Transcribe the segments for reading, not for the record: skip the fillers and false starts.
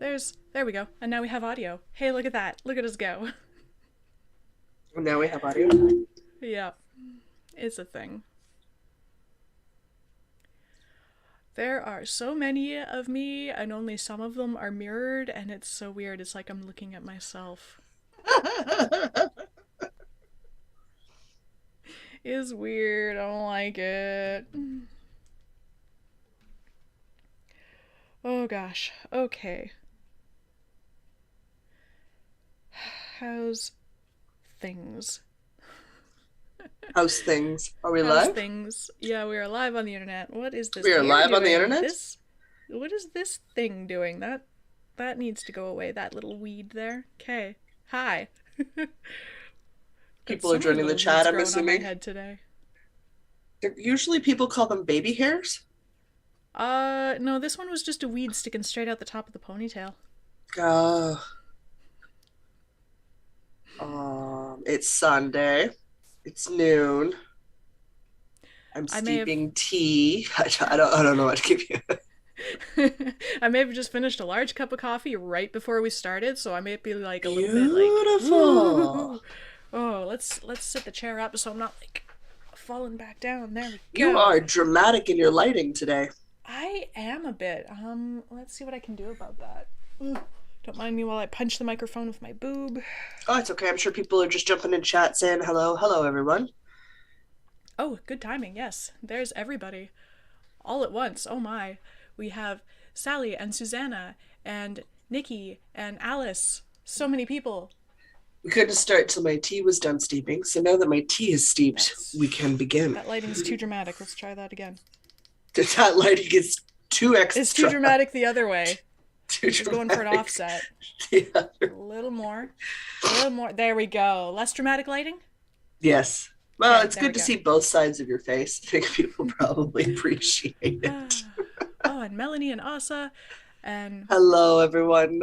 There we go. And now we have audio. Hey, look at that. Look at us go. Well, now we have audio. Yeah, it's a thing. There are so many of me, and only some of them are mirrored, and it's so weird. It's like I'm looking at myself. It's weird. I don't like it. Oh gosh. Okay. How's things? How's things? Are we How's live? things? Yeah, we are live on the internet. What is this We are hair live on the doing? internet? This what is this thing doing? That needs to go away, that little weed there. Okay. Hi. Got People so are many joining the little chat, weeds I'm growing on my assuming. head today. Usually people call them baby hairs. No, this one was just a weed sticking straight out the top of the ponytail. Uh, it's Sunday. It's noon. I'm I may have steeping tea. I don't know what to give you. I may have just finished a large cup of coffee right before we started, so I may be like a little bit like, Beautiful. ooh. Oh, let's sit the chair up so I'm not like falling back down. There we You go. are dramatic in your lighting today. I am a bit. Let's see what I can do about that. Ooh. Don't mind me while I punch the microphone with my boob. Oh, it's okay. I'm sure people are just jumping in chat saying hello. Hello, everyone. Oh, good timing. Yes, there's everybody all at once. Oh my. We have Sally and Susanna and Nikki and Alice. So many people. We couldn't start till my tea was done steeping, so now that my tea is steeped, we That's can begin. that lighting's too dramatic. Let's try that again. That lighting is too It's too extra. dramatic the other way. Too It's going for an dramatic. offset. Yeah. A little more. A little more. There we go. Less dramatic lighting? Yes. Well, Okay, it's there we good to go. see both sides of your face. I think people probably appreciate it. Oh, and Melanie and Asa and Hello, everyone.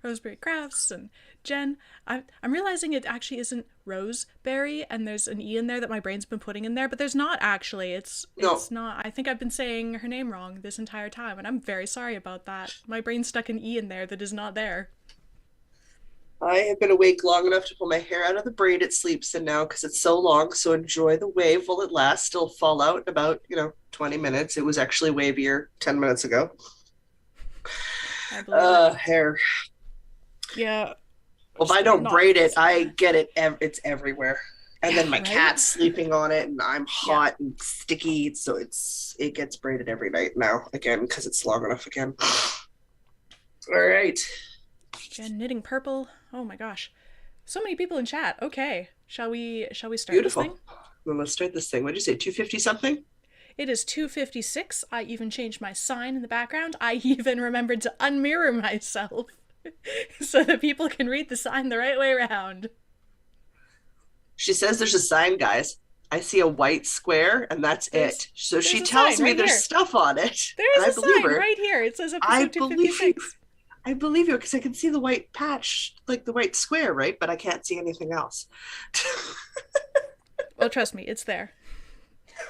Roseberry Crafts and Jen. I'm realizing it actually isn't Roseberry, and there's an E in there that my brain's been putting in there, but there's not actually. No, It's not. I think I've been saying her name wrong this entire time, and I'm very sorry about that. My brain stuck an E in there that is not there. I have been awake long enough to pull my hair out of the braid it sleeps in now because it's so long. So enjoy the wave while it lasts. It'll fall out in about, 20 minutes. It was actually wavier 10 minutes ago. I believe it. Hair. Yeah, Well, if I just don't not. braid it, I get it. It's everywhere. And then my Right? cat's sleeping on it, and I'm Yeah. hot and sticky. So it gets braided every night now again because it's long enough again. All right. Jen knitting purple. Oh my gosh. So many people in chat. Okay. Shall we start this thing? Beautiful. Well, let's start this thing. What did you say? 250 something? It is 2:56. I even changed my sign in the background. I even remembered to unmirror myself so that people can read the sign the right way around. She says there's a sign, guys. I see a white square, and that's There's it. So there's she a tells sign me right there's here. stuff on it, There and I is a believe sign her. right here. It says I episode believe you. 256. I believe you because I can see the white patch, like the white square, right? But I can't see anything else. Well, trust me, it's there.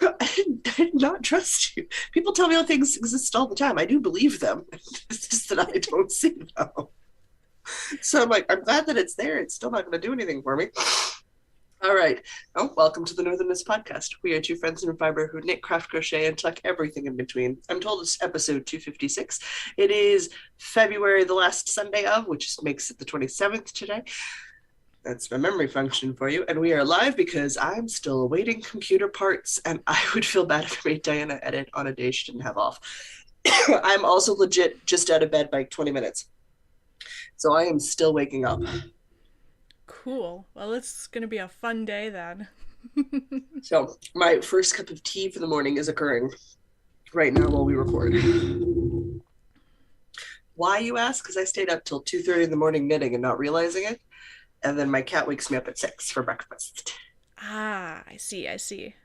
I did not trust you. People tell me how things exist all the time. I do believe them. It's just that I don't see them. So I'm like, I'm glad that it's there. It's still not going to do anything for me. All right. Oh, welcome to the Northerners podcast. We are two friends in fibre who knit, craft, crochet, and tuck everything in between. I'm told it's episode 256. It is February, the last Sunday of, which makes it the 27th today. That's my memory function for you. And we are live because I'm still awaiting computer parts, and I would feel bad if I made Diana edit on a day she didn't have off. I'm also legit just out of bed by 20 minutes. So I am still waking up. Cool. Well, it's going to be a fun day then. So my first cup of tea for the morning is occurring right now while we record. Why, you ask? Because I stayed up till 2:30 in the morning knitting and not realizing it. And then my cat wakes me up at 6 for breakfast. Ah, I see, I see.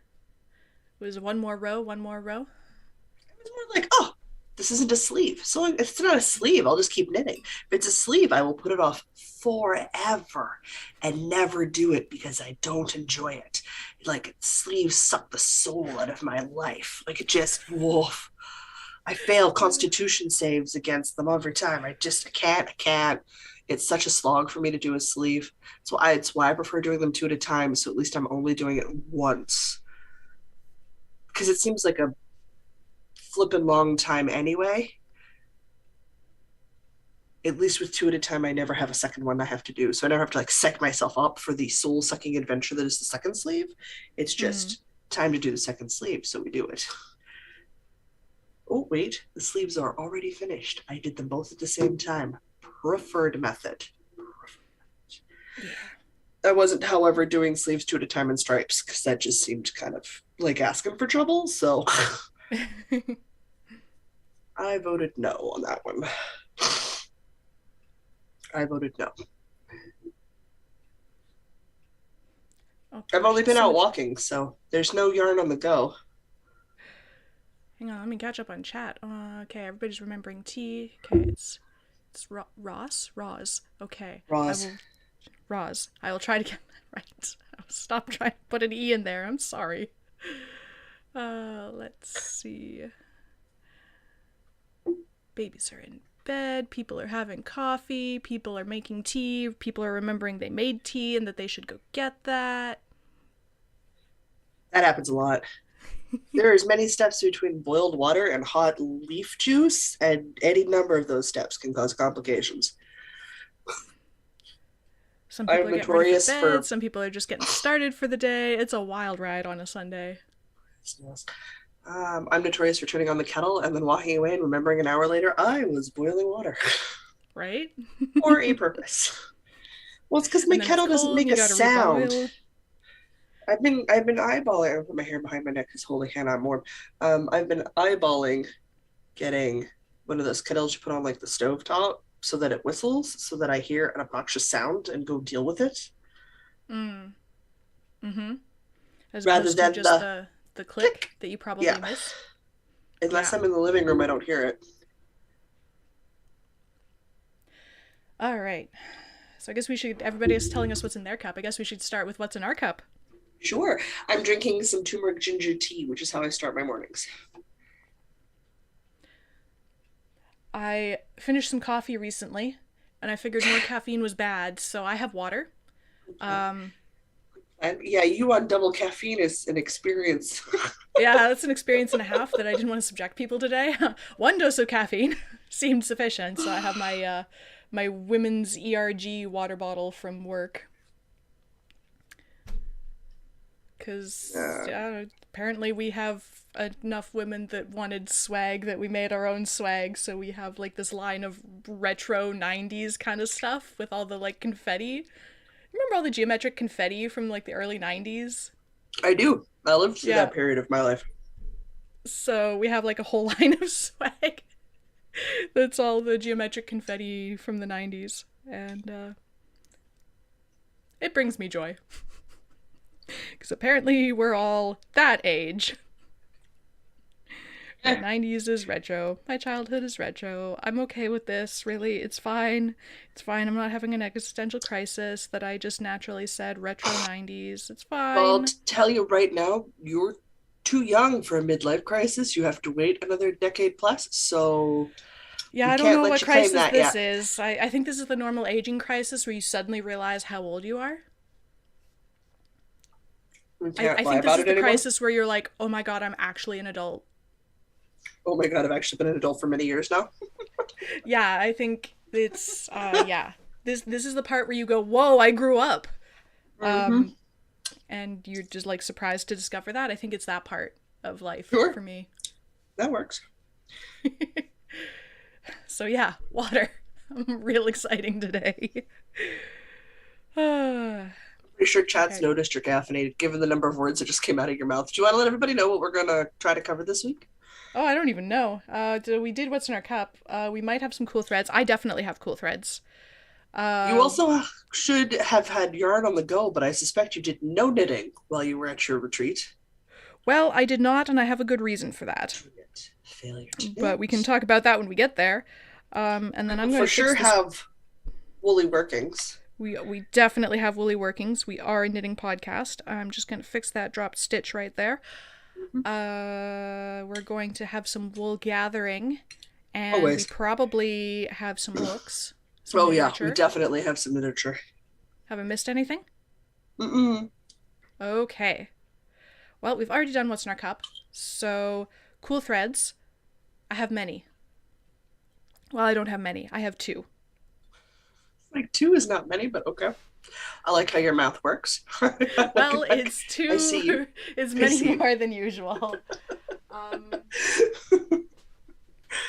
It was one more row, one more row. It was more like, oh, this isn't a sleeve. So if it's not a sleeve, I'll just keep knitting. If it's a sleeve, I will put it off forever and never do it because I don't enjoy it. Like sleeves suck the soul out of my life. Like it just, woof. I fail constitution saves against them every time. I can't. It's such a slog for me to do a sleeve. So it's why I prefer doing them two at a time. So at least I'm only doing it once. Because it seems like a flippin' long time anyway. At least with two at a time, I never have a second one I have to do. So I never have to like psych myself up for the soul sucking adventure that is the second sleeve. It's just time to do the second sleeve. So we do it. Oh, wait, the sleeves are already finished. I did them both at the same time. Preferred method. Yeah. I wasn't, however, doing sleeves two at a time in stripes because that just seemed kind of like asking for trouble. So I voted no on that one. I voted no. I've only been out walking, so there's no yarn on the go. Hang on, let me catch up on chat. Okay, everybody's remembering T. Okay, it's Ross. Okay, Ross. I will try to get that right. I'll stop trying to put an E in there. I'm sorry. Let's see. Babies are in bed. People are having coffee. People are making tea. People are remembering they made tea and that they should go get that. That happens a lot. There are as many steps between boiled water and hot leaf juice, and any number of those steps can cause complications. Some people are getting ready for bed. Some people are just getting started for the day. It's a wild ride on a Sunday. I'm notorious for turning on the kettle and then walking away and remembering an hour later I was boiling water. Right? For a purpose. Well, it's because my kettle doesn't make a sound. Reboil. I've been eyeballing. I put my hair behind my neck because holy hell, I'm warm. I've been eyeballing getting one of those kettles you put on like the stove top so that it whistles, so that I hear an obnoxious sound and go deal with it. As rather than just the click that you probably miss. Unless I'm in the living room, I don't hear it. All right. So I guess everybody is telling us what's in their cup. I guess we should start with what's in our cup. Sure. I'm drinking some turmeric ginger tea, which is how I start my mornings. I finished some coffee recently, and I figured more caffeine was bad, so I have water. And yeah, you on double caffeine is an experience. Yeah, that's an experience and a half that I didn't want to subject people today. One dose of caffeine seemed sufficient, so I have my my women's ERG water bottle from work. Because apparently we have enough women that wanted swag that we made our own swag, so we have like this line of retro 90s kind of stuff with all the like confetti. Remember all the geometric confetti from like the early 90s? I do. I lived through that period of my life. So we have like a whole line of swag that's all the geometric confetti from the 90s, and it brings me joy. Because apparently we're all that age. The 90s is retro. My childhood is retro. I'm okay with this, really. It's fine. It's fine. I'm not having an existential crisis that I just naturally said retro 90s. It's fine. Well, to tell you right now, you're too young for a midlife crisis. You have to wait another decade plus, so... Yeah, I don't know what crisis this is. I think this is the normal aging crisis where you suddenly realize how old you are. I think this is the crisis where you're like, oh my god, I'm actually an adult. Oh my god, I've actually been an adult for many years now. Yeah, I think it's This is the part where you go, whoa, I grew up. And you're just like surprised to discover that. I think it's that part of life for me. That works. So yeah, water. Real exciting today. Pretty sure chat's noticed you're caffeinated, given the number of words that just came out of your mouth. Do you want to let everybody know what we're going to try to cover this week? Oh, I don't even know. We did what's in our cup. We might have some cool threads. I definitely have cool threads. You also should have had yarn on the go, but I suspect you did no knitting while you were at your retreat. Well, I did not, and I have a good reason for that. Failure. But we can talk about that when we get there. And then I'm going to for sure have woolly workings. We definitely have woolly workings. We are a knitting podcast. I'm just going to fix that dropped stitch right there. We're going to have some wool gathering, and we Always. probably have some books, some Oh yeah, we literature. definitely have some literature. Haven't missed anything? Mm-mm. Okay. Well, we've already done what's in our cup. So, cool threads. I have many. Well, I don't have many. I have two. Like two is not many, but okay. I like how your mouth works. Well, it's I see you. two. It's I many see you. more than usual. Um,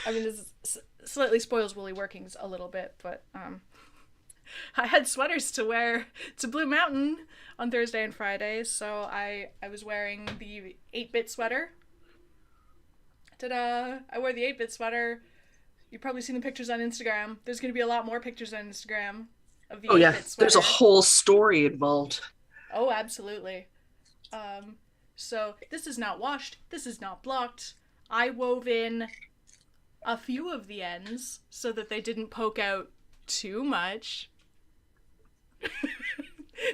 I mean, this slightly spoils Woolly Workings a little bit, but I had sweaters to wear to Blue Mountain on Thursday and Friday, so I was wearing the 8-bit sweater. Ta-da! I wore the 8-bit sweater. You've probably seen the pictures on Instagram. There's going to be a lot more pictures on Instagram of the Oh yeah, 8-bit there's a sweater. whole story involved. Oh, absolutely. Um, so this is not washed. This is not blocked. I wove in a few of the ends so that they didn't poke out too much.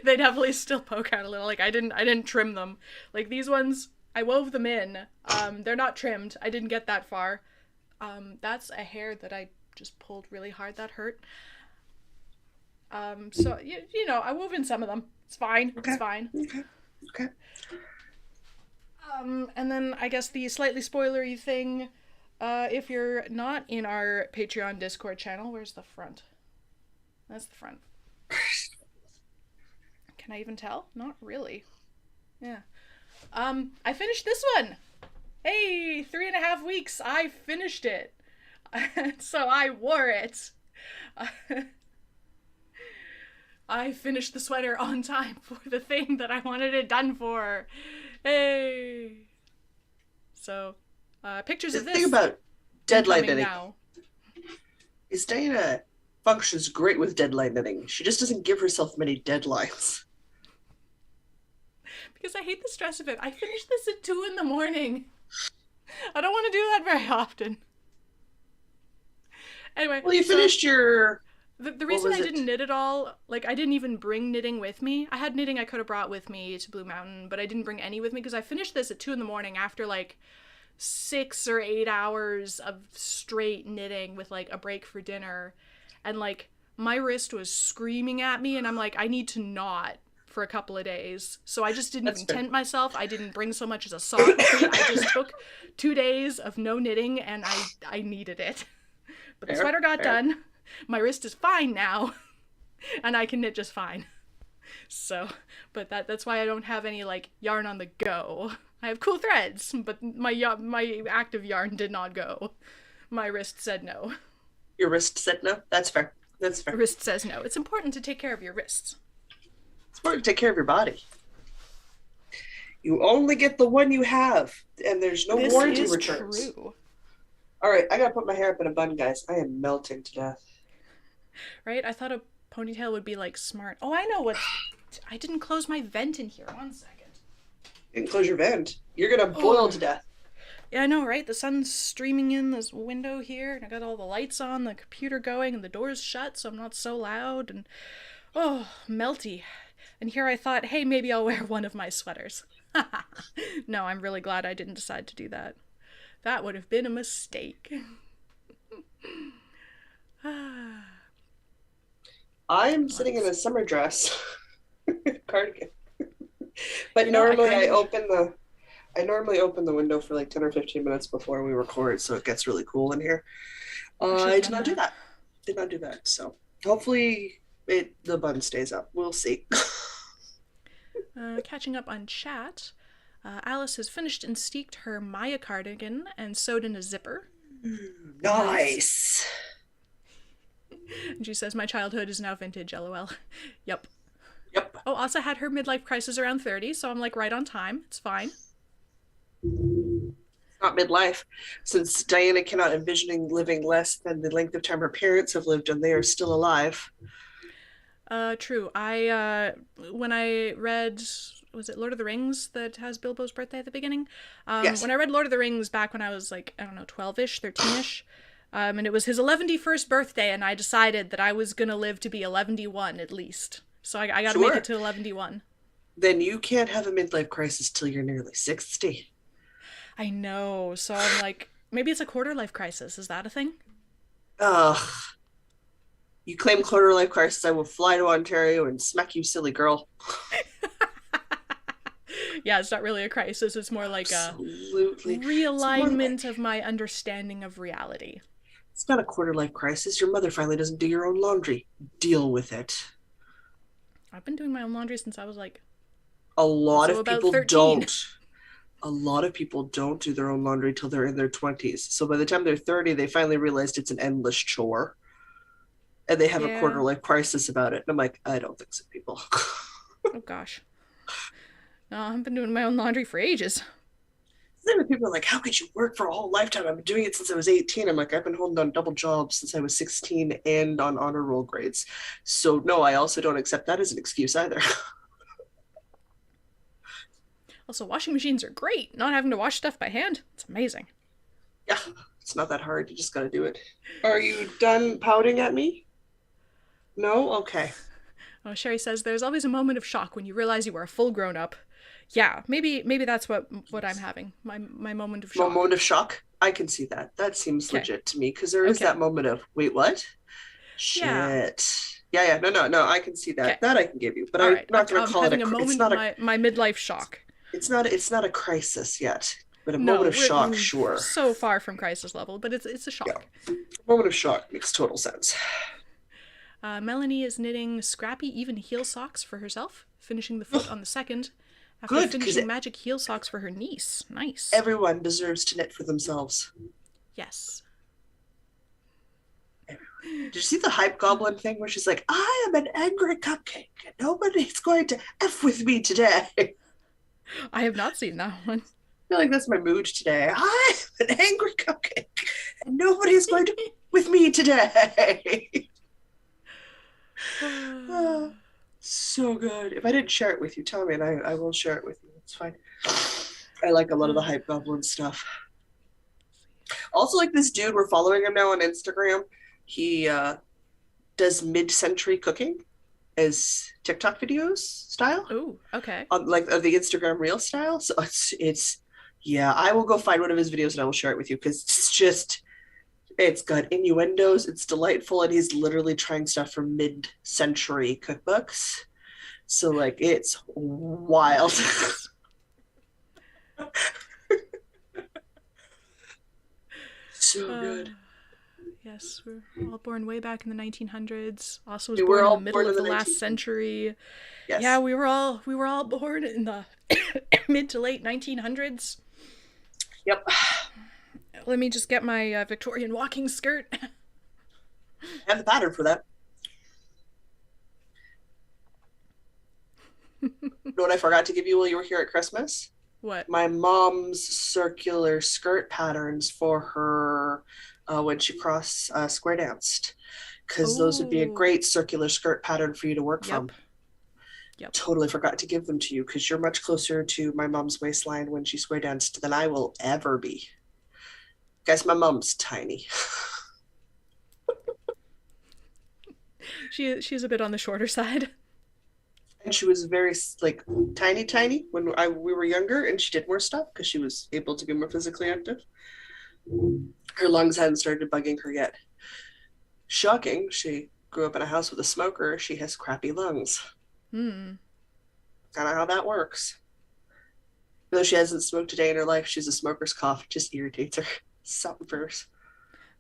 They definitely still poke out a little. Like I didn't trim them. Like these ones, I wove them in. They're not trimmed. I didn't get that far. That's a hair that I just pulled really hard. That hurt. So I wove in some of them. It's fine. Okay. It's fine. Okay. Okay. And then I guess the slightly spoilery thing, if you're not in our Patreon Discord channel, where's the front? That's the front. Can I even tell? Not really. Yeah. I finished this one. Hey, 3.5 weeks. I finished it. So I wore it. I finished the sweater on time for the thing that I wanted it done for. Hey. So, pictures The of thing this about deadline knitting now. is Diana functions great with deadline knitting. She just doesn't give herself many deadlines. Because I hate the stress of it. I finished this at 2 in the morning. I don't want to do that very often. Anyway. Well, you finished your. The reason I didn't knit at all, like I didn't even bring knitting with me. I had knitting I could have brought with me to Blue Mountain, but I didn't bring any with me because I finished this at 2 in the morning after like 6 or 8 hours of straight knitting with like a break for dinner. And like my wrist was screaming at me and I'm like, I need to knot for a couple of days. So I just didn't even tent myself. I didn't bring so much as a sock with me. I just took 2 days of no knitting and I needed it. But the sweater got done. My wrist is fine now, and I can knit just fine. So, but that's why I don't have any like yarn on the go. I have cool threads, but my active yarn did not go. My wrist said no. Your wrist said no? That's fair. That's fair. Your wrist says no. It's important to take care of your wrists. It's important to take care of your body. You only get the one you have, and there's no warranty returns. This is true. All right, I gotta put my hair up in a bun, guys. I am melting to death. Right? I thought a ponytail would be like smart. Oh, I know what. I didn't close my vent in here. 1 second. You didn't close your vent. You're gonna boil to death. Yeah, I know, right? The sun's streaming in this window here, and I got all the lights on, the computer going, and the door's shut, so I'm not so loud, and melty. And here I thought, hey, maybe I'll wear one of my sweaters. No, I'm really glad I didn't decide to do that. That would have been a mistake. I'm sitting in a summer dress cardigan. But normally I normally open the window for like 10 or 15 minutes before we record, so it gets really cool in here. I did not do that. Did not do that. So hopefully the bun stays up. We'll see. Catching up on chat, Alice has finished and steeked her Maya cardigan and sewed in a zipper. Nice. And she says, my childhood is now vintage, lol. Yep. Yep. Oh, also had her midlife crisis around 30, so I'm like right on time. It's fine. Not midlife, since Diana cannot envision living less than the length of time her parents have lived and they are still alive. True. When I read, was it Lord of the Rings that has Bilbo's birthday at the beginning? Yes. When I read Lord of the Rings back when I was like, I don't know, 12-ish, 13-ish, and it was his 11st birthday, and I decided that I was going to live to be 11 at least. So I got to make it to 11. Then you can't have a midlife crisis till you're nearly 60. I know. So I'm like, maybe it's a quarter life crisis. Is that a thing? Ugh. You claim quarter life crisis, I will fly to Ontario and smack you, silly girl. Yeah, it's not really a crisis. It's more like a Absolutely. It's more like, realignment of my understanding of reality. it's not a quarter life crisis. Your mother finally doesn't do your own laundry. Deal with it. I've been doing my own laundry since I was like A lot also of about people 13. don't. A lot of people don't do their own laundry till they're in their 20s. So by the time they're 30, they finally realized it's an endless chore and they have a Yeah. quarter life crisis about it. And I'm like, I don't think so, people. Oh gosh. No, I've been doing my own laundry for ages. People are like, how could you work for a whole lifetime? I've been doing it since I was 18. I'm like, I've been holding on double jobs since I was 16 and on honor roll grades. So, no, I also don't accept that as an excuse either. Also, washing machines are great. Not having to wash stuff by hand. It's amazing. Yeah, it's not that hard. You just got to do it. Are you done pouting at me? No? Okay. Oh, Sherry says there's always a moment of shock when you realize you are a full grown up. Yeah, maybe that's what I'm having. My moment of shock. Moment of shock. I can see that. That seems Okay. legit to me because there is Okay. that moment of, wait, what? Yeah. Shit. Yeah, no. I can see that. Okay. That I can give you, but All I'm right. not going to I'm call it having a. a It's moment of not a. my midlife shock. It's not a crisis yet, but a No, moment of we're shock, sure. so far from crisis level, but it's a Yeah, shock. a moment of shock makes total sense. Melanie is knitting scrappy even heel socks for herself, finishing the foot on the second, after Good, because finishing magic heel socks for her niece. Nice. everyone deserves to knit for themselves. Yes. Did you see the hype goblin thing where she's like, I am an angry cupcake and nobody's going to F with me today? I I have not seen that one. feel like that's my mood today. I'm an angry cupcake and nobody's going to with me today. Oh, so good. If I didn't share it with you, tell me and I will share it with you. It's fine. I like a lot of the hype goblin stuff. Also, like this dude, we're following him now on Instagram. He does mid-century cooking as TikTok videos style, Ooh, okay. on like the Instagram reel style. So it's yeah, I will go find one of his videos and I will share it with you because it's got innuendos, it's delightful, and he's literally trying stuff from mid-century cookbooks. So like it's wild. So good. Yes, we're all born way back in the 1900s. Also was We were born in all the middle born of in the the last 1900s. century. Yes. Yeah, we were all born in the mid to late 1900s. Yep. Let me just get my Victorian walking skirt. I have the pattern for that. You know what I forgot to give you while you were here at Christmas? What? My mom's circular skirt patterns for her when she cross square danced, because those would be a Oh, great circular skirt pattern for you to work from. yep, yep. Totally forgot to give them to you because you're much closer to my mom's waistline when she square danced than I will ever be. Guys, my mom's tiny. She's a bit on the shorter side. And she was very like tiny when we were younger, and she did more stuff because she was able to be more physically active. Her lungs hadn't started bugging her yet. Shocking, she grew up in a house with a smoker. She has crappy lungs. Hmm. Kind of how that works. Though she hasn't smoked a day in her life, she's a smoker's cough. It just irritates her. Suffers.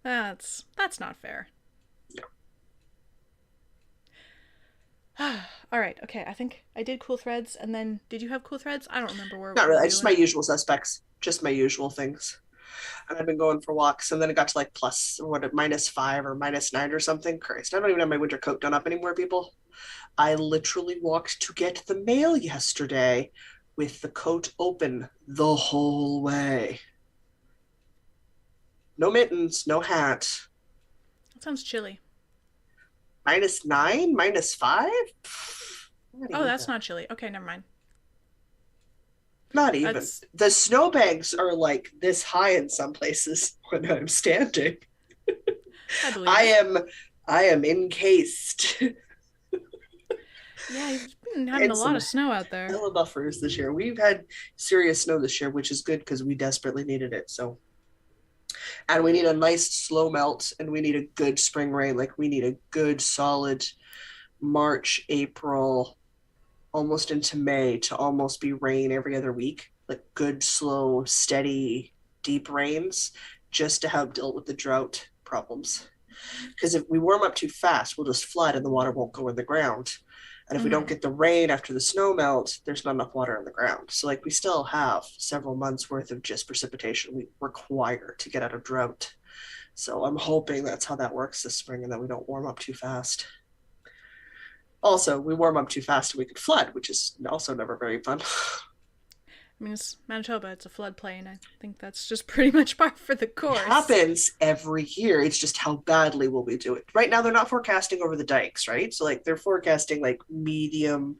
That's not fair. No. All right. Okay. I think I did cool threads, and then did you have cool threads? I don't remember Not what really. we Just my went. usual suspects. Just my usual things. And I've been going for walks, and then it got to like plus what -5 or -9 or something. Christ, I don't even have my winter coat done up anymore, people. I literally walked to get the mail yesterday with the coat open the whole way. No mittens, no hat. That sounds chilly. -9, -5? Not Oh, even. that's not chilly. Okay, never mind. Not even. That's The snowbanks are like this high in some places when I'm standing. I believe I it. am I am encased. Yeah, been having a and lot some of snow out there. hella buffers this year. We've had serious snow this year, which is good because we desperately needed it. So, and we need a nice slow melt, and we need a good spring rain. Like we need a good solid March, April, almost into May to almost be rain every other week. Like good, slow, steady, deep rains, just to help deal with the drought problems. Because if we warm up too fast, we'll just flood and the water won't go in the ground. And if we don't Mm-hmm. get the rain after the snow melt, there's not enough water in the ground. So, like, we still have several months worth of just precipitation we require to get out of drought. So, I'm hoping that's how that works this spring and that we don't warm up too fast. Also, we warm up too fast and we could flood, which is also never very fun. I mean, it's Manitoba, it's a floodplain. I think that's just pretty much par for the It course. happens every year. It's just how badly will we do it. Right now, they're not forecasting over the dikes, right? So, like, they're forecasting like medium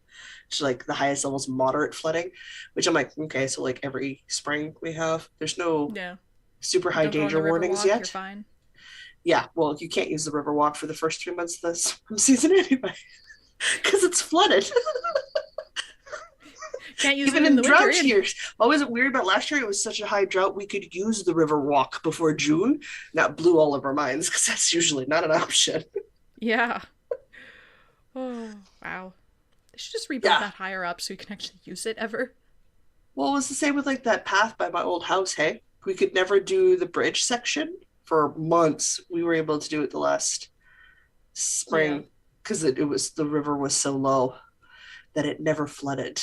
to like the highest levels, moderate flooding, which I'm like, okay, so like every spring we have, there's no Yeah. super high Don't go on danger the river warnings walk, you're yet. fine. Yeah, well, you can't use the river walk for the first 3 months of the swim season anyway, because it's flooded. Can't use it Even in in the winter drought either. years. What was it weird about last year? It was such a high drought, we could use the river walk before June. That blew all of our minds because that's usually not an option. Yeah. Oh, wow. They should just rebuild Yeah. that higher up so you can actually use it ever. Well, it was the same with like that path by my old house. Hey, we could never do the bridge section for months. We were able to do it the last Yeah. spring because it was the river was so low that it never flooded.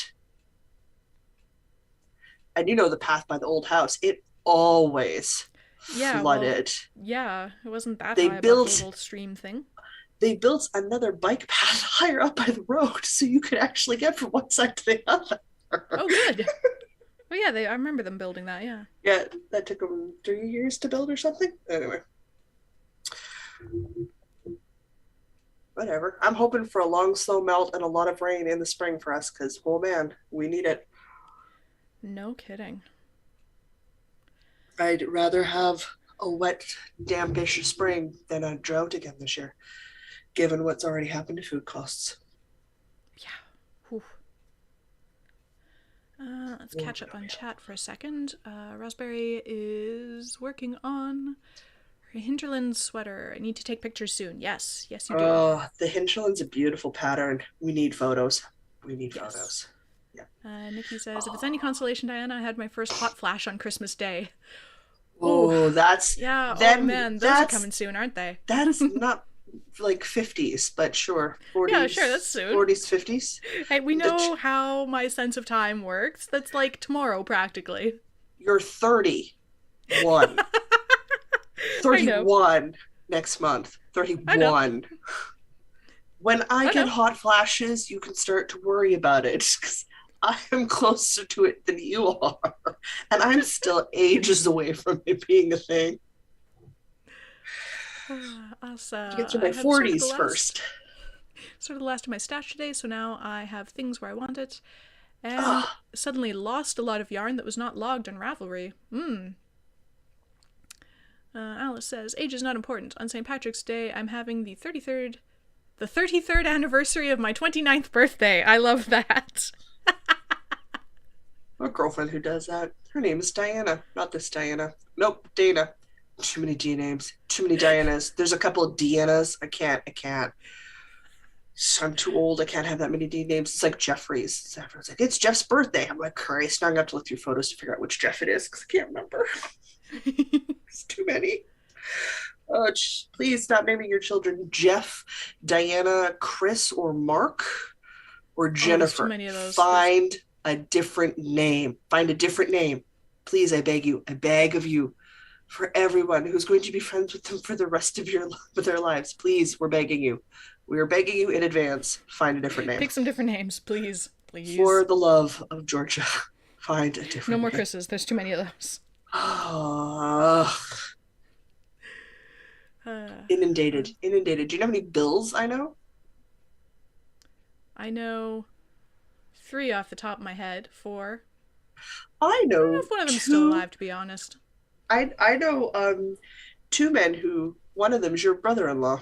And you know the path by the old house, it always Yeah, well, flooded. yeah, it wasn't that They high above the built little stream thing. they built another bike path higher up by the road so you could actually get from one side to the other. Oh, good. Oh, yeah, I remember them building that, yeah. Yeah, that took them 3 years to build or something. Anyway, whatever. I'm hoping for a long, slow melt and a lot of rain in the spring for us because, oh man, we need it. No kidding. I'd rather have a wet, dampish spring than a drought again this year, given what's already happened to food costs. Yeah. Whew. Let's Oh, catch up on chat for a second. Raspberry is working on her Hinterland sweater. I need to take pictures soon. Yes, yes, you do. The hinterland's a beautiful pattern. We need photos. We need Yes. photos. Yeah. Nikki says, if it's any Oh, consolation, Diana, I had my first hot flash on Christmas Day. Ooh, oh, that's yeah. Oh then man, those are coming soon, aren't they? that's not like 50s, but sure, Yeah, sure, that's 40s, soon. 40s, 50s. Hey, we The, know how my sense of time works. That's like tomorrow, practically. you're 31. I know. 31 next month. I know. 31. When I I get know. hot flashes, you can start to worry about it because I am closer to it than you are. And I'm still ages away from it being a thing. Us, To get through I my have 40s first. sort of the last of my stash today, so now I have things where I want it, and Ah, suddenly lost a lot of yarn that was not logged on Ravelry. Alice says, age is not important. On St. Patrick's Day, I'm having the 33rd anniversary of my 29th birthday. I love that. a girlfriend who does that. Her name is Diana, not this Diana. Nope, Dana. Too many D names. Too many Dianas. There's a couple of Deannas. I can't. I'm too old. I can't have that many D names. It's like Jeffrey's. Everyone's like, it's Jeff's birthday. I'm like, Christ. Now I'm going to have to look through photos to figure out which Jeff it is because I can't remember. It's too many. Please stop naming your children Jeff, Diana, Chris, or Mark, or Oh, there's too Jennifer. many of those. Find a different name. Find a different name. Please, I beg you. I beg of you. For everyone who's going to be friends with them for the rest of their lives, please, we're begging you. We are begging you in advance. Find a different name. Pick some different names, please. For Please. the love of Georgia, find a No different more name. Chris's. There's too many of those. Oh, Uh, inundated. Do you know how many bills I know? I know 3 off the top of my head. 4. I I don't know know if one of them's still two. alive, to be honest. I know two men who one of them is your brother-in-law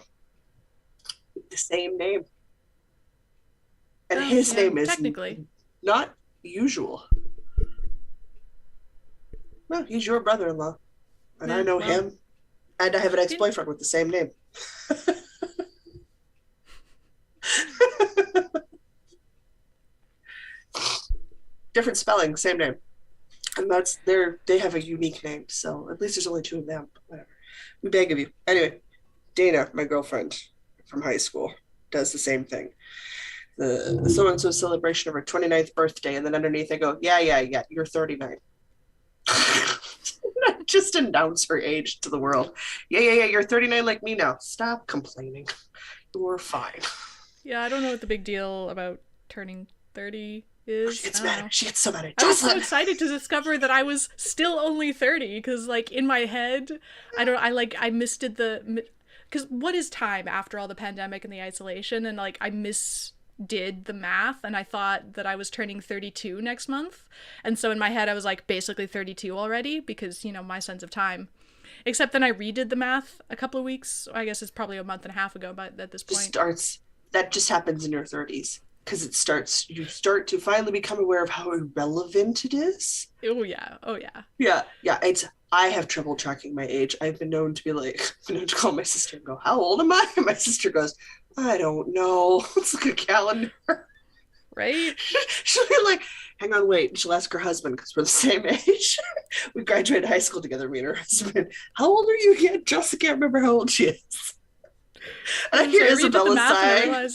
with the same name. And Oh, his yeah, name is technically. not usual. No, he's your brother-in-law. And I Yeah, know well, him. And I have an he- ex-boyfriend with the same name. Different spelling, same name. And they have a unique name. So at least there's only two of them. But whatever. We beg of you. Anyway, Dana, my girlfriend from high school, does the same thing. The so-and-so celebration of her 29th birthday, and then underneath I go, yeah, you're 39. Just announce her age to the world. Yeah, you're 39 like me now. Stop complaining. You're fine. yeah, I don't know what the big deal about turning 30 is. She gets I don't mad. know. She gets so mad at I was so Jocelyn. excited to discover that I was still only 30 because, like, in my head, I misdid because what is time after all the pandemic and the isolation? And, like, I misdid the math and I thought that I was turning 32 next month. And so in my head, I was, like, basically 32 already because, my sense of time. Except then I redid the math a couple of weeks. I guess it's probably a month and a half ago, but at this point. That just happens in your 30s because you start to finally become aware of how irrelevant it is. Oh, yeah. Oh, yeah. Yeah. I have trouble tracking my age. I've been known to call my sister and go, how old am I? And my sister goes, I don't know. Let's look at a calendar. Right? She'll be like, hang on, wait. And she'll ask her husband because we're the same age. We graduated high school together, me and her husband. How old are you again? Just can't remember how old she is. And I hear Isabella sighing.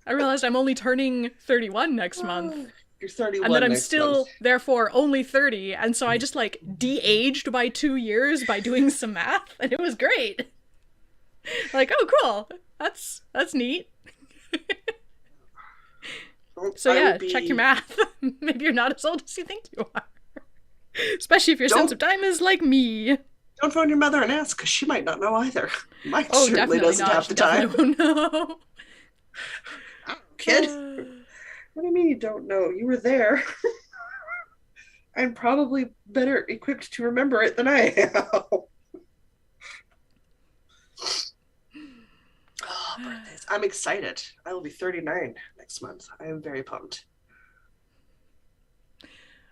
I realized I'm only turning 31 next month. You're 31 and that I'm next still, month. therefore, only 30. And so I just, like, de-aged by 2 years by doing some math. And it was great. Like, oh, cool. That's neat. So yeah, check your math. Maybe you're not as old as you think you are. Especially if your sense of time is like me. Don't phone your mother and ask, because she might not know either. Mine Oh, certainly definitely doesn't not. have She the time. definitely won't know. Kid, what do you mean you don't know? You were there. I'm probably better equipped to remember it than I am. Oh, birthdays. I'm excited. I will be 39 next month. I am very pumped.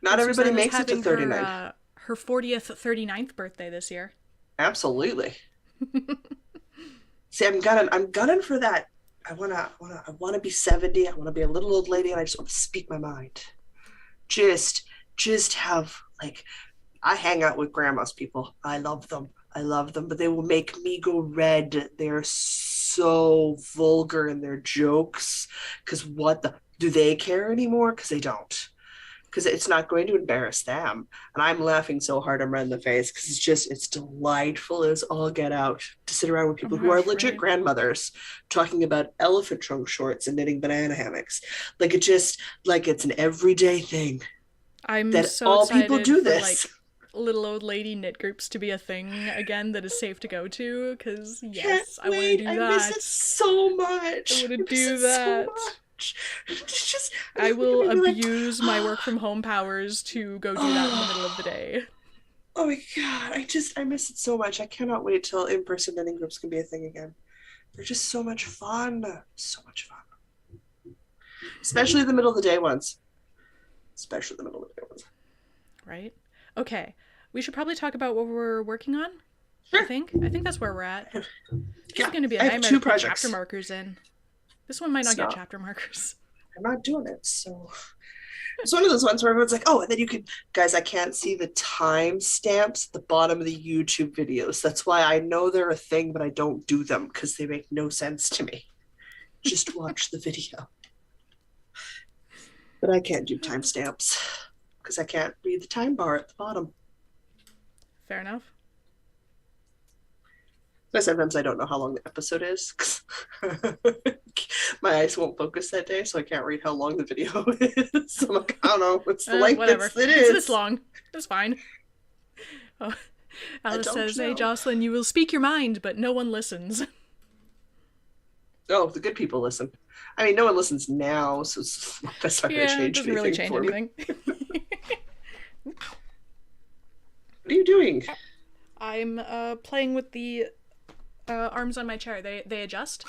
Not everybody makes it to 39. Her 40th, 39th birthday this year. Absolutely. See, I'm gunning for that. I wanna be 70. I want to be a little old lady, and I just want to speak my mind. Just have, like, I hang out with grandma's people. I love them, but they will make me go red. They're so vulgar in their jokes. Because do they care anymore? Because they don't. Because it's not going to embarrass them. And I'm laughing so hard I'm red in the face because it's delightful as all get out to sit around with people who are legit grandmothers talking about elephant trunk shorts and knitting banana hammocks. Like it's an everyday thing. I'm that so all excited people do for, this. like, little old lady knit groups to be a thing again that is safe to go to. Because yes, I want to do that. I miss it so much. I want to do that. I will abuse my work from home powers to go do that in the middle of the day. Oh my god, I miss it so much. I cannot wait till in-person knitting groups can be a thing again. They're just so much fun. So much fun. Especially the middle of the day ones. Right? Okay. We should probably talk about what we're working on. Sure. I think that's where we're at. This is going to be a nightmare to put chapter markers in. This one might not get chapter markers. I'm not doing it, so it's one of those ones where everyone's like, oh, and then you can, guys, I can't see the time stamps at the bottom of the YouTube videos. That's why I know they're a thing, but I don't do them because they make no sense to me. Just watch the video. But I can't do timestamps because I can't read the time bar at the bottom. Fair enough. But sometimes I don't know how long the episode is. My eyes won't focus that day, so I can't read how long the video is. I'm like, I don't know. What's the length whatever. It is? It's this long. It's fine. Oh, Alice says, hey, Jocelyn, you will speak your mind, but no one listens. Oh, the good people listen. I mean, no one listens now, so that's not going to change anything. It doesn't really change anything. What are you doing? I'm playing with the arms on my chair. They adjust.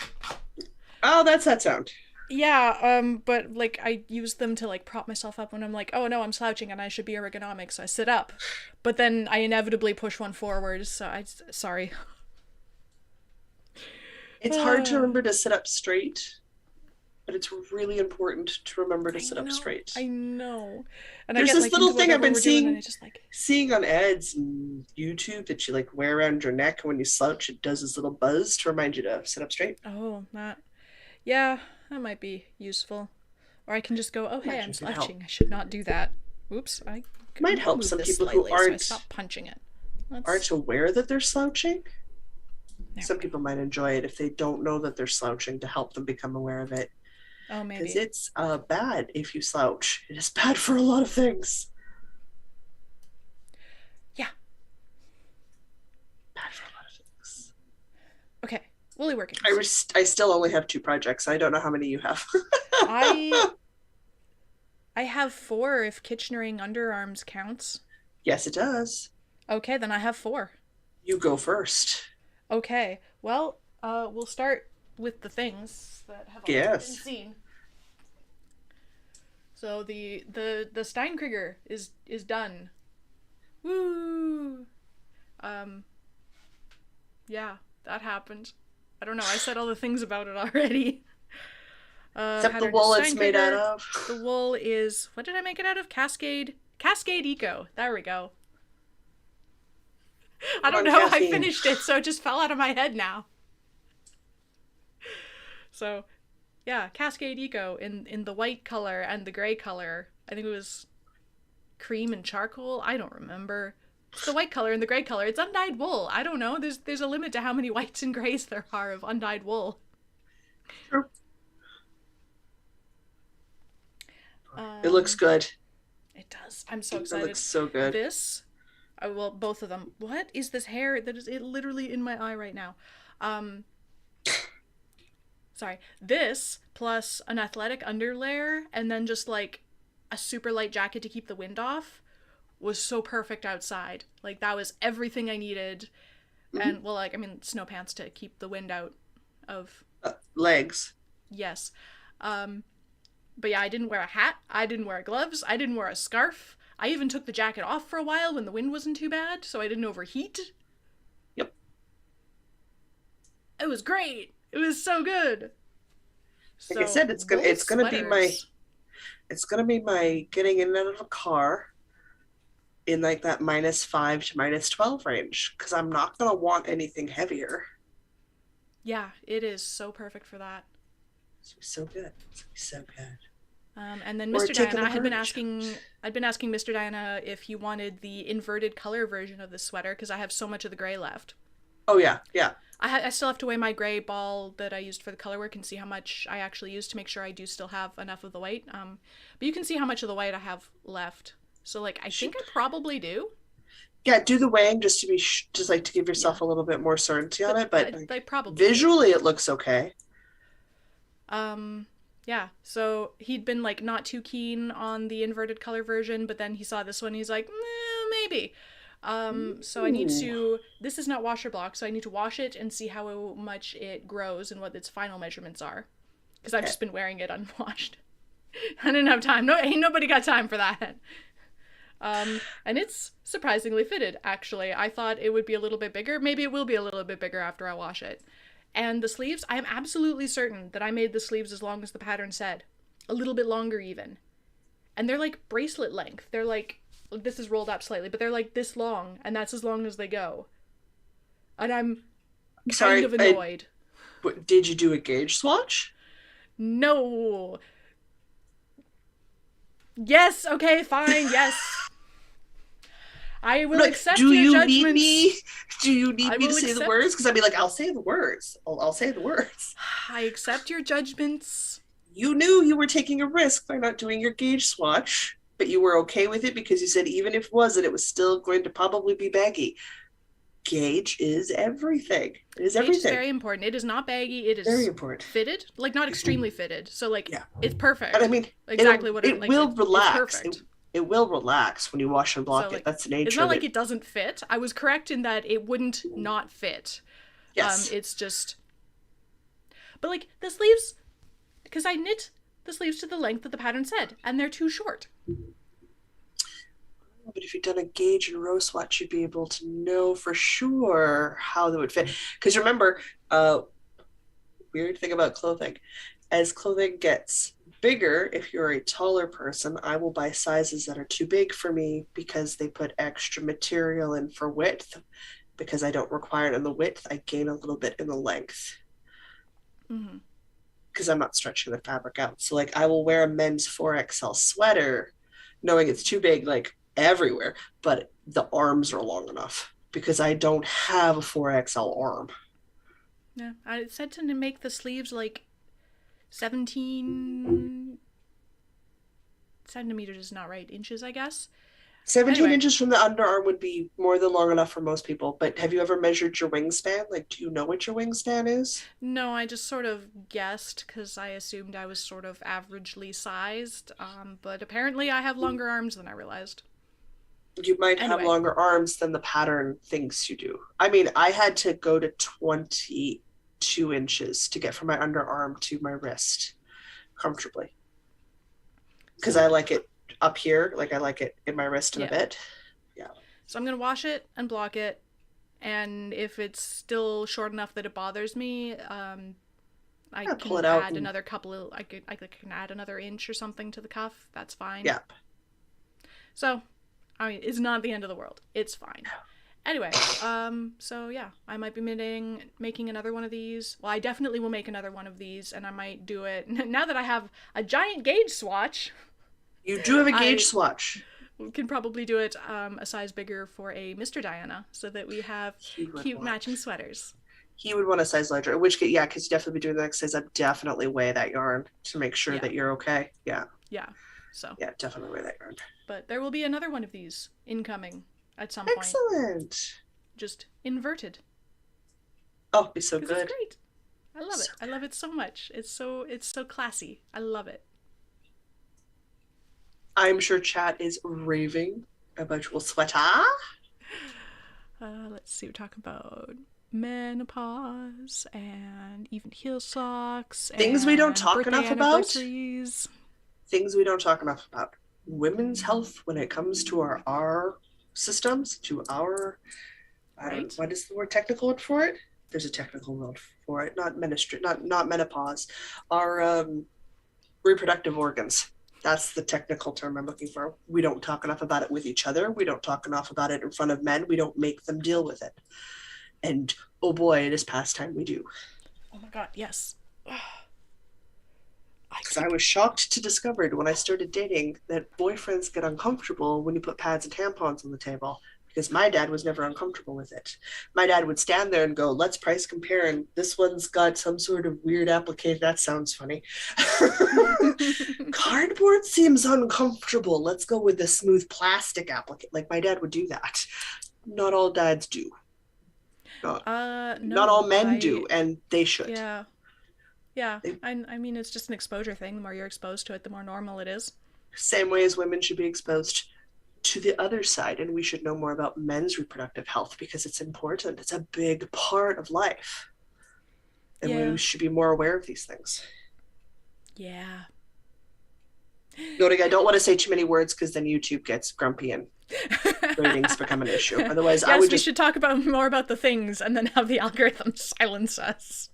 Oh, that's that sound. Yeah, but like I use them to like prop myself up when I'm like, oh no, I'm slouching and I should be ergonomic, so I sit up. But then I inevitably push one forward, so sorry. It's hard to remember to sit up straight, but it's really important to remember to I sit up know, straight. I know. And I There's get this like little into thing I've whatever been we're doing and I just like, seeing on ads and YouTube that you like wear around your neck, and when you slouch, it does this little buzz to remind you to sit up straight. oh, that. Yeah, that might be useful. Or I can just go, oh hey, Imagine I'm it could help. slouching. I should not do that. Oops, I Might will help move some this people who slightly so I stop punching it. aren't Let's. aware that they're slouching. There Some we go. people might enjoy it if they don't know that they're slouching, to help them become aware of it. Oh, Because maybe. it's bad if you slouch. It is bad for a lot of things. Yeah. Bad for a lot of things. Okay. Woolly workings. I still only have 2 projects. I don't know how many you have. I I have 4 if Kitchenering underarms counts. Yes, it does. Okay, then I have 4. You go first. Okay. Well, we'll start with the things that have already been Yes. seen. So the Steinkrieger is done. Woo! Um, yeah, that happened. I don't know. I said all the things about it already. Except the Pattern is wool it's made out Steinkrieger. of. The wool is, what did I make it out of? Cascade Eco. There we go. I don't On know how I caffeine. finished it, so it just fell out of my head now. So, yeah, Cascade Eco in the white color and the gray color. I think it was cream and charcoal. I don't remember. It's the white color and the gray color. It's undyed wool. I don't know. There's a limit to how many whites and grays there are of undyed wool. True. It looks Um, good. it does. I'm so It excited. looks so good. This, well, both of them. What is this hair that is it literally in my eye right now? Um, sorry. This plus an athletic underlayer and then just like a super light jacket to keep the wind off was so perfect outside. Like that was everything I needed. Mm-hmm. And well, like I mean, snow pants to keep the wind out of. Legs. Yes. Um, but yeah, I didn't wear a hat. I didn't wear gloves. I didn't wear a scarf. I even took the jacket off for a while when the wind wasn't too bad, so I didn't overheat. Yep. It was great. It was so good. Like I So said, wool it's gonna be my sweaters. getting in and out of a car in like that -5 to -12 range, because I'm not gonna want anything heavier. Yeah, it is so perfect for that. It's so good. It's so good. And then Or Mr. taking Diana, the garbage out. I'd been asking Mr. Diana if he wanted the inverted color version of the sweater because I have so much of the gray left. Oh yeah, yeah. I still have to weigh my gray ball that I used for the color work and see how much I actually used to make sure I do still have enough of the white. But you can see how much of the white I have left. So like I think I probably do. Yeah, do the weighing just to be just like to give Yeah, yourself a little bit more certainty on it. But I like, probably do. visually, it looks okay. Um, yeah. So he'd been like not too keen on the inverted color version, but then he saw this one. And he's like, maybe. So I need Ooh. to. This is not washer block, so I need to wash it and see how much it grows and what its final measurements are. Because I've Okay. just been wearing it unwashed. I didn't have time. No, ain't nobody got time for that. And it's surprisingly fitted, actually. I thought it would be a little bit bigger. Maybe it will be a little bit bigger after I wash it. And the sleeves, I am absolutely certain that I made the sleeves as long as the pattern said. A little bit longer, even. And they're like bracelet length. They're like, this is rolled up slightly, but they're like this long, and that's as long as they go. And I'm kind Sorry, of annoyed. did you do a gauge swatch? No. Yes, okay, fine, yes. I will Like, accept do your you judgments. need me? Do you need I me to will say the accept. words? Because I'd be like, I'll say the words. I'll say the words. I accept your judgments. You knew you were taking a risk by not doing your gauge swatch, but you were okay with it because you said even if it wasn't, it was still going to probably be baggy. Gauge is everything. It is Gauge is everything. very important. It is not baggy. It Very is important. fitted, like not extremely fitted. So like Yeah. it's perfect. And I mean, Exactly what it like will it's relax. perfect. It will relax when you wash and block So it. like That's the it's nature not of like it. it doesn't fit. I was correct in that it wouldn't not fit. Yes. It's just. But like the sleeves, because I knit the sleeves to the length that the pattern said, and they're too short. But if you've done a gauge and row swatch, you'd be able to know for sure how they would fit. Because remember, weird thing about clothing, as clothing gets bigger, if you're a taller person, I will buy sizes that are too big for me because they put extra material in for width. Because I don't require it in the width, I gain a little bit in the length. Mm-hmm. Because I'm not stretching the fabric out. So like I will wear a men's 4XL sweater knowing it's too big like everywhere, but the arms are long enough because I don't have a 4XL arm. Yeah, I said to make the sleeves like 17 centimeters is not right. Inches, I guess. 17 Anyway, inches from the underarm would be more than long enough for most people, but have you ever measured your wingspan? Like, do you know what your wingspan is? no, I just sort of guessed because I assumed I was sort of averagely sized. But apparently I have longer arms than I realized. You might have Anyway, longer arms than the pattern thinks you do. I mean, I had to go to 22 inches to get from my underarm to my wrist comfortably because I so like it up here, like I like it in my wrist and a yeah. bit. Yeah. So I'm gonna wash it and block it, and if it's still short enough that it bothers me, I Yeah, pull can it out add and another couple of I can add another inch or something to the cuff. That's fine. yeah. So, I mean, it's not the end of the world. It's fine. Anyway, so yeah, I might be making another one of these. Well, I definitely will make another one of these, and I might do it now that I have a giant gauge swatch. You do have a gauge I swatch. can probably do it a size bigger for a Mr. Diana, so that we have He would cute want. matching sweaters. He would want a size larger. In which case, yeah, because you definitely be doing the next size up. Definitely weigh that yarn to make sure Yeah, that you're okay. Yeah, yeah. So, yeah, definitely weigh that yarn. but there will be another one of these incoming at some point, Excellent. just inverted, Oh, it'd be so because it's good. great. I love it. So I love it so much. It's so classy. I love it. I'm sure chat is raving about your sweater. Let's see. We're talking about menopause and even heel socks Things we don't and talk birthday enough about. anniversaries. Things we don't talk enough about. Women's health when it comes to our systems, to our, I don't know, Right? what is the word technical word for it? There's a technical word for it, not ministry, not menopause. Our reproductive organs. That's the technical term I'm looking for. We don't talk enough about it with each other. We don't talk enough about it in front of men. We don't make them deal with it. And oh boy, it is past time we do. Oh my god, yes. Because I was shocked to discover when I started dating that boyfriends get uncomfortable when you put pads and tampons on the table. Because my dad was never uncomfortable with it. My dad would stand there and go, let's price compare. And this one's got some sort of weird application. That sounds funny. Cardboard seems uncomfortable. Let's go with the smooth plastic applicator. Like my dad would do that. Not all dads do. Not all no, men do, and they should. Yeah, yeah. They, I mean, it's just an exposure thing. The more you're exposed to it, the more normal it is. same way as women should be exposed to the other side, and we should know more about men's reproductive health because it's important. It's a big part of life, and Yeah, we should be more aware of these things. yeah. Noting, I don't want to say too many words because then YouTube gets grumpy and ratings become an issue. Otherwise, I Yes, would we just. should talk about more about the things and then have the algorithm silence us.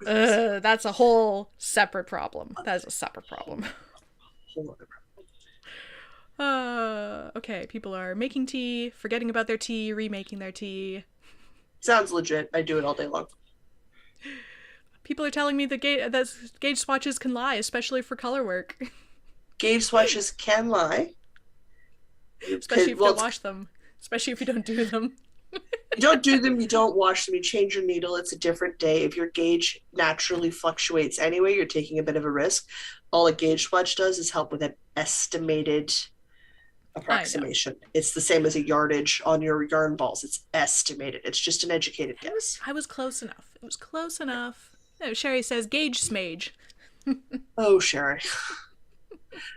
That's a whole separate problem. That is a separate problem. Whole other problem. Okay, people are making tea, forgetting about their tea, remaking their tea. Sounds legit. I do it all day long. People are telling me that gauge swatches can lie, especially for color work. Gauge swatches can lie. Especially if you Well, don't wash them. Especially if you don't do them. you don't do them, you don't wash them, you change your needle. It's a different day. If your gauge naturally fluctuates anyway, you're taking a bit of a risk. All a gauge swatch does is help with an estimated approximation. It's the same as a yardage on your yarn balls. It's estimated. It's just an educated guess. I was close enough. It was close enough. No, Sherry says gauge smage. Oh, Sherry.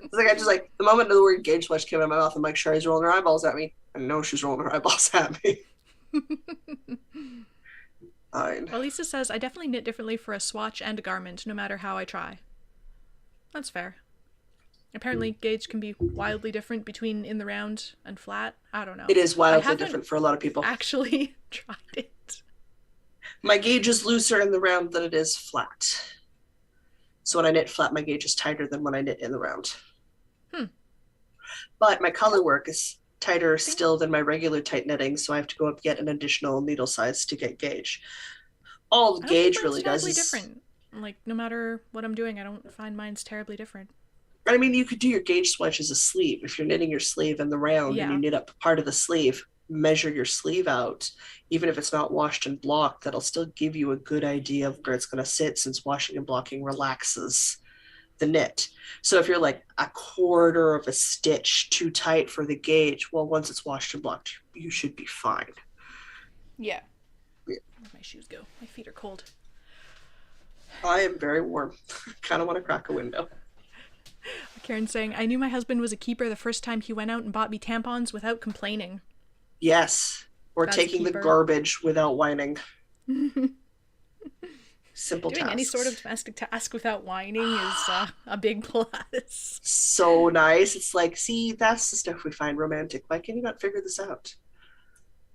It's like I just like the moment the word gauge swatch came out of my mouth, I'm like, Sherry's rolling her eyeballs at me. I know she's rolling her eyeballs at me. Fine. Well, Lisa says, I definitely knit differently for a swatch and a garment, no matter how I try. That's fair. Apparently, gauge can be wildly different between in the round and flat. I don't know. It is I wildly haven't different for a lot of people. actually tried it. My gauge is looser in the round than it is flat. So when I knit flat, my gauge is tighter than when I knit in the round. But my color work is tighter still than my regular tight knitting, so I have to go up get an additional needle size to get gauge. All I don't think gauge mine's really does terribly is different. Like, no matter what I'm doing, I don't find mine's terribly different. I mean, you could do your gauge swatch as a sleeve. If you're knitting your sleeve in the round and you Yeah. knit up part of the sleeve, measure your sleeve out. Even if it's not washed and blocked, that'll still give you a good idea of where it's going to sit, since washing and blocking relaxes the knit. So if you're like a quarter of a stitch too tight for the gauge, well, once it's washed and blocked, you should be fine. Yeah. Yeah. Where'd my shoes go? My feet are cold. I am very warm. Kind of want to crack a window. Karen's saying, I knew my husband was a keeper the first time he went out and bought me tampons without complaining. Yes. Or That's taking the garbage without whining. Simple Doing tasks. any sort of domestic task without whining is a big plus. So nice. It's like, see, that's the stuff we find romantic. Why can you not figure this out?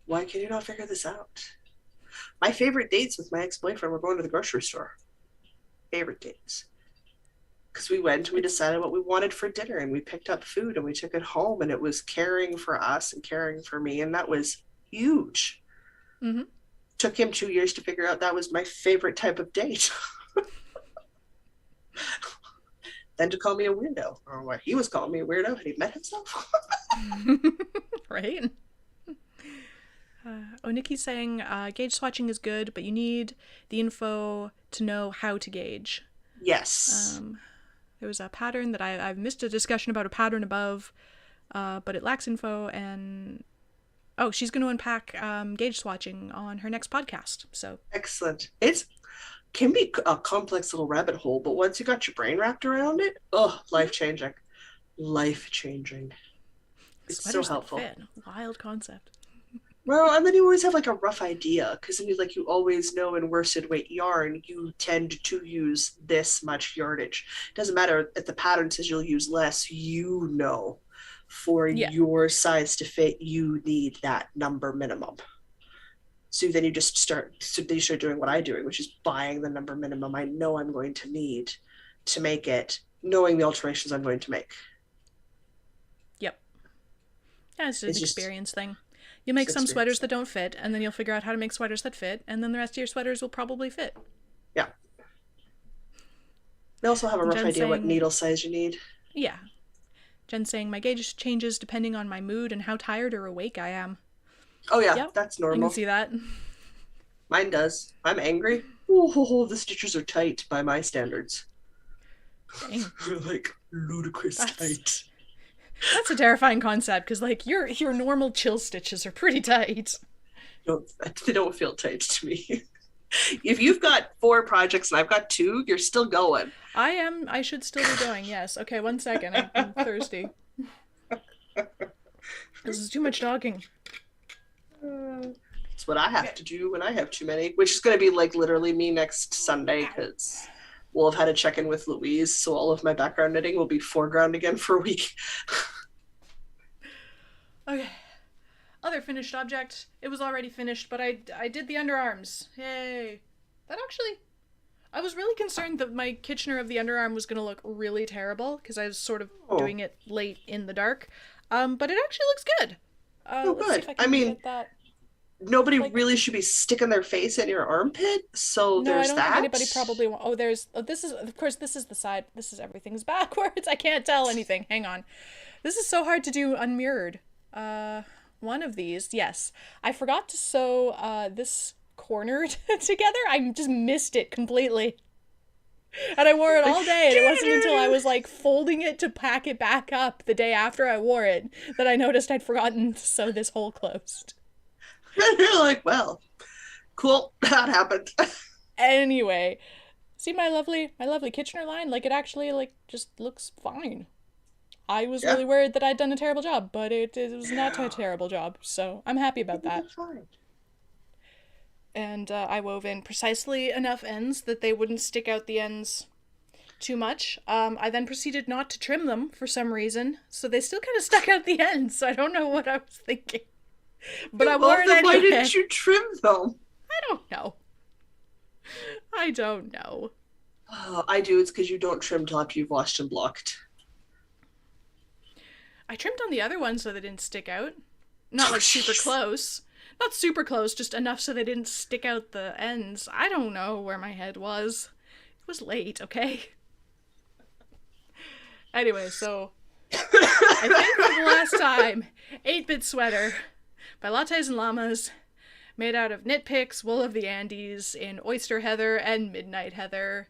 Why can you not figure this out? My favorite dates with my ex-boyfriend were going to the grocery store. Favorite dates. Because we went and we decided what we wanted for dinner, and we picked up food and we took it home, and it was caring for us and caring for me, and that was huge. Mm-hmm. Took him 2 years to figure out that was my favorite type of date. Then to call me a weirdo. Or what he was calling me a weirdo. Had he met himself? Right? Nikki's saying gauge swatching is good, but you need the info to know how to gauge. Yes. There was a pattern that I've missed a discussion about a pattern above, but it lacks info, and she's going to unpack gauge swatching on her next podcast. So excellent. It can be a complex little rabbit hole, but once you got your brain wrapped around it, life-changing. Life-changing. It's sweaters so helpful. That fit. Wild concept. Well, and then you always have like a rough idea, because then you always know in worsted weight yarn you tend to use this much yardage. It doesn't matter if the pattern says you'll use less, for your size to fit, you need that number minimum. So then you start doing what I'm doing, which is buying the number minimum I know I'm going to need to make it, knowing the alterations I'm going to make. Yep. Yeah, it's an experience thing. You'll make some sweaters that don't fit, and then you'll figure out how to make sweaters that fit, and then the rest of your sweaters will probably fit. Yeah. They also have a rough idea what needle size you need. Yeah. Jen's saying, my gauge changes depending on my mood and how tired or awake I am. Oh yeah, that's normal. I can see that. Mine does. I'm angry. Oh, the stitches are tight by my standards. Dang. Like ludicrous tight. That's a terrifying concept, because like your normal chill stitches are pretty tight. They don't feel tight to me. If you've got 4 projects and I've got 2, you're still going. I should still be going, yes. Okay, 1 second. I'm thirsty. This is too much talking. It's what I have to do when I have too many, which is going to be like literally me next Sunday, because we'll have had a check-in with Louise, so all of my background knitting will be foreground again for a week. Okay. Other finished object. It was already finished, but I did the underarms. Yay. That actually... I was really concerned that my Kitchener of the underarm was going to look really terrible, because I was sort of doing it late in the dark. But it actually looks good. Let's see if I can get that. Nobody really should be sticking their face in your armpit, so there's that. No, I don't think anybody probably this is the side. This is everything's backwards. I can't tell anything. Hang on. This is so hard to do unmirrored. One of these, yes. I forgot to sew this corner together. I just missed it completely. And I wore it all day, and it wasn't until I was like folding it to pack it back up the day after I wore it that I noticed I'd forgotten to sew this hole closed. You're like, well, cool, that happened. Anyway, see my lovely Kitchener line? Like, it actually just looks fine. I was really worried that I'd done a terrible job, but it was not a terrible job, so I'm happy about that. Fine. And I wove in precisely enough ends that they wouldn't stick out the ends too much. I then proceeded not to trim them for some reason, so they still kind of stuck out the ends. So I don't know what I was thinking, but I wore it Then why anyway. didn't you trim them? I don't know. I don't know. I do. It's because you don't trim till after you've washed and blocked. I trimmed on the other ones so they didn't stick out. Not Oh, like super jeez. close. Not super close, just enough so they didn't stick out the ends. I don't know where my head was. It was late, okay? Anyway, so I think for the last time, 8-Bit Sweater by Lattes and Llamas, made out of knit picks, wool of the Andes, in oyster heather and midnight heather.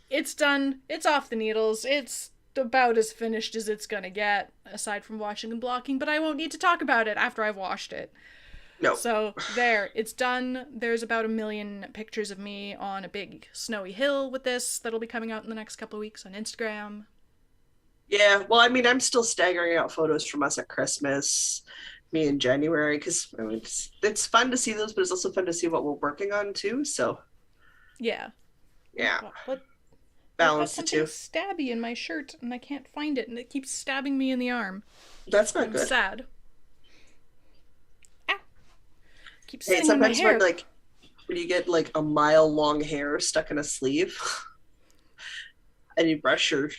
It's done. It's off the needles. It's about as finished as it's gonna get, aside from washing and blocking, but I won't need to talk about it after I've washed it. No. So there, it's done. There's about 1 million pictures of me on a big snowy hill with this that'll be coming out in the next couple of weeks on Instagram. Yeah, well, I mean, I'm still staggering out photos from us at Christmas, me in January, because I mean, it's fun to see those, but it's also fun to see what we're working on too. So, Yeah. yeah, What? balance the I've got two. something stabby in my shirt and I can't find it and it keeps stabbing me in the arm. That's not I'm good. sad. Ow. Keeps Hey, sitting in my sometimes hair. when you get like a mile long hair stuck in a sleeve, and you brush your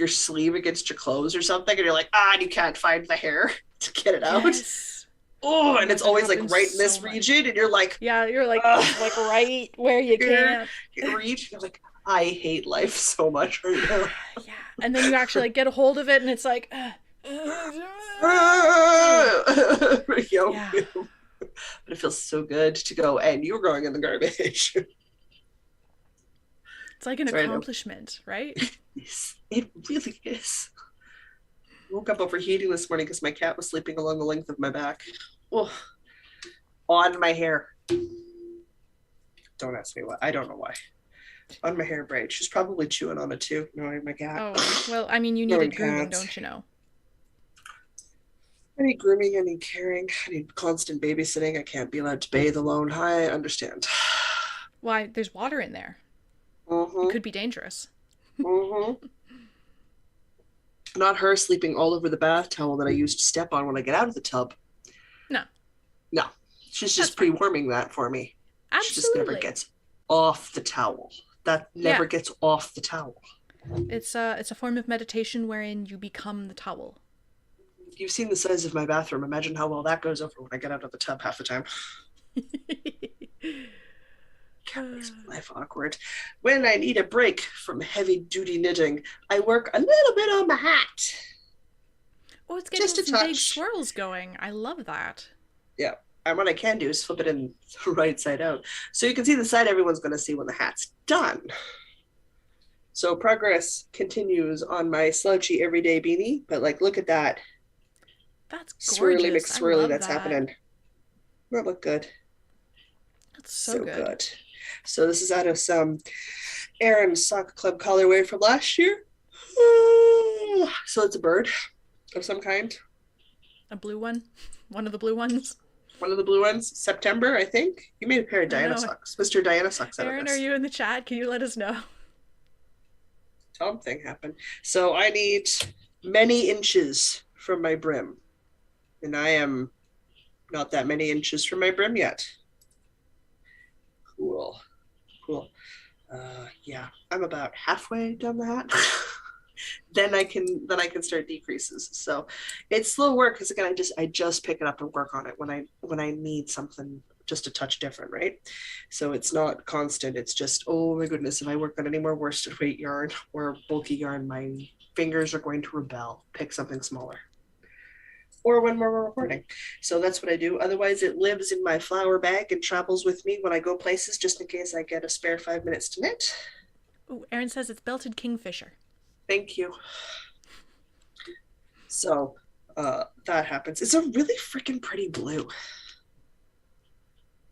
sleeve against your clothes or something, and you're like, and you can't find the hair to get it out. Yes. Oh, and it's That always like happens right in this so much. region, and you're like, Yeah, you're like right where you here, can't. you reach, you're like, I hate life so much right now. Yeah, and then you actually like get a hold of it, and it's like, Yo, yeah, but it feels so good to go, and you're going in the garbage. it's like an Sorry, no. accomplishment, right? Yes, it really is. I woke up overheating this morning because my cat was sleeping along the length of my back. Oh, on my hair. Don't ask me why. I don't know why. On my hair braid. She's probably chewing on it too, knowing my cat. Oh, well, I mean, you Knowing needed grooming, cats. don't you know? I need grooming, I need caring, I need constant babysitting. I can't be allowed to bathe alone. I understand. Why? There's water in there. It Mm-hmm. could be dangerous. Mm-hmm. Not her sleeping all over the bath towel that I used to step on when I get out of the tub. No, No. She's That's just fine. pre-warming that for me. She just never absolutely. gets off the towel. That never Yeah, gets off the towel. it's a form of meditation wherein you become the towel. You've seen the size of my bathroom. Imagine how well that goes over when I get out of the tub half the time. Cat makes my life awkward. When I need a break from heavy duty knitting, I work a little bit on my hat. Oh, it's getting Just a some big touch. swirls going. I love that. Yeah. And what I can do is flip it in the right side out. So you can see the side everyone's going to see when the hat's done. So progress continues on my slouchy everyday beanie. But like, look at that. That's Swirly gorgeous. I McSwirly love that's that. happening. That look good. That's so good. So this is out of some Aaron Sock Club colorway from last year. So it's a bird of some kind. A blue one? One of the blue ones? One of the blue ones. September, I think. You made a pair of I don't Diana know. socks. Mr. Diana socks out of Aaron, this. are you in the chat? Can you let us know? Tom thing happened. So I need many inches from my brim. And I am not that many inches from my brim yet. Cool. Yeah, I'm about halfway down the hat. then I can start decreases. So it's slow work because again, I just pick it up and work on it when I need something just a touch different, right? So it's not constant. It's just, oh my goodness, if I work on any more worsted weight yarn or bulky yarn, my fingers are going to rebel. Pick something smaller. Or when we're recording. So that's what I do. Otherwise, it lives in my flower bag and travels with me when I go places, just in case I get a spare 5 minutes to knit. Oh, Aaron says it's belted kingfisher. Thank you. So that happens. It's a really freaking pretty blue.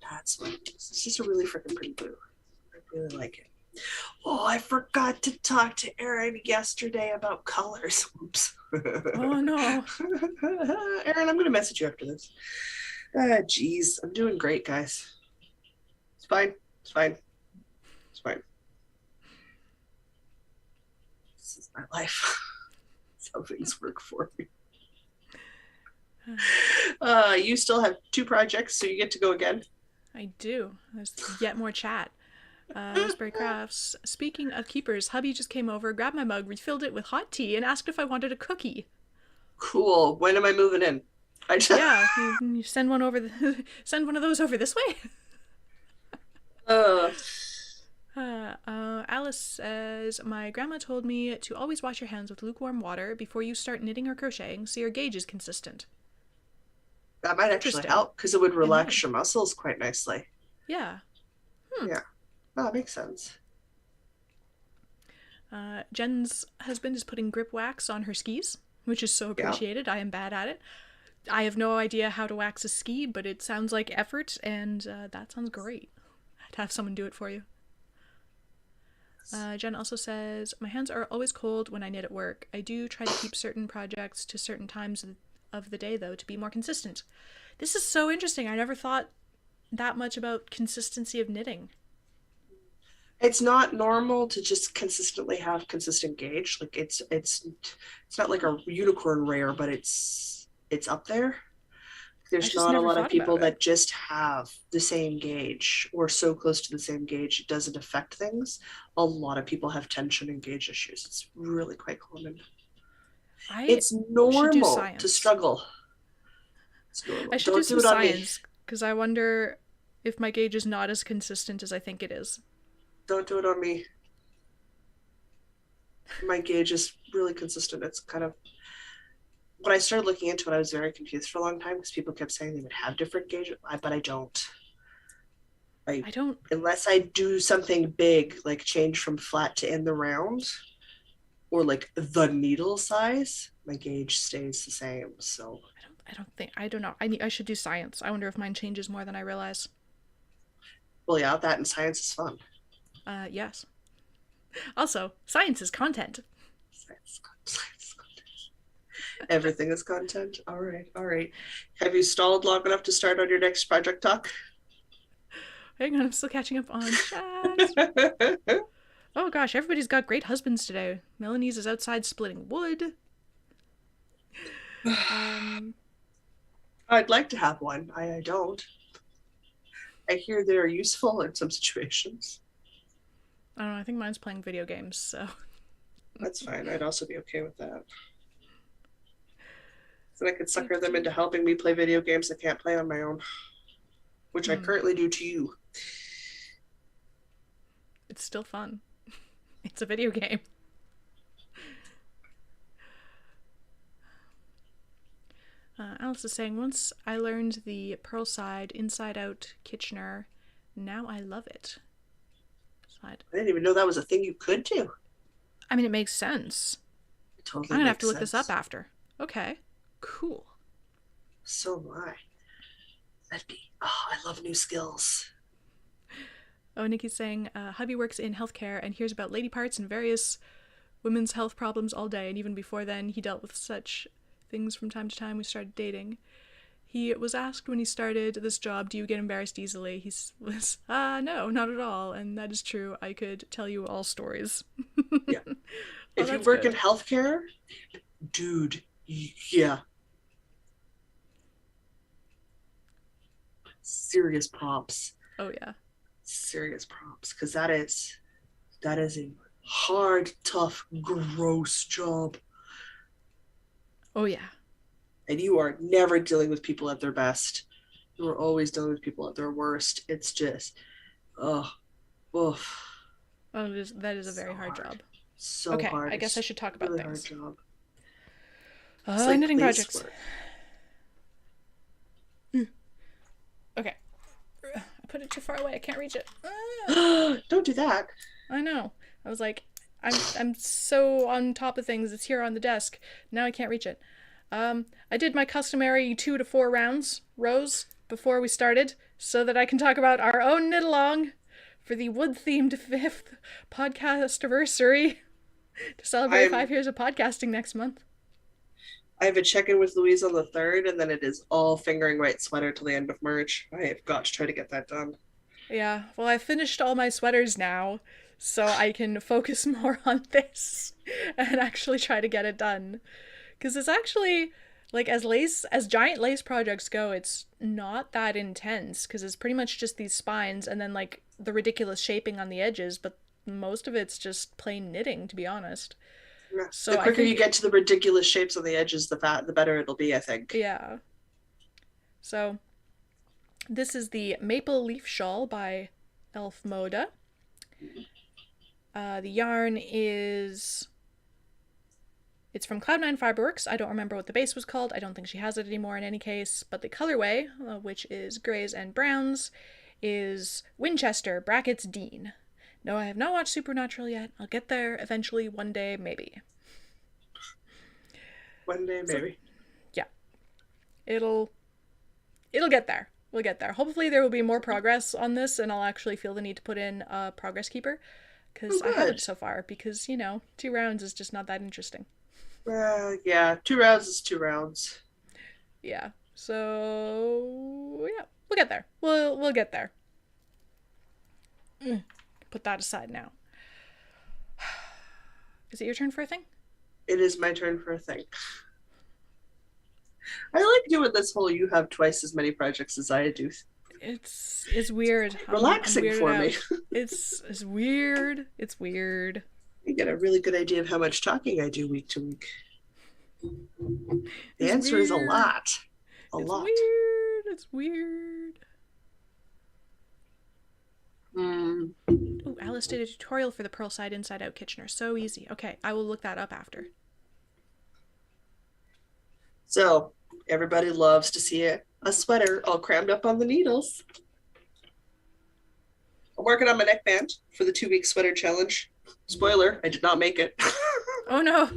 That's what it is. It's just a really freaking pretty blue. I really like it. Oh, I forgot to talk to Erin yesterday about colors. Oops. Oh no. Erin, I'm going to message you after this. Geez, I'm doing great, guys. It's fine. It's fine. It's fine. This is my life. That's how things work for me. You still have 2 projects, so you get to go again. I do. There's yet more chat. Raspberry Crafts. Speaking of keepers, hubby just came over, grabbed my mug, refilled it with hot tea, and asked if I wanted a cookie. Cool. When am I moving in? Yeah, you send one over. Send one of those over this way. uh, Alice says, my grandma told me to always wash your hands with lukewarm water before you start knitting or crocheting so your gauge is consistent. that might actually help because it would relax your muscles quite nicely. Yeah. Yeah. That makes sense. Jen's husband is putting grip wax on her skis, which is so appreciated. I am bad at it. I have no idea how to wax a ski, but it sounds like effort, and that sounds great. To have someone do it for you. Jen also says, my hands are always cold when I knit at work. I do try to keep certain projects to certain times of the day, though, to be more consistent. This is so interesting. I never thought that much about consistency of knitting. It's not normal to just consistently have consistent gauge. Like it's not like a unicorn rare, but it's up there. There's not a lot of people that just have the same gauge or so close to the same gauge it doesn't affect things. A lot of people have tension and gauge issues. It's really quite common. It's normal to struggle. It's normal. I should do some science because I wonder if my gauge is not as consistent as I think it is. Don't do it on me. My gauge is really consistent. It's kind of, when I started looking into it, I was very confused for a long time because people kept saying they would have different gauges, but I don't. I don't. Unless I do something big, like change from flat to in the round, or like the needle size, my gauge stays the same. So I don't know. I should do science. I wonder if mine changes more than I realize. Well, yeah, that and science is fun. Yes. Also, science is content. Science is content. Everything is content. All right. Have you stalled long enough to start on your next project talk? Hang on, I'm still catching up on chat. Oh gosh, everybody's got great husbands today. Melanie's is outside splitting wood. I'd like to have one. I don't. I hear they're useful in some situations. I don't know, I think mine's playing video games, so. That's fine. I'd also be okay with that. So I could sucker them into helping me play video games I can't play on my own, which I currently do to you. It's still fun. It's a video game. Alice is saying, once I learned the purl side, inside out Kitchener, now I love it. I didn't even know that was a thing you could do. I mean, it makes sense. It totally I'm going to have to look this up after. Okay, cool. So am I. I love new skills. Oh, Nikki's saying, hubby works in healthcare and hears about lady parts and various women's health problems all day. And even before then, he dealt with such things from time to time. We started dating. He was asked when he started this job, do you get embarrassed easily? He was, no, not at all. And that is true. I could tell you all stories. Yeah. If you work in healthcare, dude, yeah. Serious props. Oh, yeah. Serious props. Because that is a hard, tough, gross job. Oh, yeah. And you are never dealing with people at their best. You are always dealing with people at their worst. It's just, oof. Oh, that is a very hard job. So okay, hard. I guess I should talk about really things. Hard job. Knitting projects. Okay. I put it too far away. I can't reach it. Don't do that. I know. I was like, I'm so on top of things. It's here on the desk. Now I can't reach it. I did my customary 2 to 4 rows before we started so that I can talk about our own knit along for the wood-themed 5th podcast anniversary to celebrate 5 years of podcasting next month. I have a check-in with Louise on the 3rd, and then it is all fingering right sweater till the end of March. I have got to try to get that done. Yeah, well, I finished all my sweaters now, so I can focus more on this and actually try to get it done. Because it's actually like as giant lace projects go, it's not that intense because it's pretty much just these spines and then like the ridiculous shaping on the edges, but most of it's just plain knitting, to be honest. Yeah. The So I quicker you think, get to the ridiculous shapes on the edges, the better it'll be, I think. yeah. So this is the Maple Leaf Shawl by Elf Moda. The yarn is it's from Cloud9 Fiberworks. I don't remember what the base was called. I don't think she has it anymore in any case. But the colorway, which is grays and browns, is Winchester brackets Dean. No, I have not watched Supernatural yet. I'll get there eventually, one day, maybe. One day, So, maybe. yeah, it'll get there. We'll get there. Hopefully, there will be more progress on this, and I'll actually feel the need to put in a progress keeper Oh, because I good. haven't so far. Because 2 rounds is just not that interesting. Yeah, 2 rounds is 2 rounds. Yeah. So yeah, we'll get there. We'll get there. Put that aside now. Is it your turn for a thing? It is my turn for a thing. I like doing this whole you have twice as many projects as I do. It's weird. I'm Relaxing weirded for out. me. It's weird. It's weird. You get a really good idea of how much talking I do week to week. The It's answer is a weird. lot. A It's lot. weird. It's weird. Mm. Oh, Alice did a tutorial for the Pearl Side Inside Out Kitchener. So easy. Okay, I will look that up after. So everybody loves to see a sweater all crammed up on the needles. I'm working on my neckband for the 2 week sweater challenge. Spoiler, I did not make it. Oh no.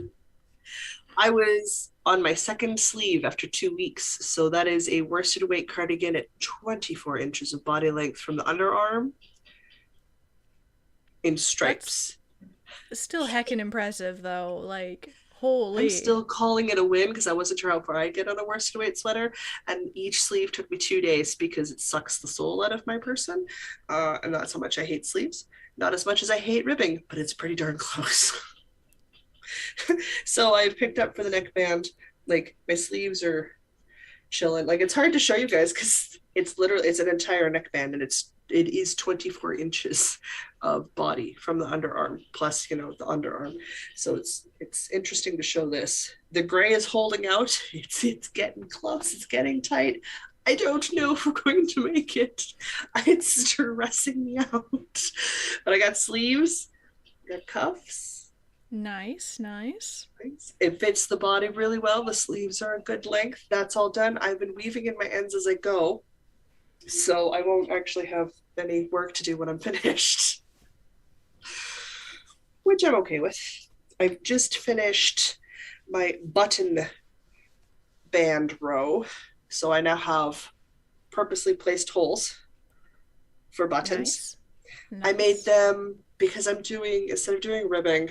I was on my second sleeve after 2 weeks. So that is a worsted weight cardigan at 24 inches of body length from the underarm in stripes. That's still heckin' impressive though. Like, I'm holy. still calling it a win because I wasn't sure how far I'd get on a worsted weight sweater. And each sleeve took me 2 days because it sucks the soul out of my person. And that's how much I hate sleeves. Not as much as I hate ribbing, but it's pretty darn close. So I've picked up for the neckband, like my sleeves are chilling. Like it's hard to show you guys because it's an entire neckband and it is 24 inches of body from the underarm plus the underarm. So it's interesting to show this. The gray is holding out. It's getting close. It's getting tight. I don't know if we're going to make it. It's stressing me out. But I got sleeves, I got cuffs. Nice, nice. It fits the body really well. The sleeves are a good length. That's all done. I've been weaving in my ends as I go, so I won't actually have any work to do when I'm finished, which I'm okay with. I've just finished my button band row, so I now have purposely placed holes for buttons. Nice. I made Nice. them because instead of doing ribbing,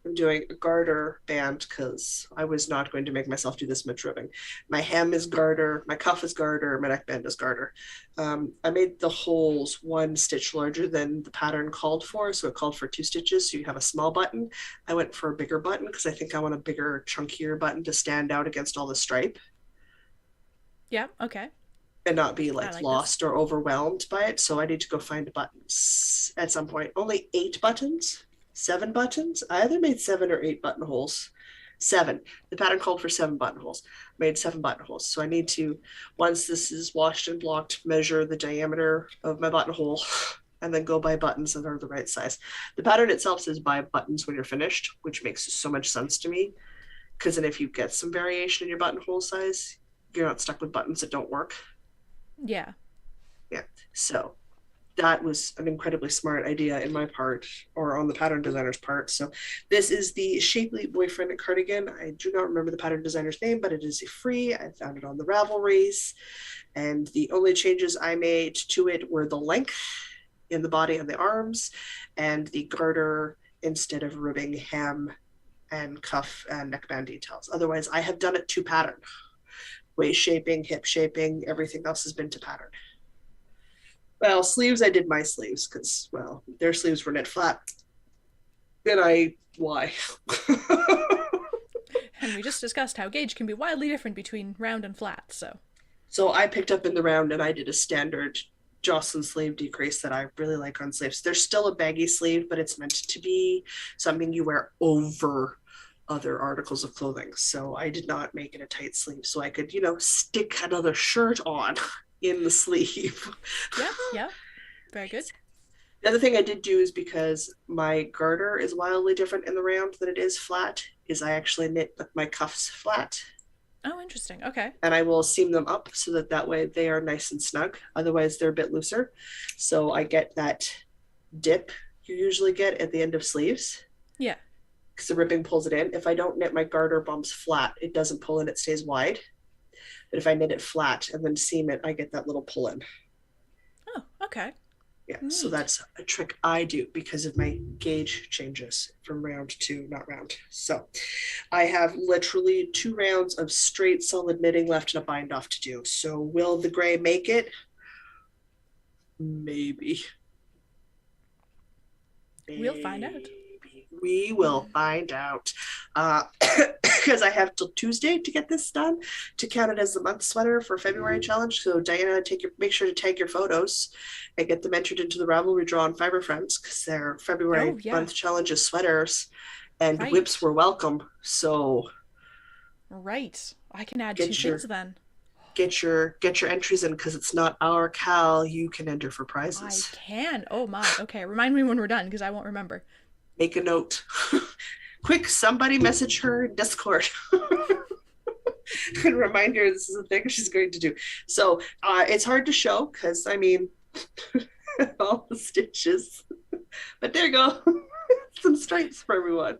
I'm doing a garter band because I was not going to make myself do this much ribbing. My hem is garter, my cuff is garter, my neckband is garter. I made the holes 1 stitch larger than the pattern called for, so it called for 2 stitches, so you have a small button. I went for a bigger button because I think I want a bigger, chunkier button to stand out against all the stripe Yeah, okay. and not be I like like this. lost or overwhelmed by it. So I need to go find buttons at some point. Only 8 buttons, 7 buttons. I either made 7 or 8 buttonholes. 7. The pattern called for 7 buttonholes. Made 7 buttonholes. So I need to, once this is washed and blocked, measure the diameter of my buttonhole and then go buy buttons that are the right size. The pattern itself says buy buttons when you're finished, which makes so much sense to me. Because then if you get some variation in your buttonhole size, you're not stuck with buttons that don't work. Yeah. Yeah. So that was an incredibly smart idea in my part or on the pattern designer's part. So this is the Shapely Boyfriend cardigan. I do not remember the pattern designer's name, but it is free. I found it on the Ravelry. And the only changes I made to it were the length in the body and the arms and the garter instead of ribbing hem and cuff and neckband details. Otherwise, I have done it to pattern. Waist shaping, hip shaping, everything else has been to pattern. Well, sleeves, I did my sleeves because, well, their sleeves were knit flat. And why? And we just discussed how gauge can be wildly different between round and flat, so. So I picked up in the round and I did a standard Jocelyn sleeve decrease that I really like on sleeves. There's still a baggy sleeve, but it's meant to be something you wear over other articles of clothing. So I did not make it a tight sleeve so I could, stick another shirt on in the sleeve. Yeah, yeah. Very good. The other thing I did do is because my garter is wildly different in the round than it is flat, is I actually knit my cuffs flat Oh, interesting. Okay. and I will seam them up so that way they are nice and snug. Otherwise, they're a bit looser. So I get that dip you usually get at the end of sleeves Yeah. because the ripping pulls it in. If I don't knit my garter bumps flat, it doesn't pull in, it stays wide. But if I knit it flat and then seam it, I get that little pull in. Oh, okay. Yeah, so Neat. that's a trick I do because of my gauge changes from round to not round. So I have literally 2 rounds of straight solid knitting left and a bind off to do. So will the gray make it? Maybe. We'll find out. Maybe. We will find out. Because I have till Tuesday to get this done to count it as the month sweater for February challenge. So Diana, make sure to tag your photos and get them entered into the Ravelry draw on Fibre Friends because their February Oh, yeah. month challenge is sweaters and Right. whips were welcome. So Right. I can add two get things your then. get your entries in because it's not our Cal. You can enter for I prizes. can. Oh my. Okay. Remind me when we're done because I won't remember. Make a note. Quick, somebody message her Discord. And remind her this is a thing she's going to do. So it's hard to show because I mean all the stitches. But there you go. Some stripes for everyone.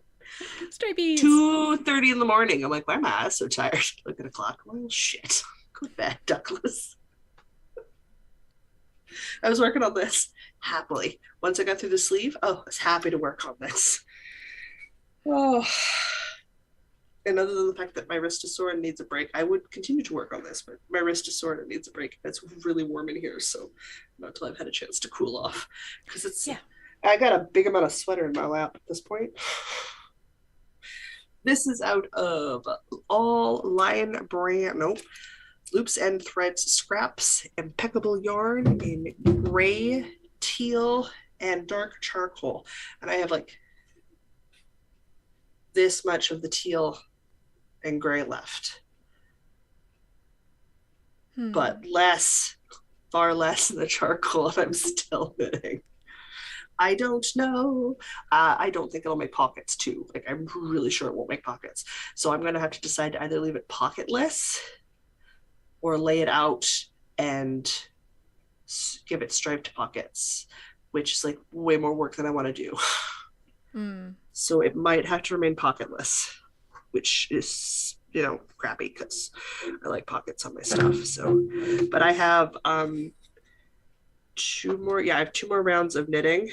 Stripies. 2:30 in the morning. I'm like, why am I so tired? Look at the clock. Well, shit. Go to bed, Douglas. I was working on this happily. Once I got through the sleeve, I was happy to work on this. Oh, and other than the fact that my wrist is sore and needs a break, I would continue to work on this, but my wrist is sore and it needs a break. It's really warm in here, so not until I've had a chance to cool off. Because Yeah. I got a big amount of sweater in my lap at this point. This is out of all Lion brand, nope, Loops and Threads Scraps, impeccable yarn in gray, teal, and dark charcoal. And I have like this much of the teal and gray left, but far less in the charcoal, and I'm still knitting. I don't know. I don't think it'll make pockets too. Like I'm really sure it won't make pockets. So I'm gonna have to decide to either leave it pocketless or lay it out and give it striped pockets, which is like way more work than I want to do. So it might have to remain pocketless, which is crappy because I like pockets on my stuff. So, but I have two more. Yeah, I have 2 more rounds of knitting.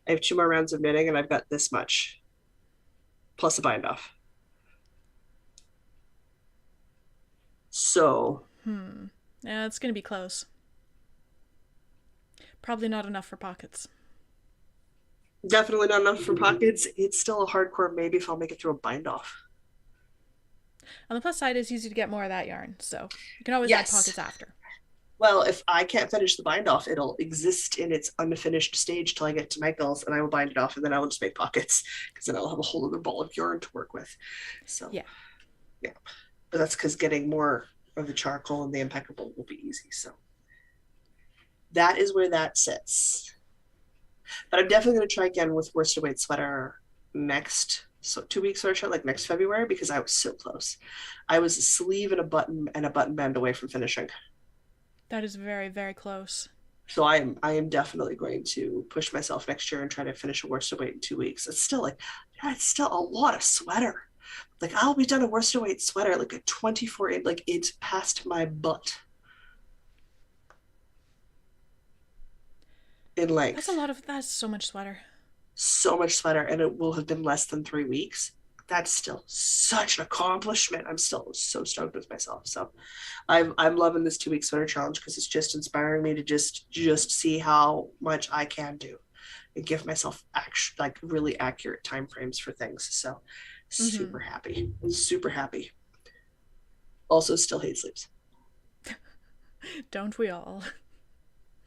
I have 2 more rounds of knitting, and I've got this much plus a bind off. So, Yeah, it's gonna be close. Probably not enough for pockets. definitely not enough for pockets. It's still a hardcore maybe if I'll make it through a bind off. On the plus side, it's easy to get more of that yarn, so you can always add Yes. pockets after. Well, if I can't finish the bind off, it'll exist in its unfinished stage till I get to Michael's, and I will bind it off, and then I will just make pockets because then I'll have a whole other ball of yarn to work with. So Yeah. yeah, but that's because getting more of the charcoal and the impeccable will be easy. So that is where that sits. But I'm definitely going to try again with worsted weight sweater next. So 2 weeks or so, like next February, because I was so close. I was a sleeve and a button band away from finishing. That is very, very close. So I am definitely going to push myself next year and try to finish a worsted weight in 2 weeks. It's still it's still a lot of sweater. Like I'll be done a worsted weight sweater like a 24 inch, like it's past my butt in length. That's so much sweater. So much sweater, and it will have been less than 3 weeks. that's still such an accomplishment. I'm still so stoked with myself. So I'm loving this 2 week sweater challenge because it's just inspiring me to just see how much I can do and give myself like really accurate time frames for things. So Mm-hmm. super happy, super happy. Also still hate sleeps. Don't we all?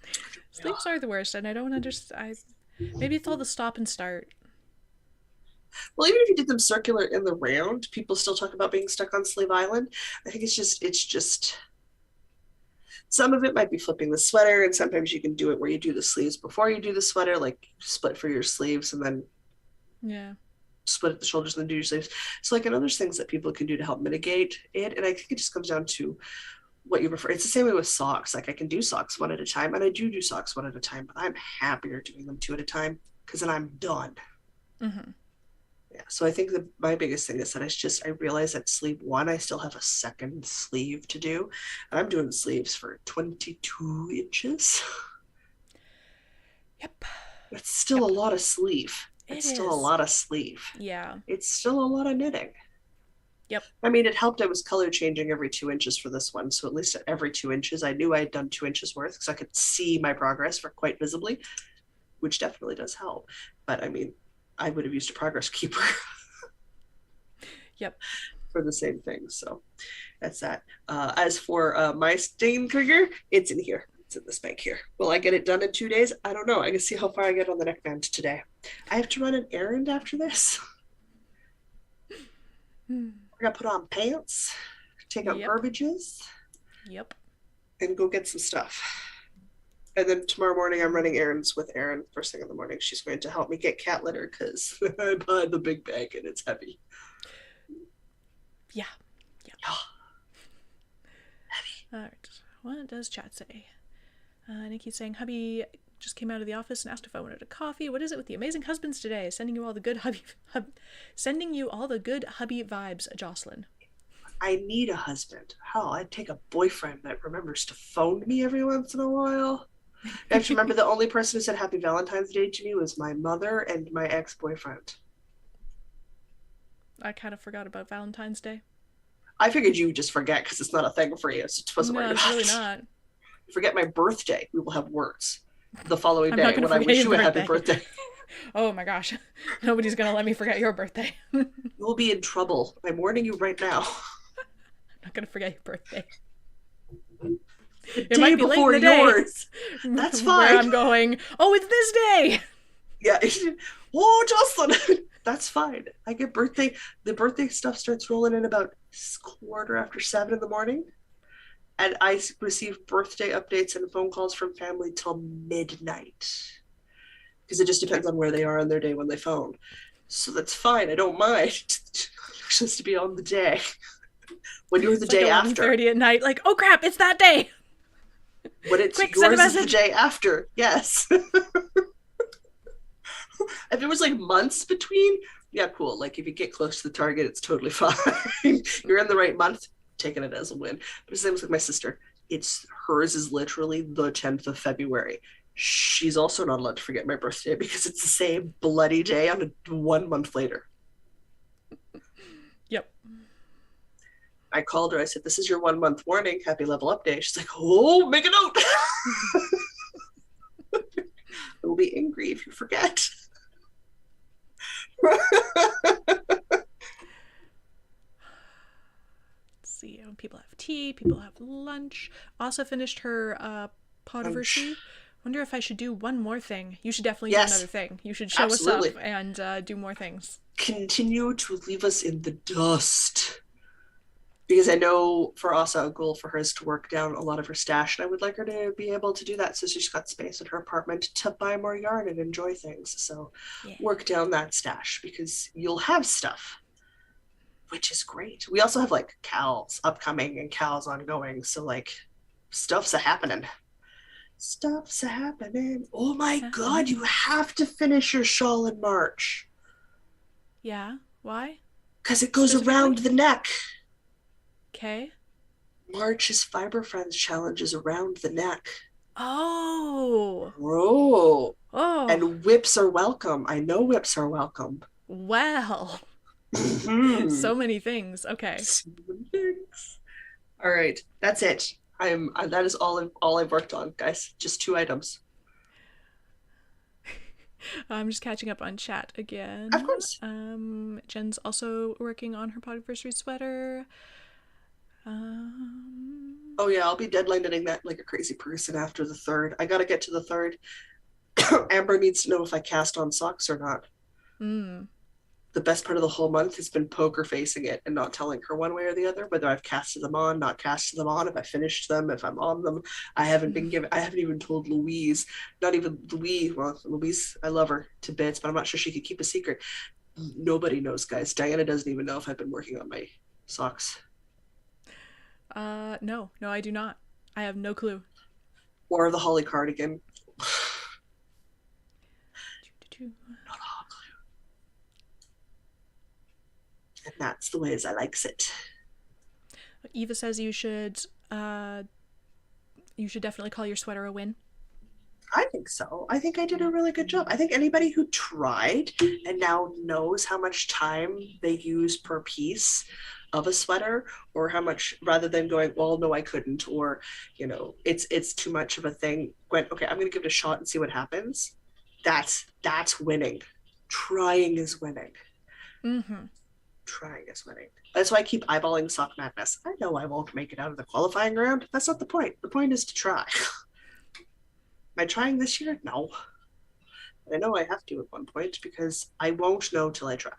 Yeah. Sleeps are the worst, and I don't understand. Maybe it's all the stop and start. Well, even if you did them circular in the round, people still talk about being stuck on Slave Island. I think it's just some of it might be flipping the sweater, and sometimes you can do it where you do the sleeves before you do the sweater, like split for your sleeves and then Yeah. split at the shoulders and then do your sleeves. So like I know there's things that people can do to help mitigate it, and I think it just comes down to what you prefer. It's the same way with socks. Like I can do socks one at a time, and I do socks one at a time, but I'm happier doing them two at a time because then I'm done. Mm-hmm. Yeah. So I think that my biggest thing is that it's just I realize at sleeve one I still have a second sleeve to do, and I'm doing sleeves for 22 inches. Yep. That's still a Yep. lot of sleeve. It It's still a is. lot of sleeve. Yeah. It's still a lot of knitting. Yep. I mean, it helped I was color changing every 2 inches for this one. So at least at every 2 inches, I knew I had done 2 inches worth so I could see my progress for quite visibly, which definitely does help. But I mean, I would have used a progress keeper Yep. for the same thing. So that's that. As for my stain trigger, it's in here. It's in this bank here. Will I get it done in 2 days? I don't know. I can see how far I get on the neckband today. I have to run an errand after this. I gotta put on pants, take out Yep. garbages, Yep. and go get some stuff. And then tomorrow morning, I'm running errands with Erin first thing in the morning. She's going to help me get cat litter because I bought the big bag and it's heavy. Yeah. Yeah. Yeah. All right. What does chat say? Nikki's saying, hubby just came out of the office and asked if I wanted a coffee. What is it with the amazing husbands today? Sending you all the good sending you all the good hubby vibes, Jocelyn. I need a husband. Hell, I'd take a boyfriend that remembers to phone me every once in a while. I have to remember the only person who said Happy Valentine's Day to me was my mother and my ex-boyfriend. I kind of forgot about Valentine's Day. I figured you would just forget because it's not a thing for you. So it wasn't No, worried it's about really it. not. Forget my birthday. We will have words the following I'm day not going when to I forget wish your you a happy birthday. birthday. Oh my gosh. Nobody's going to let me forget your birthday. I'm You will be in trouble. I'm warning you right now. not going to forget your birthday. The It day might be late in before the day. yours. That's fine. Where I'm going, oh, it's this day. Yeah. Oh, Jocelyn. That's fine. I get the birthday stuff starts rolling in about 7:15 in the morning. And I receive birthday updates and phone calls from family till midnight. Because it just depends on where they are on their day when they phone. So that's fine. I don't mind. It's just to be on the day. When you're the It's day like after. 11:30 at night. Like, oh crap, it's that day. When it's Quick, send a yours is the message. day after. Yes. If it was like months between, yeah, cool. Like if you get close to the target, it's totally fine. You're in the right month, taking it as a win. But same with my sister. It's hers is literally the 10th of February. She's also not allowed to forget my birthday because it's the same bloody day on 1 month later. Yep. I called her. I said, "This is your 1 month warning. Happy level up day." She's like, "Oh, make a note." I will be angry if you forget. Let's see. People have tea. People have lunch. Asa finished her podiversary. Wonder if I should do one more thing. You should definitely do another thing. You should show Absolutely. us up and do more things. Continue to leave us in the dust. Because I know for Asa, a goal for her is to work down a lot of her stash, and I would like her to be able to do that so she's got space in her apartment to buy more yarn and enjoy things. So work down that stash because you'll have stuff, which is great. We also have like cows upcoming and cows ongoing. So like stuff's a happening. Stuff's a happening. Oh my God, you have to finish your shawl in March. Yeah? Why? Because it goes around the neck. Okay. March is Fiber Friends challenges around the neck. Oh. Whoa. Oh. And whips are welcome. I know whips are welcome. Well. So many things. Okay. So many things. All right, that's it. That is all I've worked on, guys. Just 2 items. I'm just catching up on chat Of again. course. Jen's also working on her podiversary sweater. Um, Oh yeah, I'll be deadline knitting that like a crazy person after the third. I gotta get to the third. Amber needs to know if I cast on socks or not. mm, The best part of the whole month has been poker facing it and not telling her one way or the other whether I've casted them on, not casted them on, if I finished them, if I'm on them. I haven't even told Louise, not even Louise. Well, Louise, I love her to bits, but I'm not sure she could keep a secret. Nobody knows, guys. Diana doesn't even know if I've been working on my socks no, I do not. I have no clue. or the holly cardigan. And that's the way as I likes it. Eva says you should definitely call your sweater a win. I think so. I think I did a really good job. I think anybody who tried and now knows how much time they use per piece of a sweater, or how much, rather than going, well, no, I couldn't, or it's too much of a thing, went, okay, I'm gonna give it a shot and see what happens. That's winning. Trying is winning. Mm-hmm. Trying is winning. That's why I keep eyeballing Sock Madness. I know I won't make it out of the qualifying round. That's not the point. The point is to try. Am I trying this year? No. I know I have to at one point because I won't know till I try.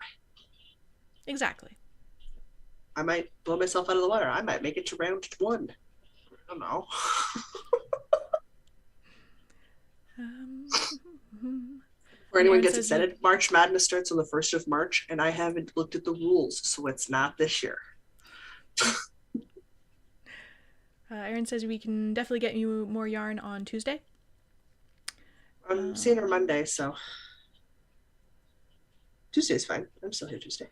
Exactly. I might blow myself out of the water. I might make it to round 1. I don't know. Where anyone gets excited, March Madness starts on the 1st of March, and I haven't looked at the rules, so it's not this year. Erin says we can definitely get you more yarn on Tuesday. I'm seeing her Monday, so Tuesday's fine. I'm still here Tuesday.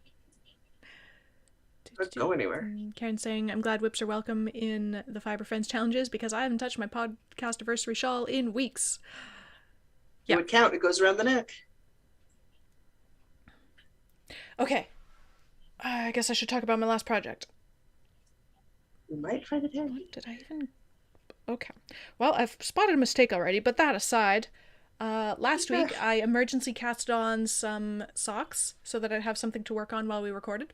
Don't go anywhere. Karen saying, I'm glad whips are welcome in the Fiber Friends challenges because I haven't touched my podcast anniversary shawl in weeks. Yeah. It would count. It goes around the neck. Okay. I guess I should talk about my last project. You might find it handy. Did I even... Okay. Well, I've spotted a mistake already, but that aside, last week I emergency casted on some socks so that I'd have something to work on while we recorded.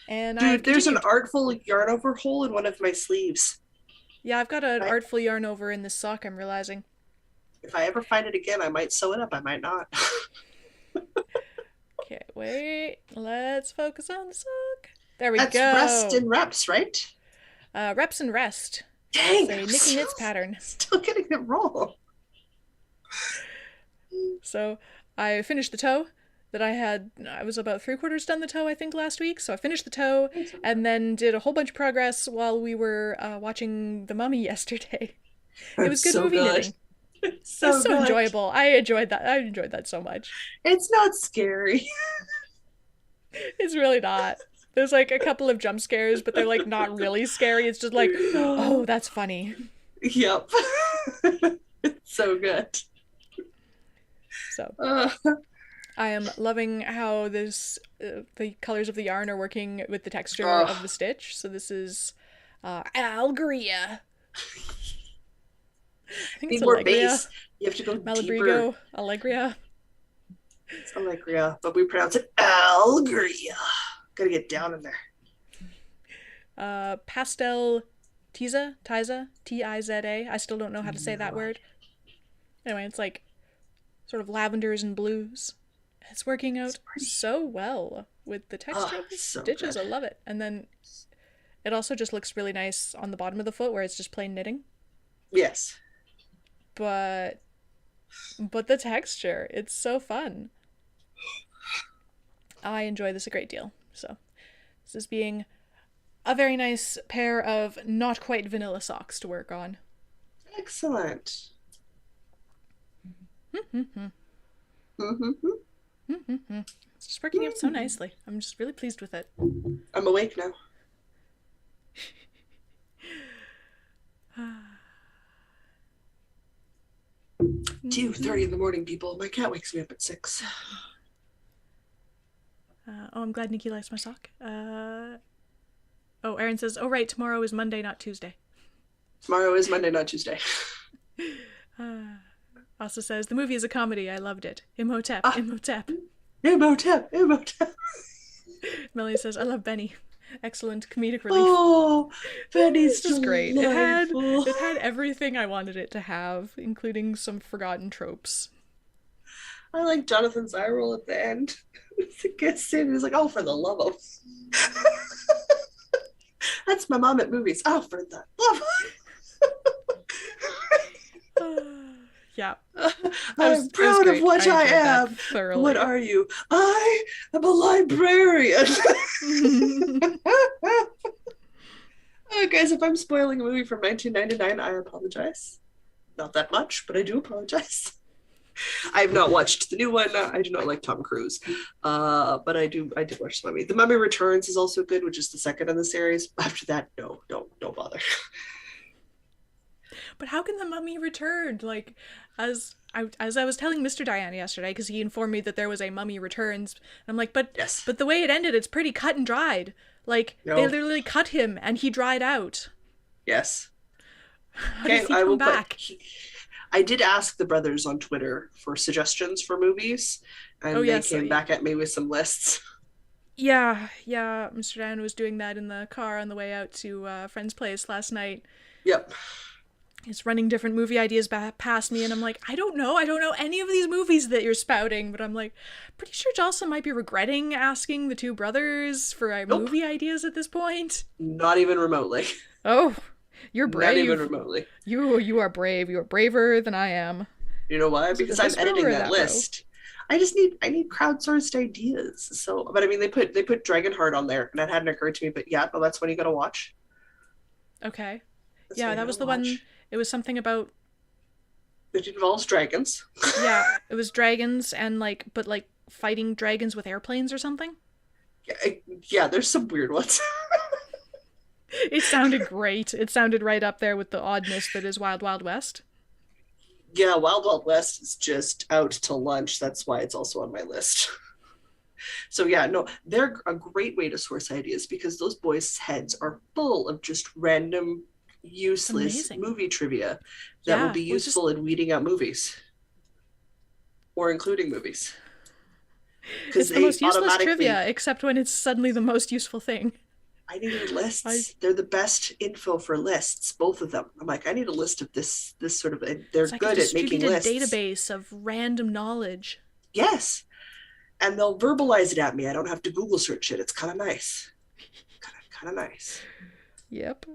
And dude, there's an artful yarn over hole in one of my sleeves. Yeah, I've got an artful yarn over in this sock, I'm realizing. If I ever find it again, I might sew it up. I might not. Okay, wait. Let's focus on the sock. There we go. That's rest and reps, right? Reps and rest. Dang, it's a Nikki Knits pattern. Still getting it wrong. So I finished the toe that I was about 3/4 done the toe, I think, last week. So I finished the toe and then did a whole bunch of progress while we were watching The Mummy yesterday. It was good so movie knitting. It's so enjoyable. I enjoyed that so much. It's not scary. It's really not. There's like a couple of jump scares, but they're like not really scary. It's just like, oh, that's funny. Yep. It's so good. So I am loving how the colors of the yarn are working with the texture of the stitch. So this is Algaria. I think need more base. You have to go Malabrigo, deeper. Allegria. It's Allegria, but we pronounce it Algaria. Gotta get down in there. Pastel Tiza, Tiza. I still don't know how to say that word. Anyway, it's like sort of lavenders and blues. It's working out so well with the texture of the stitches. So I love it. And then it also just looks really nice on the bottom of the foot where it's just plain knitting. Yes. But the texture, it's so fun. I enjoy this a great deal. So this is being a very nice pair of not quite vanilla socks to work on. Excellent. It's just working out so nicely. I'm just really pleased with it. I'm awake now. 2:30 in the morning, people. My cat wakes me up at 6. Oh, I'm glad Nikki likes my sock. Oh, Erin says, oh, right, tomorrow is Monday, not Tuesday. Tomorrow is Monday, not Tuesday. Also says, the movie is a comedy. I loved it. Imhotep, Ah, Imhotep. Imhotep, Imhotep. Melanie says, I love Benny. Excellent comedic relief. Oh, Benny's It's just great. delightful. It had everything I wanted it to have, including some forgotten tropes. I like Jonathan's eye roll at the end. He gets in, he's like, oh, for the love of. That's my mom at movies. Oh, for the love of. Yeah. I'm proud of what I am. Thoroughly. What are you? I am a librarian. Guys, if I'm spoiling a movie from 1999, I apologize. Not that much, but I do apologize. I have not watched the new one. I do not like Tom Cruise, but I did watch The Mummy. The Mummy Returns is also good, which is the second in the series. After that, no, don't bother. But how can The Mummy return? Like, as I was telling Mr. Diana yesterday, because he informed me that there was a Mummy Returns, and I'm like, but yes. But the way it ended, it's pretty cut and dried. Like, they literally cut him and he dried out. Yes. How does he come back? I did ask the brothers on Twitter for suggestions for movies, and they came back at me with some lists. Yeah, Mr. Dan was doing that in the car on the way out to a friend's place last night. Yep. He's running different movie ideas past me, and I'm like, I don't know any of these movies that you're spouting, but I'm like, pretty sure Jocelyn might be regretting asking the two brothers for movie ideas at this point. Not even remotely. Oh, you're brave. Not even remotely. You are brave. You are braver than I am. You know why? Because I'm editing that list. Row? I need crowdsourced ideas. So, but I mean, they put Dragonheart on there, and that hadn't occurred to me. But yeah, well, that's when you gotta watch. Okay. Yeah, that was the one. It was something about. It involves dragons. Yeah, it was dragons and but fighting dragons with airplanes or something. Yeah, there's some weird ones. It sounded great. It sounded right up there with the oddness that is Wild Wild West. Yeah, Wild Wild West is just out to lunch. That's why it's also on my list. So yeah, no, they're a great way to source ideas because those boys' heads are full of just random, useless movie trivia that will be useful in weeding out movies or including movies. It's the most useless trivia, except when it's suddenly the most useful thing. I needed lists. They're the best info for lists, both of them. I'm like, I need a list of this sort of. They're good at making lists. It's like a distributed database of random knowledge. Yes, and they'll verbalize it at me. I don't have to Google search it. It's kind of nice. Kind of nice. Yep.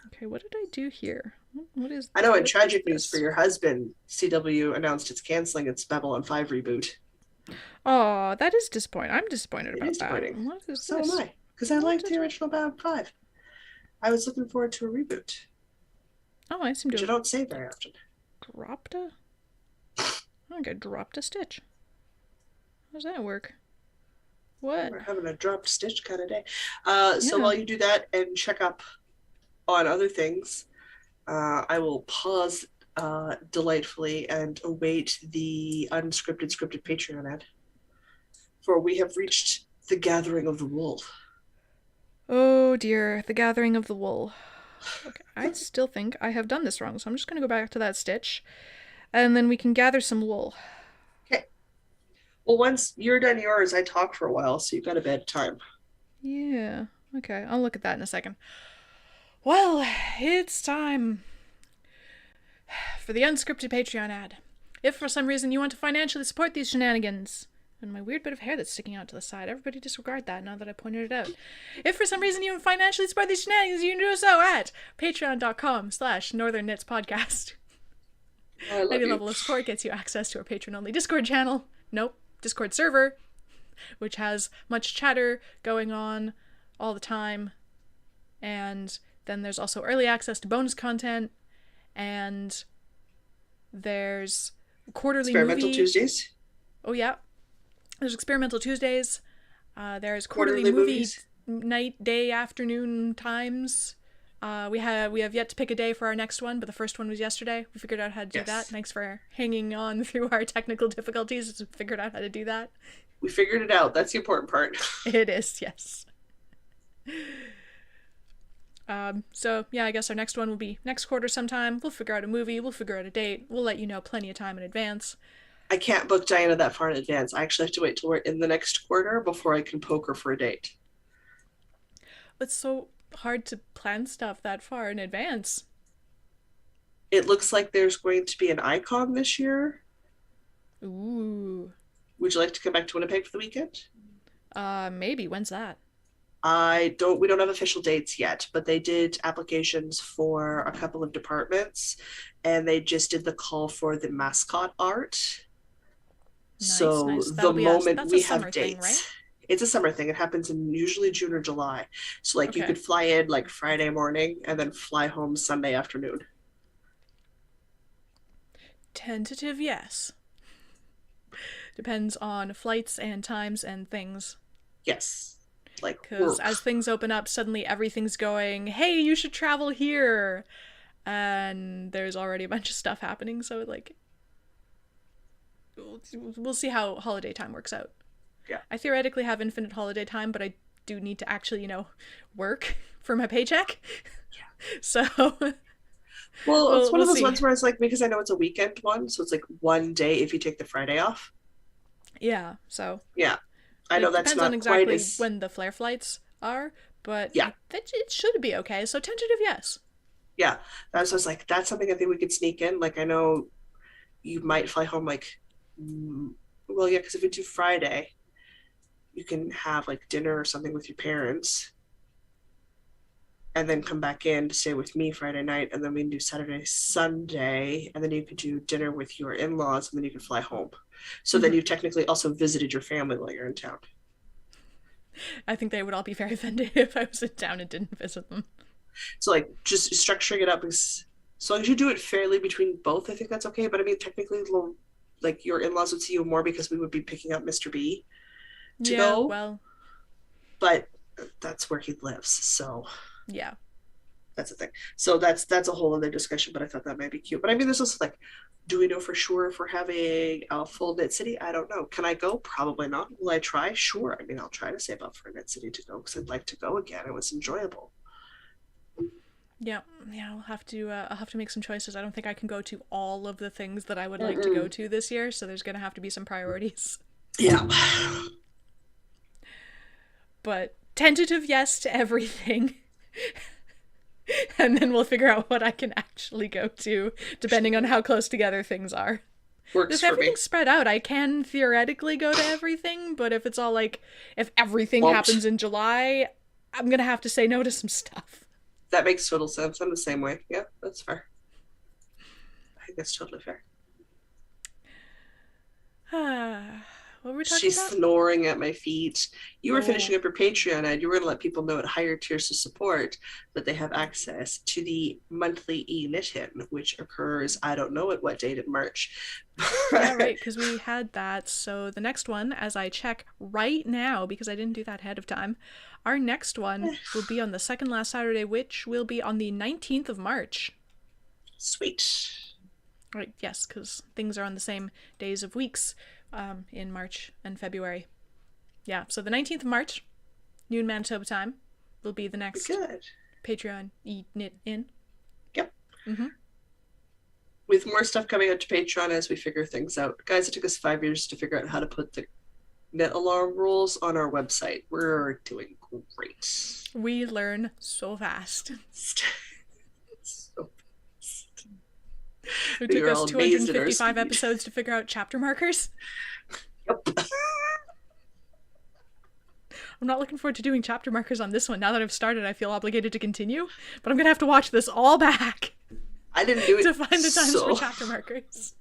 Okay, what did I do here? What is? I know. In tragic news for your husband, CW announced it's canceling its Babble 5 reboot. Oh, that is disappointing. I'm disappointed about that. Disappointing. What is so this? am I. Because I liked the original Babble 5. I was looking forward to a reboot. Oh, I seem to. Which I don't say very often. Dropped a. I think I dropped a stitch. How does that work? What? We're having a dropped stitch kind of day. So while you do that and check up on other things, I will pause delightfully and await the unscripted scripted Patreon ad. For we have reached the gathering of the wool. Oh dear, the gathering of the wool. Okay, I still think I have done this wrong, so I'm just going to go back to that stitch, and then we can gather some wool. Okay. Well, once you're done yours, I talk for a while, so you've got a bad time. Yeah, okay, I'll look at that in a second. Well, it's time for the unscripted Patreon ad. If for some reason you want to financially support these shenanigans, and my weird bit of hair that's sticking out to the side, everybody disregard that now that I pointed it out. If for some reason you financially support these shenanigans, you can do so at patreon.com/northernknitspodcast. Any level of support gets you access to our patron-only Discord channel. Nope, Discord server, which has much chatter going on all the time. And then there's also early access to bonus content. And there's quarterly Experimental Tuesdays. Oh, yeah. There's Experimental Tuesdays. There's quarterly movie night, day, afternoon times. We have yet to pick a day for our next one, but the first one was yesterday. We figured out how to do that. Thanks for hanging on through our technical difficulties. We figured out how to do that. We figured it out. That's the important part. It is, yes. So yeah, I guess our next one will be next quarter sometime. We'll figure out a movie, we'll figure out a date, we'll let you know plenty of time in advance. I can't book Diana that far in advance. I actually have to wait till we're in the next quarter before I can poke her for a date. It's so hard to plan stuff that far in advance. It looks like there's going to be an icon this year. Ooh. Would you like to come back to Winnipeg for the weekend? Maybe. When's that? We don't have official dates yet, but they did applications for a couple of departments and they just did the call for the mascot art. Nice, So nice. the moment we have thing, dates, right? it's a summer thing. It happens in usually June or July. So like you Okay. could fly in like Friday morning and then fly home Sunday afternoon. Tentative, yes. Depends on flights and times and things. Yes. Like Because work. as things open up, suddenly everything's going, hey, you should travel here. And there's already a bunch of stuff happening, so like, we'll see how holiday time works out. Yeah. I theoretically have infinite holiday time, but I do need to actually, work for my paycheck. Yeah. So Well, it's one of those see. ones where it's like because I know it's a weekend one, so it's like one day if you take the Friday off. Yeah, so Yeah. I know it that's depends on not quite exactly as when the flare flights are, but yeah. it should be okay. So tentative, yes. Yeah. That's was like that's something I think we could sneak in. Like I know you might fly home like well, yeah, because if we do Friday, you can have like dinner or something with your parents and then come back in to stay with me Friday night, and then we can do Saturday, Sunday, and then you could do dinner with your in-laws, and then you can fly home. So then you technically also visited your family while you're in town. I think they would all be very offended if I was in town and didn't visit them. So like just structuring it up as long as you do it fairly between both, I think that's okay. But I mean, technically, like your in-laws would see you more because we would be picking up Mr. B to Yeah, go, well, but that's where he lives, so yeah. that's the thing. So that's a whole other discussion, but I thought that might be cute. But I mean, there's also like, do we know for sure if we're having a full knit city? I don't know. Can I go? Probably not. Will I try? Sure. I mean, I'll try to save up for a knit city to go because I'd like to go again. It was enjoyable. Yeah, I'll have to make some choices. I don't think I can go to all of the things that I would like to go Mm-mm. to this year, so there's gonna have to be some priorities. Yeah. But tentative yes to everything. And then we'll figure out what I can actually go to, depending on how close together things are. Works If for me. everything's spread out, I can theoretically go to everything, but if it's all like, if everything Won't. happens in July, I'm gonna have to say no to some stuff. That makes total sense. I'm the same way. Yeah, that's fair. I think that's totally fair. What were we talking She's about? snoring at my feet. You were Oh. finishing up your Patreon and you were going to let people know at higher tiers of support that they have access to the monthly e-knit-in, which occurs, I don't know at what date in March. Yeah, right, because we had that. So the next one, as I check right now, because I didn't do that ahead of time, our next one will be on the second last Saturday, which will be on the 19th of March. Sweet. Right, yes, because things are on the same days of weeks in March and February. Yeah, so the 19th of March, noon Manitoba time, will be the next Good. Patreon e-knit-in. Yep. Mm-hmm. With more stuff coming out to Patreon as we figure things out. Guys, it took us 5 years to figure out how to put the knit alarm rules on our website. We're doing great. We learn so fast. So fast. It took You're us all amazed at our 255 speed. episodes to figure out chapter markers. Yep. I'm not looking forward to doing chapter markers on this one. Now that I've started, I feel obligated to continue, but I'm gonna have to watch this all back I didn't do it to find the times so... for chapter markers.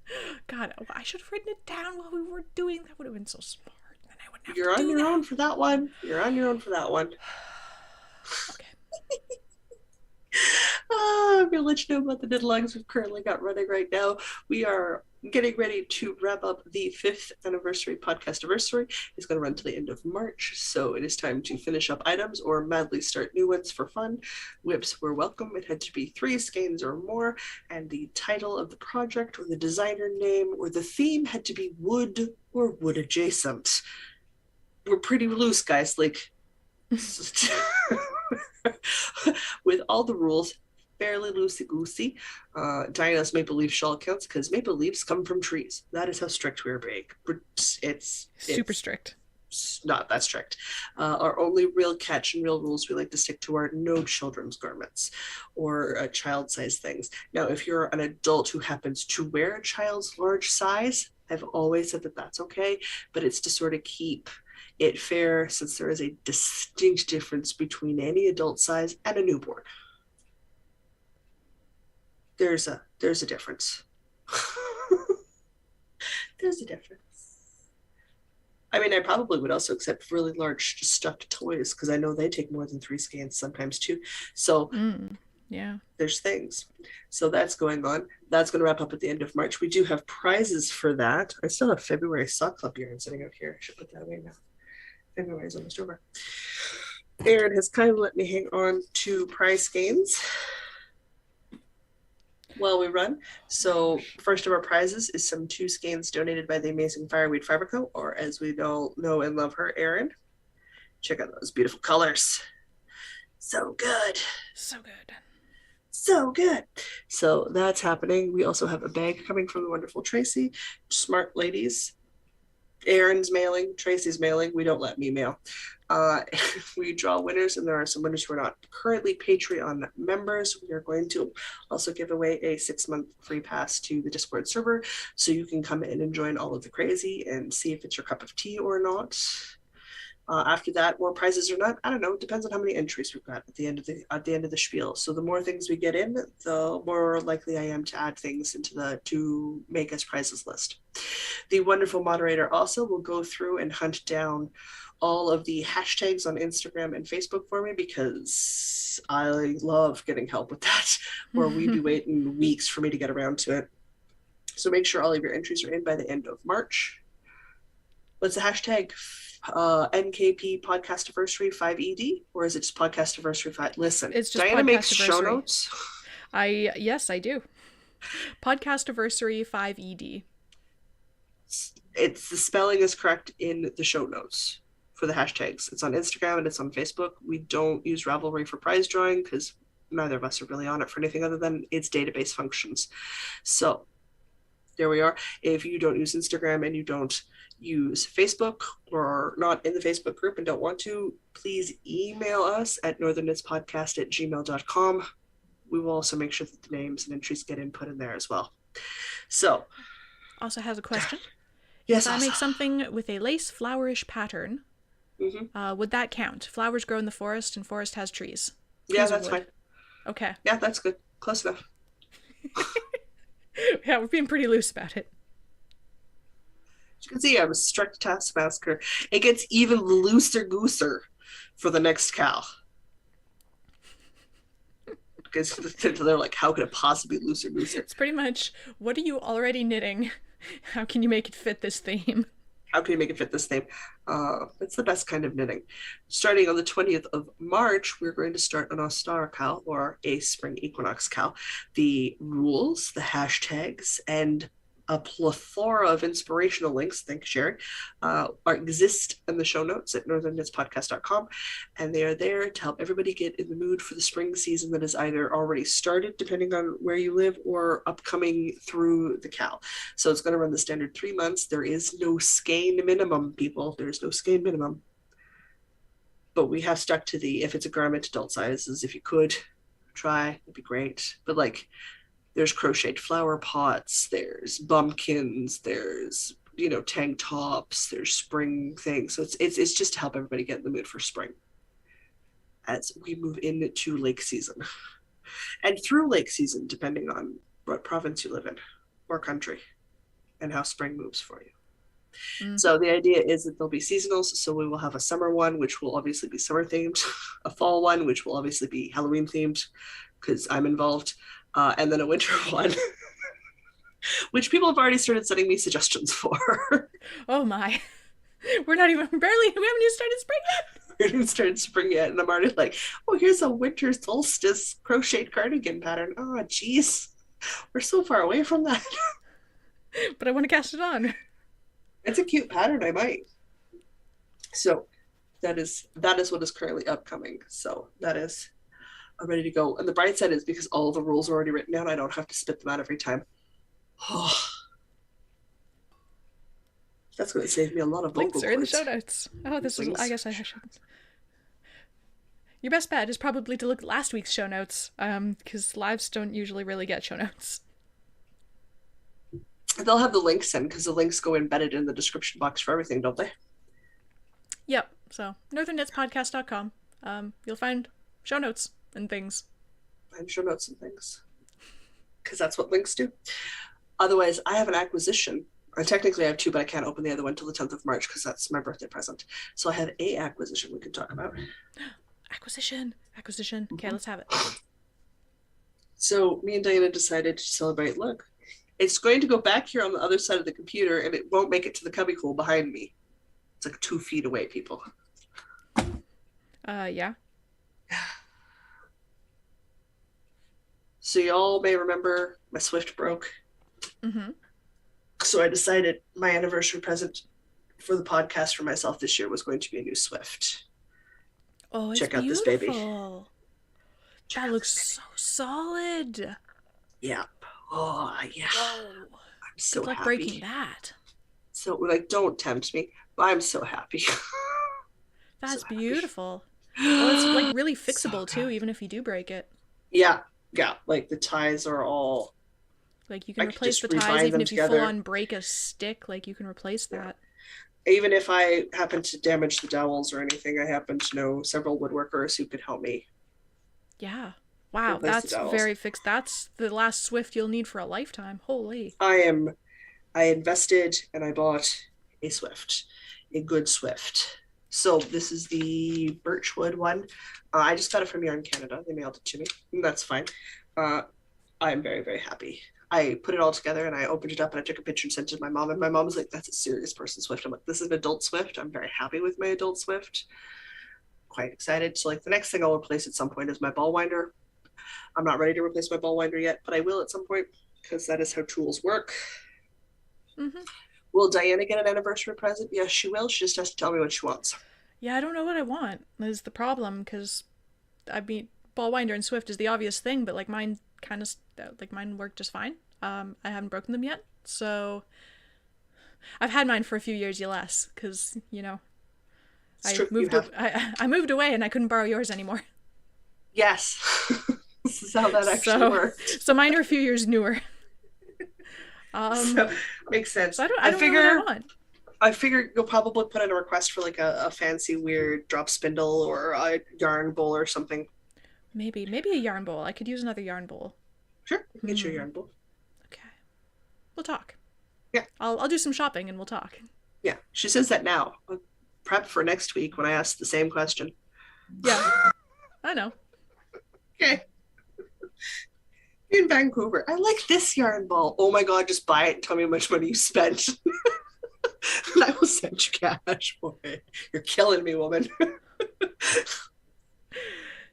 God, I should have written it down while we were doing that. Would have been so smart. Then I wouldn't have You're to on do your that. own for that one. You're on your own for that one. Okay. I'm going to let you know about the deadlines we've currently got running right now. We are getting ready to wrap up the 5th anniversary podcast anniversary. It's going to run to the end of March, so it is time to finish up items or madly start new ones for fun. Whips were welcome. It had to be 3 skeins or more, and the title of the project or the designer name or the theme had to be wood or wood adjacent. we're pretty loose, guys. Like, with all the rules, fairly loosey goosey. Diana's maple leaf shawl counts because maple leaves come from trees. That is how strict we're being. Super strict. Not that strict. Our only real catch and real rules, we like to stick to are no children's garments or child-sized things. Now, if you're an adult who happens to wear a child's large size, I've always said that that's okay, but it's to sort of keep it fair, since there is a distinct difference between any adult size and a newborn. There's a difference. There's a difference. I mean, I probably would also accept really large just stuffed toys, because I know they take more than 3 scans sometimes too. So yeah, there's things. So that's going on. That's going to wrap up at the end of March. We do have prizes for that. I still have February Sock Club yarn sitting out here. I should put that away now. February is almost over. Erin has kind of let me hang on to prize gains while we run. So first of our prizes is some 2 skeins donated by the amazing Fireweed Fiber Co., or as we all know and love her, Erin. Check out those beautiful colors. So good. So good. So good. So that's happening. We also have a bag coming from the wonderful Tracy. Smart ladies. Erin's mailing, Tracy's mailing. We don't let me mail. We draw winners, and there are some winners who are not currently Patreon members. We are going to also give away a 6-month free pass to the Discord server, so you can come in and join all of the crazy and see if it's your cup of tea or not. After that, more prizes or not, I don't know. It depends on how many entries we've got at the end of the spiel. So the more things we get in, the more likely I am to add things to make us prizes list. The wonderful moderator also will go through and hunt down all of the hashtags on Instagram and Facebook for me, because I love getting help with that, or we'd be waiting weeks for me to get around to it. So make sure all of your entries are in by the end of March. What's the hashtag? NKP Podcastiversary 5ED, or is it just Podcastiversary 5? Listen, it's just Diana makes show notes. Yes, I do. Podcastiversary 5ED. It's the spelling is correct in the show notes for the hashtags. It's on Instagram and it's on Facebook. We don't use Ravelry for prize drawing because neither of us are really on it for anything other than its database functions. So there we are. If you don't use Instagram and you don't use Facebook, or are not in the Facebook group and don't want to, please email us at northernknitspodcast@gmail.com. We will also make sure that the names and entries get input in there as well. So also has a question. Yes, if I make something with a lace flowerish pattern, would that count? Flowers grow in the forest, and forest has trees. Yeah, that's fine. Okay. Yeah, that's good. Close enough. Yeah, we're being pretty loose about it. As you can see, I'm a strict taskmaster. It gets even looser-gooser for the next cow. Because they're like, how could it possibly be looser-gooser? It's pretty much, what are you already knitting? How can you make it fit this theme? How can you make it fit this theme? It's the best kind of knitting. Starting on the 20th of March, we're going to start an Ostara cow, or a spring equinox cow. The rules, the hashtags, and a plethora of inspirational links, thanks Sherry, exist in the show notes at northernknitspodcast.com, and they are there to help everybody get in the mood for the spring season that is either already started, depending on where you live, or upcoming through the cow. So it's going to run the standard 3 months. There is no skein minimum, people. There's no skein minimum. But we have stuck to the, if it's a garment, adult sizes. If you could try, it'd be great. But like, there's crocheted flower pots, there's bumpkins, there's, tank tops, there's spring things. So it's just to help everybody get in the mood for spring as we move into lake season. And through lake season, depending on what province you live in or country and how spring moves for you. So the idea is that there'll be seasonals. So we will have a summer one, which will obviously be summer themed, a fall one, which will obviously be Halloween themed because I'm involved. And then a winter one, which people have already started sending me suggestions for. Oh my. We haven't even started spring yet. We haven't started spring yet. And I'm already like, oh, here's a winter solstice crocheted cardigan pattern. Oh, geez. We're so far away from that. But I want to cast it on. It's a cute pattern. I might. So that is what is currently upcoming. So that is ready to go. And the bright side is because all the rules are already written down, I don't have to spit them out every time. Oh, that's going to save me a lot of vocal Links are in the cords. show notes. Oh, this is. Links. I guess I should. Your best bet is probably to look at last week's show notes, because lives don't usually really get show notes. They'll have the links in because the links go embedded in the description box for everything, don't they? Yep. So northernknitspodcast.com. You'll find show notes and things. And show notes and things. Because that's what links do. Otherwise, I have an acquisition. And technically, I have two, but I can't open the other one until the 10th of March because that's my birthday present. So I have a acquisition we can talk about. Acquisition. Okay, let's have it. So me and Diana decided to celebrate. Look, it's going to go back here on the other side of the computer, and it won't make it to the cubbyhole behind me. It's like 2 feet away, people. Yeah. So y'all may remember my Swift broke. Mm-hmm. So I decided my anniversary present for the podcast for myself this year was going to be a new Swift. Oh, it's Check out beautiful. this baby. That looks so solid. Yeah. Oh, yeah. Whoa. I'm so Good luck happy. breaking that. So, like, don't tempt me. But I'm so happy. That's so beautiful. Well, it's like really fixable too, even if you do break it. Yeah. Like the ties are all. Like you can replace the ties even if you full on break a stick. Like you can replace that. Even if I happen to damage the dowels or anything, I happen to know several woodworkers who could help me. Yeah. Wow, that's very fixed. That's the last Swift you'll need for a lifetime. Holy. I invested and I bought a Swift, a good Swift. So this is the Birchwood one. I just got it from Yarn Canada. They mailed it to me. That's fine. I'm very, very happy. I put it all together and I opened it up and I took a picture and sent it to my mom. And my mom was like, that's a serious person Swift. I'm like, this is an adult Swift. I'm very happy with my adult Swift. Quite excited. So like the next thing I'll replace at some point is my ball winder. I'm not ready to replace my ball winder yet, but I will at some point because that is how tools work. Mm-hmm. Will Diana get an anniversary present? Yes, she will. She just has to tell me what she wants. Yeah, I don't know what I want. Is the problem because, I mean, ball winder and Swift is the obvious thing, but like mine mine work just fine. I haven't broken them yet, so I've had mine for a few years less because I moved away and I couldn't borrow yours anymore. Yes, this is how that actually works. So mine are a few years newer. So, makes sense. So I don't know what I want. I figure you'll probably put in a request for like a fancy weird drop spindle or a yarn bowl or something. Maybe a yarn bowl. I could use another yarn bowl. Sure, get you a yarn bowl. Okay, we'll talk. Yeah, I'll do some shopping and we'll talk. Yeah, she says that now. Prep for next week when I ask the same question. Yeah, I know. Okay. In Vancouver, I like this yarn ball. Oh my god, just buy it and tell me how much money you spent. And I will send you cash for it. You're killing me, woman.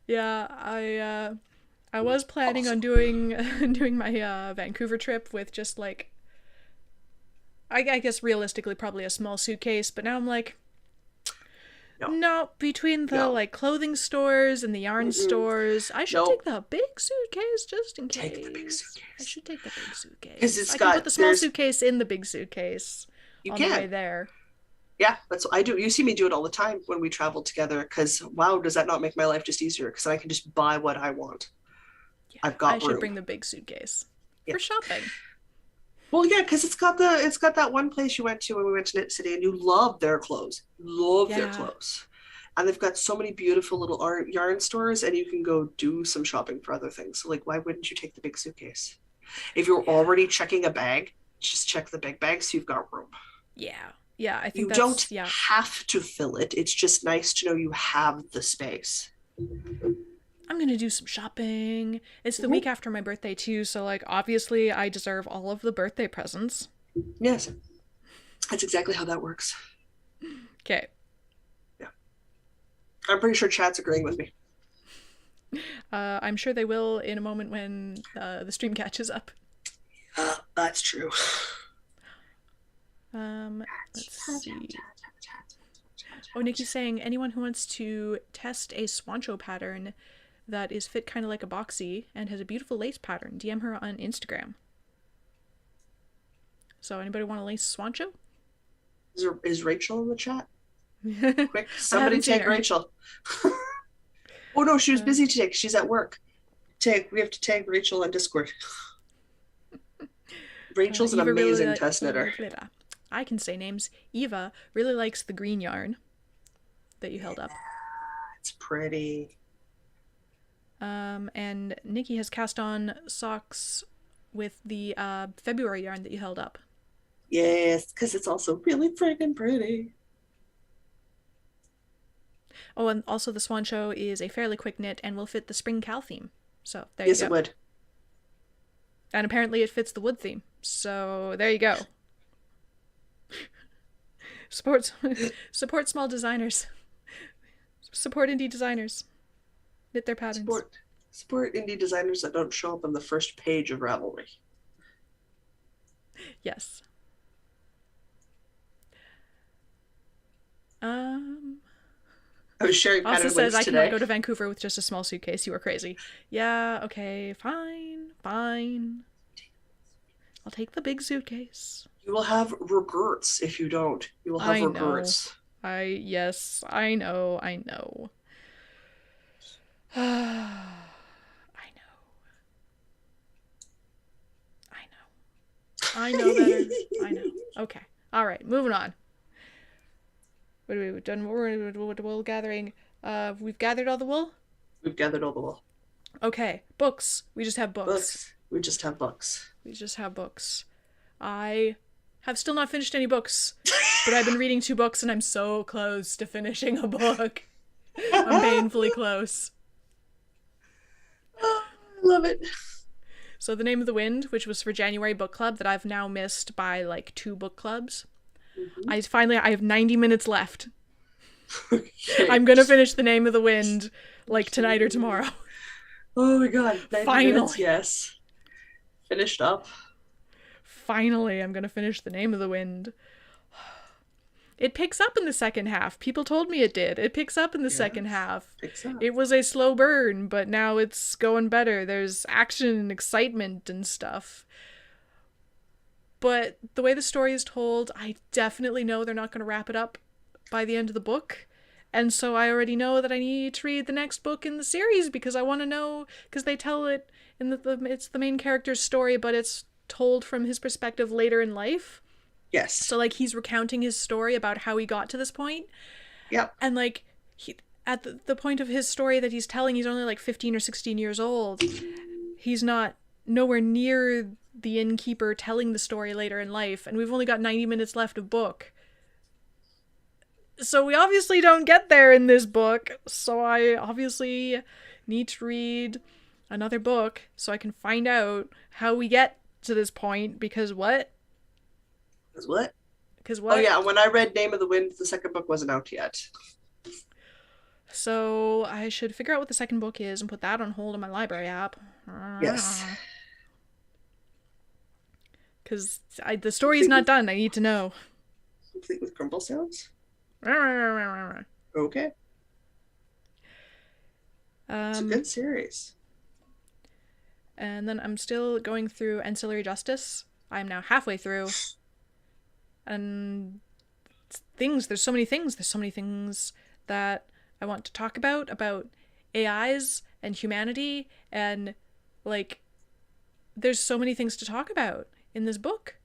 Yeah, I was planning on doing my Vancouver trip with just like I guess realistically probably a small suitcase, but now I'm like no, between the like clothing stores and the yarn stores, I should take the big suitcase just in case. Take the big suitcase. I should take the big suitcase. Because I can put the small suitcase in the big suitcase on the way there. Yeah, that's what I do. You see me do it all the time when we travel together because, wow, does that not make my life just easier? Because I can just buy what I want. Yeah, I've got room. I should bring the big suitcase for shopping. Well, yeah, because it's got that one place you went to when we went to Knit City and you love their clothes. Their clothes. And they've got so many beautiful little yarn stores and you can go do some shopping for other things. So, like, why wouldn't you take the big suitcase? If you're already checking a bag, just check the big bag so you've got room. Yeah, I think you don't have to fill it. It's just nice to know you have the space. I'm going to do some shopping. It's the week after my birthday too, so like obviously I deserve all of the birthday presents. Yes. That's exactly how that works. Okay. Yeah. I'm pretty sure chat's agreeing with me. I'm sure they will in a moment when the stream catches up. That's true. Let's see. Oh, Nikki's saying anyone who wants to test a Swancho pattern that is fit kind of like a boxy and has a beautiful lace pattern, DM her on Instagram. So anybody want a lace Swancho? Is Rachel in the chat? Quick, I somebody haven't seen tag her. Rachel. Oh no, she was busy today. She's at work. We have to tag Rachel on Discord. Rachel's an Eva amazing really test knitter. I can say names. Eva really likes the green yarn that you held up. It's pretty. And Nikki has cast on socks with the February yarn that you held up. Yes, because it's also really friggin' pretty. Oh, and also the Swancho is a fairly quick knit and will fit the spring cow theme. So there Yes, you go. it would. And apparently it fits the wood theme. So there you go. Support small designers. Support indie designers. Knit their patterns. Support indie designers that don't show up on the first page of Ravelry. Yes. I was sharing pattern Also says links I today. cannot go to Vancouver with just a small suitcase. You are crazy. Yeah, okay, fine. I'll take the big suitcase. You will have regrets if you don't. You will have regrets. Yes, I know. I know better. I know. Okay. All right, moving on. What have we done? Wool gathering. We've gathered all the wool? We've gathered all the wool. Okay, books. We just have books. We just have books. I have still not finished any books, but I've been reading 2 books and I'm so close to finishing a book. I'm painfully close. Oh, I love it. So The Name of the Wind, which was for January book club that I've now missed by like 2 book clubs. Mm-hmm. I have 90 minutes left. Okay. I'm gonna finish The Name of the Wind like tonight or tomorrow. Oh my god. 90 minutes, yes. Finished up. Finally, I'm gonna finish The Name of the Wind. It picks up in the second half. People told me it did. It picks up in the second half. It was a slow burn, but now it's going better. There's action and excitement and stuff. But the way the story is told, I definitely know they're not going to wrap it up by the end of the book. And so I already know that I need to read the next book in the series because I want to know, because they tell it in it's the main character's story, but it's told from his perspective later in life. Yes. So like he's recounting his story about how he got to this point. Yep. And like at the point of his story that he's telling, he's only like 15 or 16 years old. He's not nowhere near the innkeeper telling the story later in life, and we've only got 90 minutes left of book. So we obviously don't get there in this book, so I obviously need to read another book so I can find out how we get to this point, because what? Because what? Oh yeah, when I read Name of the Wind, the second book wasn't out yet. So I should figure out what the second book is and put that on hold in my library app. Yes. Because the story's not done. I need to know. Complete with crumble sounds? Okay. It's a good series. And then I'm still going through Ancillary Justice. I'm now halfway through. And there's so many things that I want to talk about AIs and humanity, and like there's so many things to talk about in this book.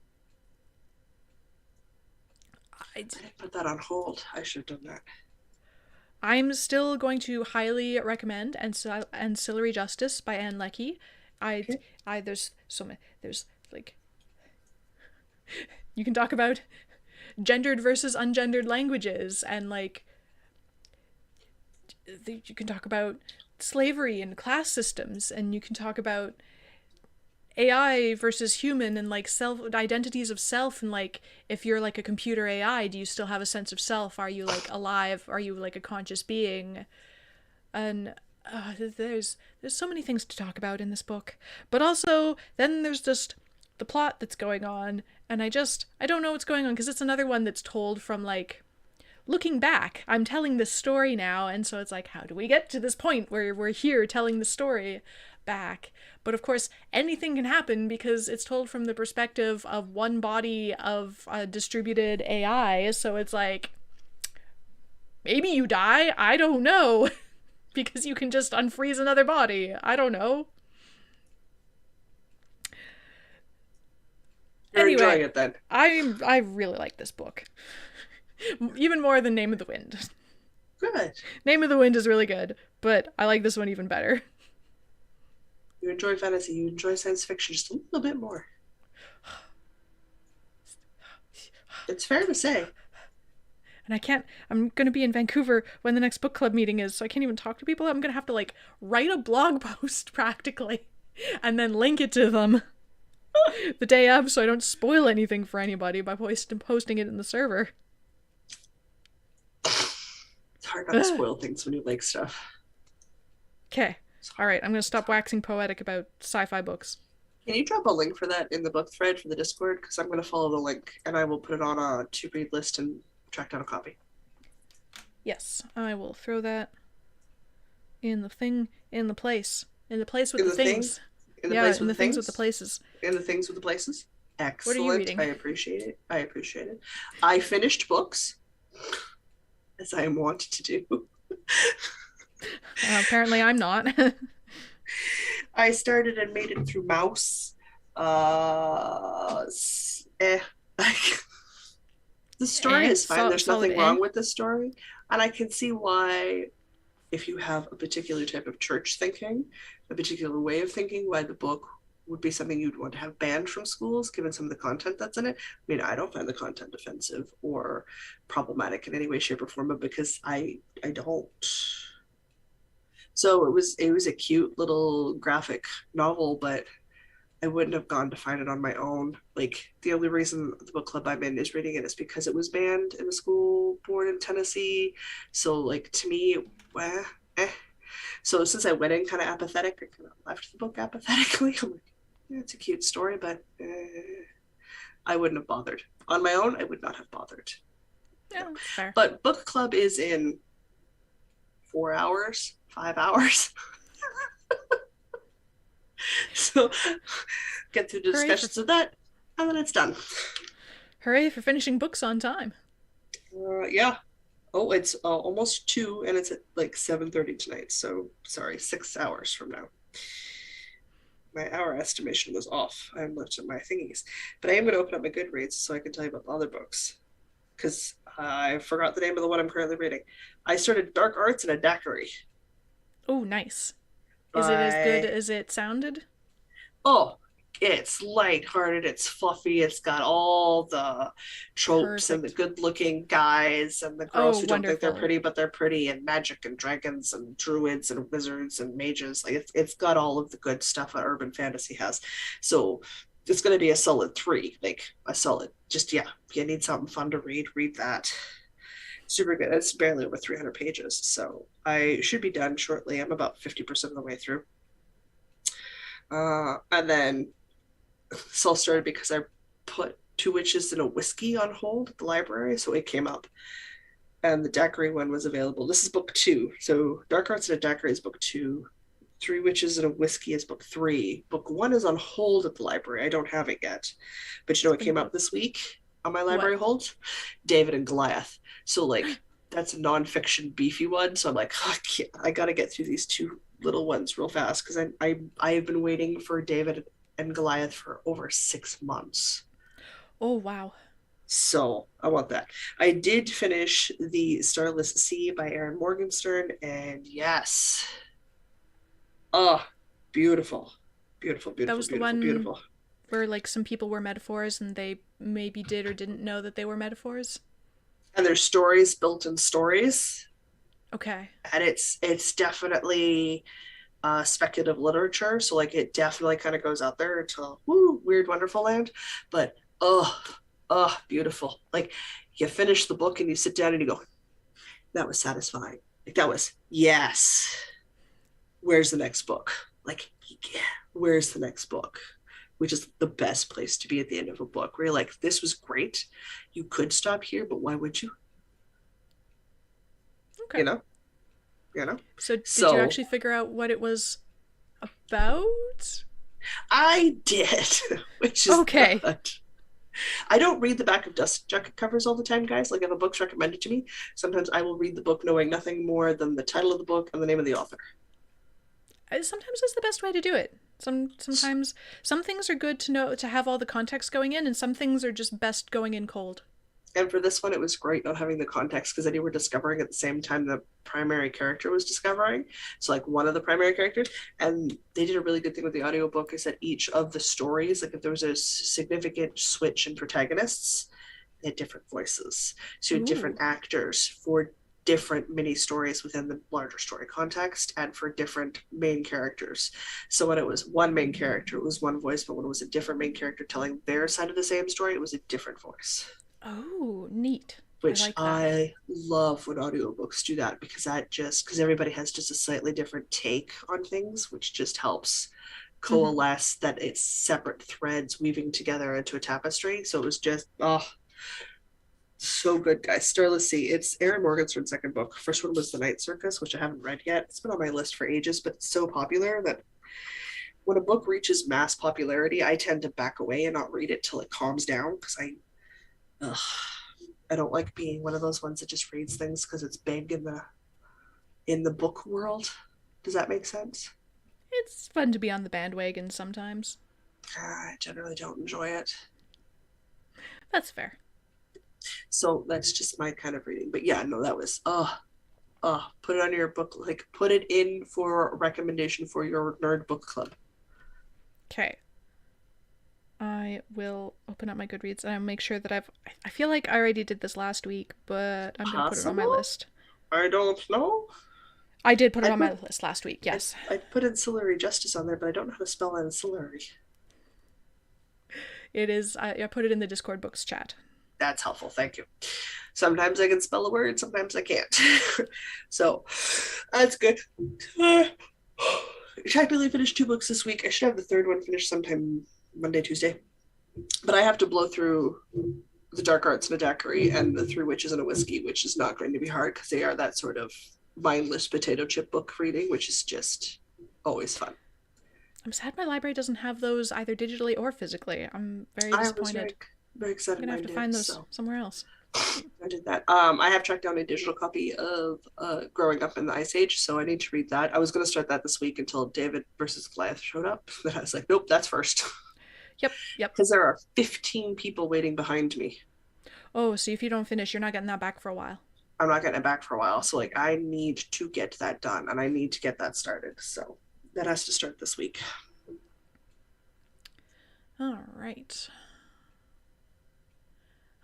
I didn't put that on hold. I should have done that. I'm still going to highly recommend Ancillary Justice by Anne Leckie. There's like you can talk about gendered versus ungendered languages, and like you can talk about slavery and class systems, and you can talk about AI versus human and like self identities of self, and like if you're like a computer AI, do you still have a sense of self? Are you like alive? Are you like a conscious being? And there's so many things to talk about in this book. But also then there's just the plot that's going on, and I don't know what's going on, because it's another one that's told from like looking back, I'm telling this story now, and so it's like, how do we get to this point where we're here telling the story back? But of course, anything can happen because it's told from the perspective of one body of a distributed AI. So it's like, maybe you die. I don't know. Because you can just unfreeze another body. I don't know. You're Anyway, enjoying it then. I really like this book. Even more than Name of the Wind. Good. Name of the Wind is really good, but I like this one even better. You enjoy fantasy, you enjoy science fiction just a little bit more. It's fair to say. And I'm going to be in Vancouver when the next book club meeting is, so I can't even talk to people. I'm going to have to, like, write a blog post practically and then link it to them the day of so I don't spoil anything for anybody by posting it in the server. It's hard not to spoil things when you like stuff. Okay. All right, I'm going to stop waxing poetic about sci-fi books. Can you drop a link for that in the book thread for the Discord? Because I'm going to follow the link and I will put it on a to-read list and track down a copy. Yes, I will throw that in the thing, in the place with the things. In the place with the things things? with the places. In the things with the places? Excellent. What are you reading? I appreciate it. I finished books, as I am wont to do. Apparently I'm not. I started and made it through Mouse. The story is fine. There's nothing wrong with the story. And I can see why, if you have a particular type of church thinking, a particular way of thinking, why the book would be something you'd want to have banned from schools, given some of the content that's in it. I mean, I don't find the content offensive or problematic in any way, shape, or form, but because I don't. So it was a cute little graphic novel, but I wouldn't have gone to find it on my own. Like, the only reason the book club I'm in is reading it is because it was banned in a school board in Tennessee. So, like, to me, So since I went in kind of apathetic, I kind of left the book apathetically. I'm like, yeah, it's a cute story, but I wouldn't have bothered. On my own, I would not have bothered. Yeah, fair. But book club is in 4 hours, 5 hours. So get through the discussions of that, and then it's done. Hooray for finishing books on time. Yeah. Oh, it's almost 2, and it's at like 7:30 tonight. So sorry, 6 hours from now. My hour estimation was off. I haven't looked at my thingies, but I am going to open up my Goodreads so I can tell you about the other books, because I forgot the name of the one I'm currently reading. I started Dark Arts in a Daiquiri. Oh, nice. Is it as good as it sounded? Oh, it's lighthearted, it's fluffy, it's got all the tropes and the good-looking guys and the girls who don't think they're pretty, but they're pretty, and magic and dragons and druids and wizards and mages. Like, it's got all of the good stuff that urban fantasy has. So it's going to be a solid 3, like a solid, just, yeah, if you need something fun to read that. Super good. It's barely over 300 pages, so I should be done shortly. I'm about 50% of the way through. And then this all started because I put Two Witches and a Whiskey on hold at the library, so it came up. And the Daiquiri one was available. This is book 2. So Dark Arts and a Daiquiri is book 2. Three Witches and a Whiskey is book 3. Book 1 is on hold at the library. I don't have it yet. But you know what came out this week on my library hold? David and Goliath. So, like, that's a nonfiction beefy one. So I'm like, oh, I got to get through these 2 little ones real fast, because I have been waiting for David and Goliath for over 6 months. Oh, wow. So I want that. I did finish The Starless Sea by Erin Morgenstern, and yes. Oh, beautiful. Beautiful, beautiful, that was beautiful, the one beautiful. Where, like, some people were metaphors and they maybe did or didn't know that they were metaphors? And there's stories built in stories. Okay. And it's definitely speculative literature. So, like, it definitely kind of goes out there to weird, wonderful land. But, beautiful. Like, you finish the book and you sit down and you go, that was satisfying. Like, that was, yes. Where's the next book? Like, yeah, where's the next book? Which is the best place to be at the end of a book, where you're like, this was great. You could stop here, but why would you? Okay. you know, you know. So did you So actually figure out what it was about? I did, which is Okay. good. I don't read the back of dust jacket covers all the time, guys. Like if a book's recommended to me, sometimes I will read the book knowing nothing more than the title of the book and the name of the author. Sometimes it's the best way to do it. Sometimes some things are good to know, to have all the context going in, and some things are just best going in cold. And for this one, it was great not having the context because then you were discovering at the same time the primary character was discovering. So, like, one of the primary characters. And they did a really good thing with the audiobook is that each of the stories, like, if there was a significant switch in protagonists, they had different voices. So, you had Ooh. different actors for different mini stories within the larger story context and for different main characters. So when it was one main character, it was one voice, but when it was a different main character telling their side of the same story, it was a different voice. Oh, neat. I Which like that. I love when audiobooks do that because everybody has just a slightly different take on things, which just helps Mm-hmm. coalesce that it's separate threads weaving together into a tapestry. So it was just, oh, so good, guys. Starless Sea. It's Erin Morgenstern's second book. First one was The Night Circus, which I haven't read yet. It's been on my list for ages, but it's so popular that when a book reaches mass popularity, I tend to back away and not read it till it calms down because ugh, I don't like being one of those ones that just reads things because it's big in the book world. Does that make sense? It's fun to be on the bandwagon sometimes. I generally don't enjoy it. That's fair. So that's just my kind of reading. But yeah, no, that was put it on your book, like put it in for recommendation for your nerd book club. Okay. I will open up my Goodreads and I'll make sure that I feel like I already did this last week, but I'm going to put it on my Possible? list. I don't know. I did put it I on my put list last week, I, yes. I put ancillary justice on there, but I don't know how to spell ancillary. It is, I put it in the Discord books chat. That's helpful. Thank you. Sometimes I can spell a word, sometimes I can't. So that's good. Technically finished 2 books this week. I should have the third one finished sometime Monday, Tuesday. But I have to blow through The Dark Arts in a Daiquiri and The Three Witches and a Whiskey, which is not going to be hard because they are that sort of mindless potato chip book reading, which is just always fun. I'm sad my library doesn't have those either digitally or physically. I'm very I was disappointed. very I'm excited gonna have mine to did, find those so somewhere else. I did that. I have tracked down a digital copy of Growing Up in the Ice Age, so I need to read that. I was going to start that this week until David versus Goliath showed up. Then I was like, nope, that's first. Yep, yep. Because there are 15 people waiting behind me. Oh, so if you don't finish, you're not getting that back for a while. I'm not getting it back for a while. So, like, I need to get that done and I need to get that started. So, that has to start this week. All right.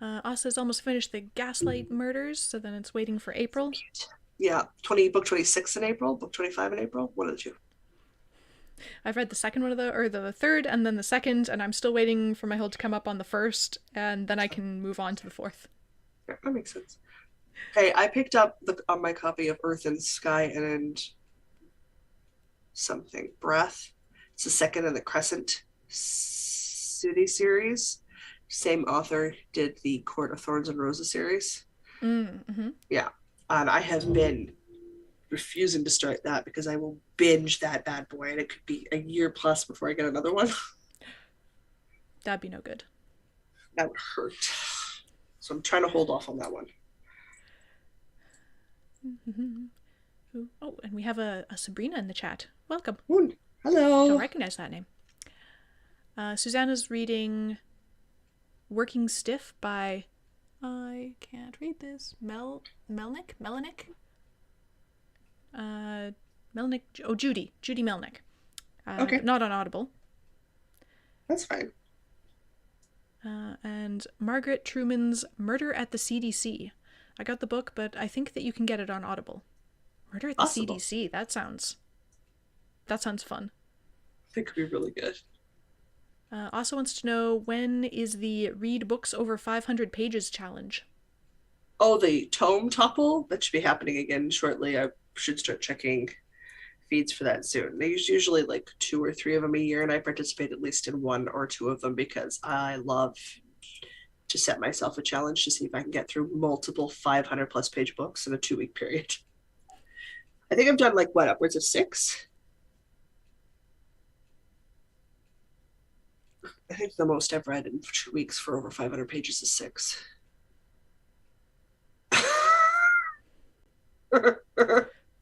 Asa's almost finished the Gaslight Murders, so then it's waiting for April. Cute. Yeah, book 26 in April, book 25 in April, one of the two. I've read the second one or the third, and then the second, and I'm still waiting for my hold to come up on the first, and then I can move on to the fourth. Yeah, that makes sense. Okay, I picked up on my copy of Earth and Sky and something Breath. It's the second in the Crescent City series. Same author did the Court of Thorns and Roses series. Mm-hmm. Yeah, and I have been refusing to start that because I will binge that bad boy, and it could be a year plus before I get another one. That'd be no good. That would hurt. So I'm trying to hold off on that one. Mm-hmm. Oh, and we have a Sabrina in the chat. Welcome. Ooh, hello. Don't recognize that name. Susanna's reading Working Stiff by, I can't read this, Melnick? Melnick, Judy Melnick. Okay. Not on Audible. That's fine. And Margaret Truman's Murder at the CDC. I got the book, but I think that you can get it on Audible. Murder at the Possible. CDC. That sounds fun. I think it'd be really good. Also wants to know, when is the Read Books Over 500 Pages challenge? Oh, the tome topple? That should be happening again shortly. I should start checking feeds for that soon. There's usually like 2 or 3 of them a year, and I participate at least in 1 or 2 of them because I love to set myself a challenge to see if I can get through multiple 500 plus page books in a 2-week period. I think I've done like what, upwards of 6? I think the most I've read in 2 weeks for over 500 pages is 6.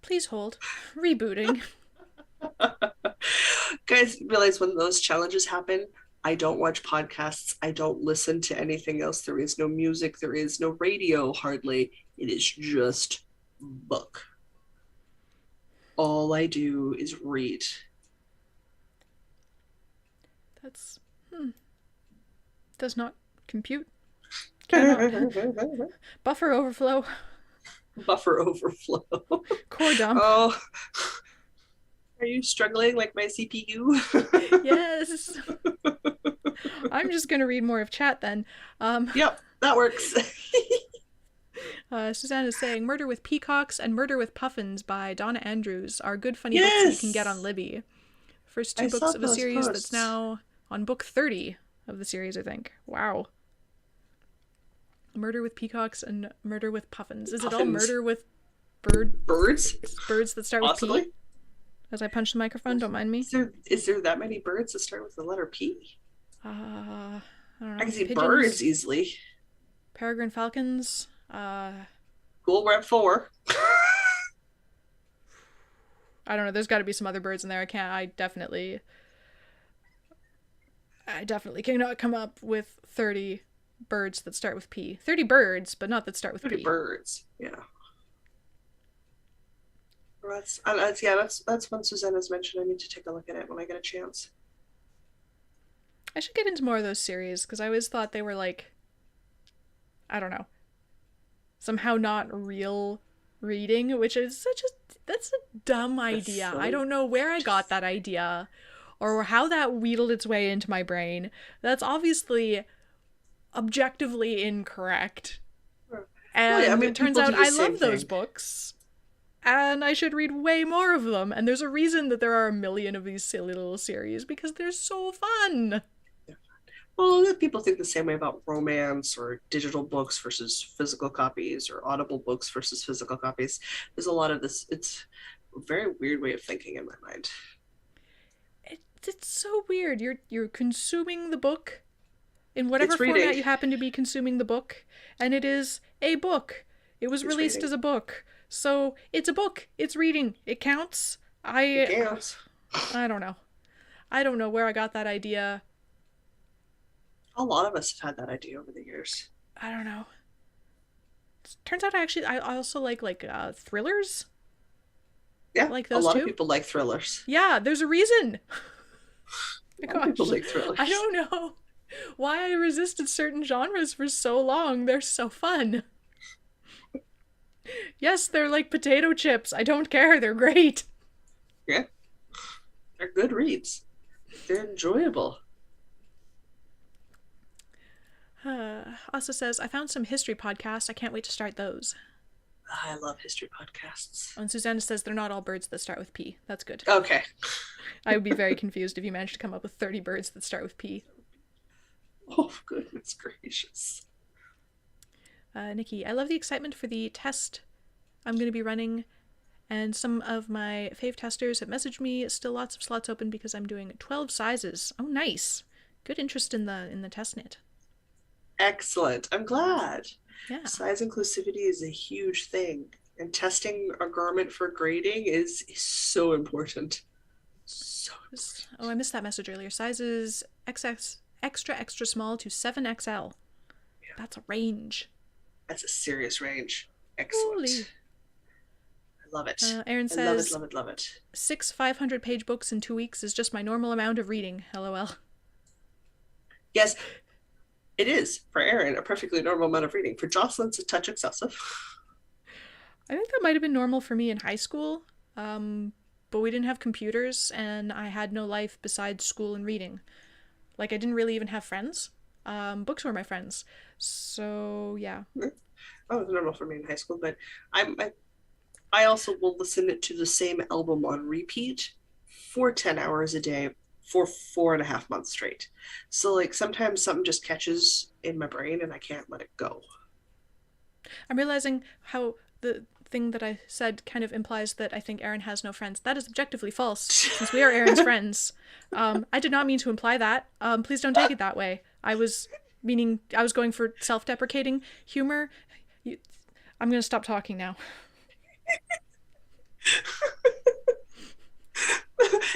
Please hold. Rebooting. Guys, realize when those challenges happen, I don't watch podcasts. I don't listen to anything else. There is no music. There is no radio, hardly. It is just book. All I do is read. That's does not compute. Cannot. Buffer overflow. Buffer overflow. Core dump. Oh, are you struggling like my CPU? Yes. I'm just gonna read more of chat then. Yep, that works. Suzanne is saying Murder with Peacocks and Murder with Puffins by Donna Andrews are good funny Yes! books you can get on Libby. First 2 books of a series posts. that's now on book 30 of the series, I think. Wow. Murder with Peacocks and Murder with Puffins. Is it all murder with birds? Birds that start Possibly. with P? As I punch the microphone, don't mind me. Is there that many birds that start with the letter P? I don't know. I can see Pigeons, birds easily. Peregrine falcons. Cool, we're at 4. I don't know. There's got to be some other birds in there. I definitely cannot come up with 30 birds that start with P. 30 birds, but not that start with 30 P. birds, yeah. That's one Susanna's mentioned. I need to take a look at it when I get a chance. I should get into more of those series, because I always thought they were like, I don't know, somehow not real reading, which is that's a dumb idea. I don't know where I got that idea or how that wheedled its way into my brain. That's obviously objectively incorrect. And it turns out I love those books. And I should read way more of them. And there's a reason that there are a million of these silly little series, because they're so fun. Well, people think the same way about romance or digital books versus physical copies or audible books versus physical copies. There's a lot of this. It's a very weird way of thinking in my mind. It's so weird. You're consuming the book in whatever format you happen to be consuming the book, and it is a book. It was released as a book. So it's a book. It's reading. It counts. It counts. I don't know. I don't know where I got that idea. A lot of us have had that idea over the years. I don't know. Turns out I also like thrillers. Yeah, like those a lot too. Of people like thrillers. Yeah, there's a reason. People like thrillers. I don't know why I resisted certain genres for so long. They're so fun. Yes, they're like potato chips. I don't care. They're great. Yeah. They're good reads. They're enjoyable. Also says, I found some history podcasts. I can't wait to start those. I love history podcasts. And Susanna says they're not all birds that start with P. That's good. Okay. I would be very confused if you managed to come up with 30 birds that start with P. Oh, goodness gracious. Nikki, I love the excitement for the test I'm going to be running, and some of my fave testers have messaged me. Still lots of slots open because I'm doing 12 sizes. Oh, nice. Good interest in the test knit. Excellent. I'm glad. Yeah. Size inclusivity is a huge thing, and testing a garment for grading is so important. So important. Oh, I missed that message earlier. Sizes XX, extra small to 7XL. Yeah. That's a range. That's a serious range. Excellent. Holy. I love it. Erin says, love it. 6 500-page books in 2 weeks is just my normal amount of reading. LOL. Yes, it is, for Erin, a perfectly normal amount of reading. For Jocelyn, it's a touch excessive. I think that might have been normal for me in high school, but we didn't have computers, and I had no life besides school and reading. Like, I didn't really even have friends. Books were my friends. So, yeah. That was normal for me in high school, but I also will listen to the same album on repeat for 10 hours a day for 4.5 months straight. So like sometimes something just catches in my brain and I can't let it go. I'm realizing how thing that I said kind of implies that I think Erin has no friends. That is objectively false, since we are Erin's friends. I did not mean to imply that. Please don't take it that way. I was going for self-deprecating humor. I'm going to stop talking now.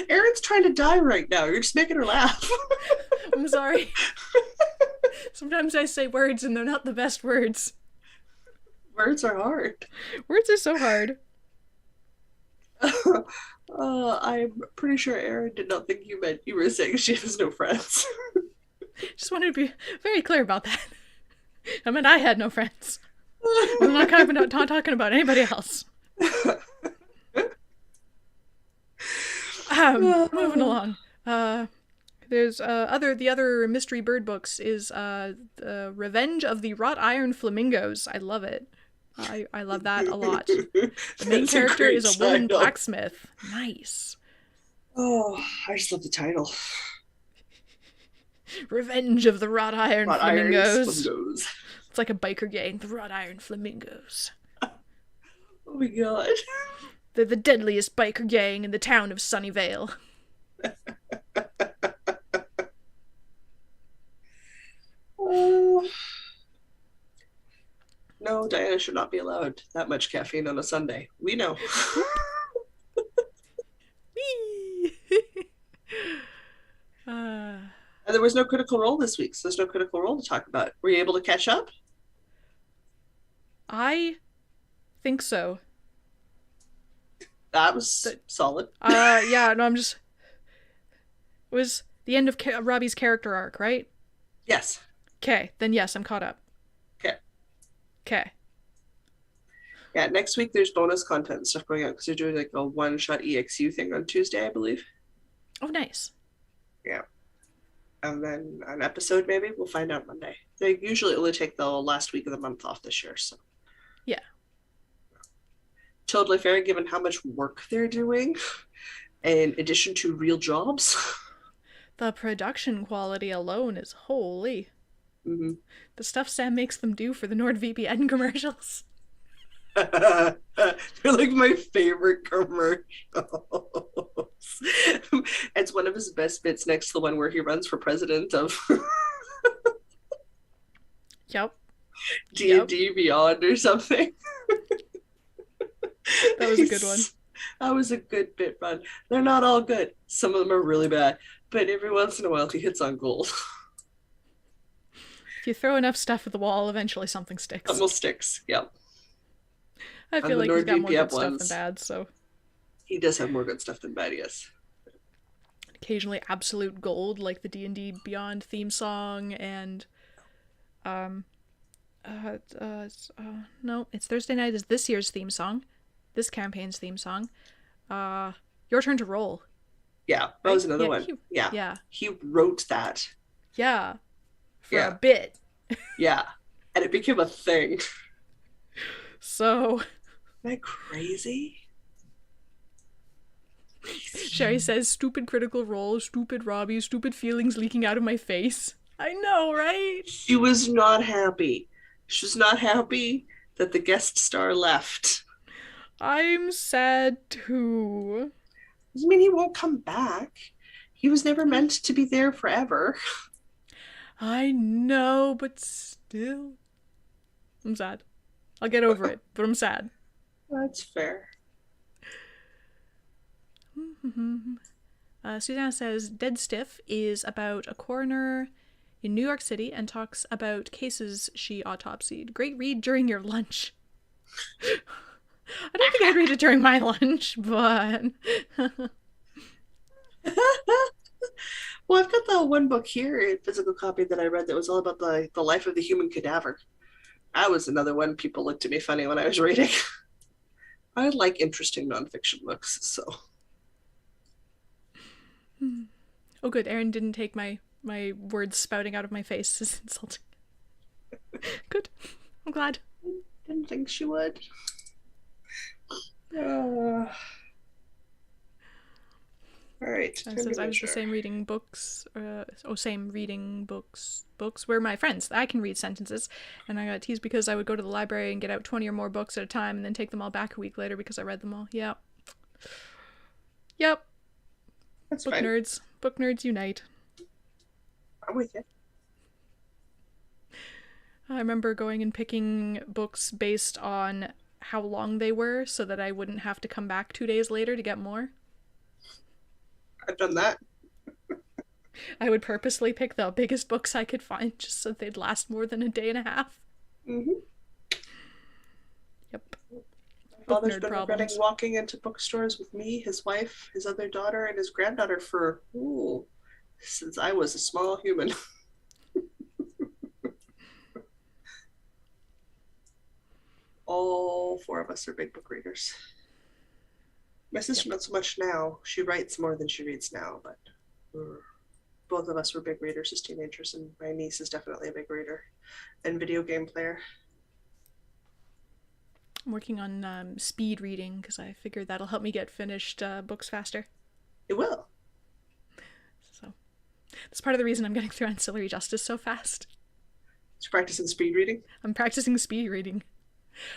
Erin's trying to die right now. You're just making her laugh. I'm sorry. Sometimes I say words and they're not the best words. Words are hard. Words are so hard. I'm pretty sure Erin did not think you meant you were saying she has no friends. Just wanted to be very clear about that. I meant I had no friends. I'm not talking about anybody else. Moving along. There's the other mystery bird books is the Revenge of the Wrought Iron Flamingos. I love it. I love that a lot. The main character is a wooden blacksmith. Nice. Oh, I just love the title. Revenge of the Wrought Iron Flamingos. Flamingos. It's like a biker gang, the Wrought Iron Flamingos. Oh my god. They're the deadliest biker gang in the town of Sunnyvale. No, Diana should not be allowed that much caffeine on a Sunday. We know. And there was no Critical Role this week, so there's no Critical Role to talk about. Were you able to catch up? I think so. That was solid. Yeah, no, it was the end of Robbie's character arc, right? Yes. Okay, then yes, I'm caught up. Okay. Yeah, next week there's bonus content and stuff going on because they're doing like a one-shot EXU thing on Tuesday, I believe. Oh, nice. Yeah. And then an episode maybe. We'll find out Monday. They usually only take the last week of the month off this year, so. Yeah. Totally fair given how much work they're doing in addition to real jobs. The production quality alone is holy. Mm-hmm. The stuff Sam makes them do for the NordVPN commercials. They're like my favorite commercials. It's one of his best bits next to the one where he runs for president of Yep. D&D Beyond or something. That was a good one. That was a good bit run. They're not all good. Some of them are really bad. But every once in a while he hits on gold. If you throw enough stuff at the wall, eventually something sticks. Almost sticks, yep. I feel like he's got more good stuff than bad, so. He does have more good stuff than bad, yes. Occasionally absolute gold, like the D&D Beyond theme song, and no, it's Thursday Night is this year's theme song. This campaign's theme song. Your Turn to Roll. Yeah, that was another one. Yeah. He wrote that. Yeah. For a bit. Yeah. And it became a thing. So. Isn't that crazy? Sherry says, stupid Critical Role, stupid Robbie, stupid feelings leaking out of my face. I know, right? She was not happy. She was not happy that the guest star left. I'm sad too. Doesn't mean he won't come back. He was never meant to be there forever. I know, but still. I'm sad. I'll get over it, but I'm sad. That's fair. Susanna says, Dead Stiff is about a coroner in New York City and talks about cases she autopsied. Great read during your lunch. I don't think I'd read it during my lunch, but... Well, I've got the one book here, a physical copy that I read that was all about the life of the human cadaver. That was another one people looked at me funny when I was reading. I like interesting nonfiction books, so... Oh good, Erin didn't take my words spouting out of my face as insulting. Good. I'm glad. Didn't think she would. All right. And since I was the same reading books, books were my friends. I can read sentences, and I got teased because I would go to the library and get out 20 or more books at a time and then take them all back a week later because I read them all. Yep. That's Book fine. nerds. Book nerds unite. I'm with you. I remember going and picking books based on how long they were so that I wouldn't have to come back 2 days later to get more. I've done that. I would purposely pick the biggest books I could find just so they'd last more than a day and a half. Mm-hmm. Yep. My father's been problems. regretting walking into bookstores with me, his wife, his other daughter, and his granddaughter since I was a small human. All four of us are big book readers. My sister not so much now. She writes more than she reads now, but both of us were big readers as teenagers, and my niece is definitely a big reader and video game player. I'm working on speed reading because I figured that'll help me get finished books faster. It will. So that's part of the reason I'm getting through Ancillary Justice so fast. She's practicing speed reading? I'm practicing speed reading,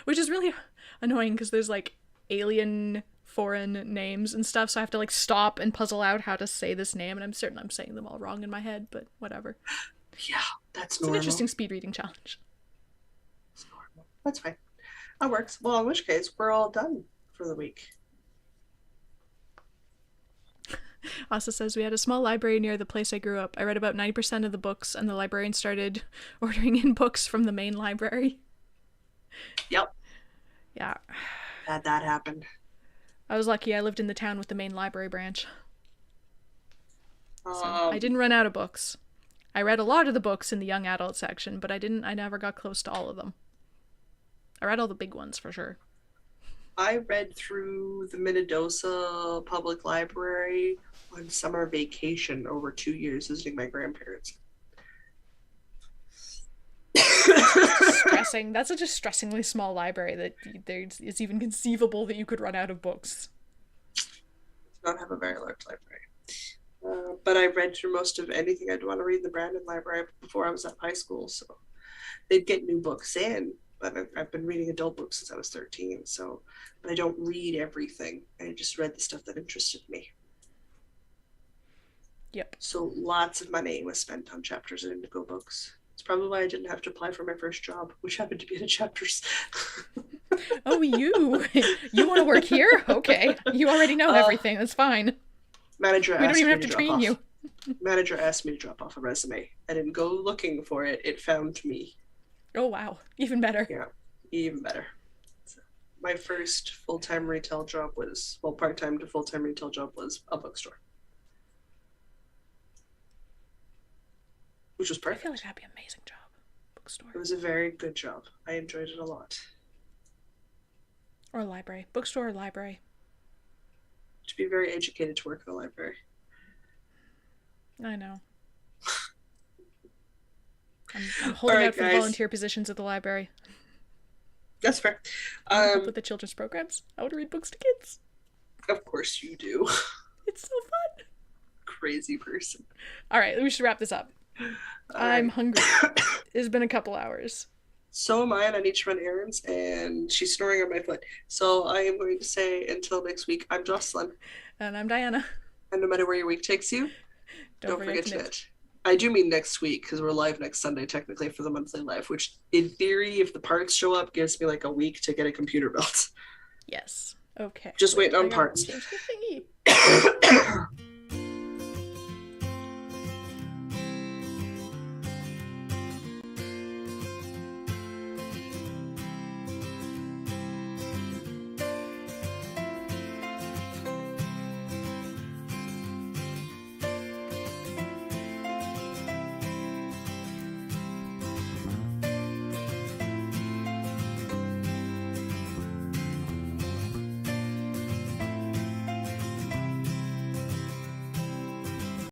which is really annoying because there's like alien foreign names and stuff, so I have to like stop and puzzle out how to say this name, and I'm certain I'm saying them all wrong in my head, but whatever. Yeah, that's normal. It's an interesting speed reading challenge. It's normal. That's fine. That works. Well, in which case, we're all done for the week. Asa says, we had a small library near the place I grew up. I read about 90% of the books, and the librarian started ordering in books from the main library. Yep. Yeah. Had that happen. I was lucky I lived in the town with the main library branch. So I didn't run out of books. I read a lot of the books in the young adult section, but I never got close to all of them. I read all the big ones for sure. I read through the Minnedosa Public Library on summer vacation over 2 years visiting my grandparents. Distressing. That's such a distressingly small library that it's even conceivable that you could run out of books. I do not have a very large library. But I read through most of anything I'd want to read in the Brandon Library before I was at high school, so they'd get new books in, but I've been reading adult books since I was 13, so but I don't read everything. I just read the stuff that interested me. Yep. So lots of money was spent on Chapters and Indigo books. It's probably why I didn't have to apply for my first job, which happened to be in a Chapters. Oh, you want to work here? Okay. You already know everything. That's fine. Manager asked me to drop off. We don't even have to train you. Manager asked me to drop off a resume. I didn't go looking for it. It found me. Oh, wow. Even better. Yeah, even better. So my first full-time retail job was, well, part-time to full-time retail job was a bookstore. Which was perfect. I feel like that'd be an amazing job. Bookstore. It was a very good job. I enjoyed it a lot. Or library. Bookstore or library. To be very educated to work in a library. I know. I'm holding out for volunteer positions at the library. That's fair. Help with the children's programs. I want to read books to kids. Of course you do. It's so fun. Crazy person. All right, we should wrap this up. I'm hungry. It's been a couple hours. So am I, and I need to run errands, and she's snoring on my foot. So I am going to say until next week, I'm Jocelyn. And I'm Diana. And no matter where your week takes you, don't forget to knit. I do mean next week, because we're live next Sunday, technically, for the monthly live, which, in theory, if the parts show up, gives me like a week to get a computer built. Yes. Okay. Just waiting on parts.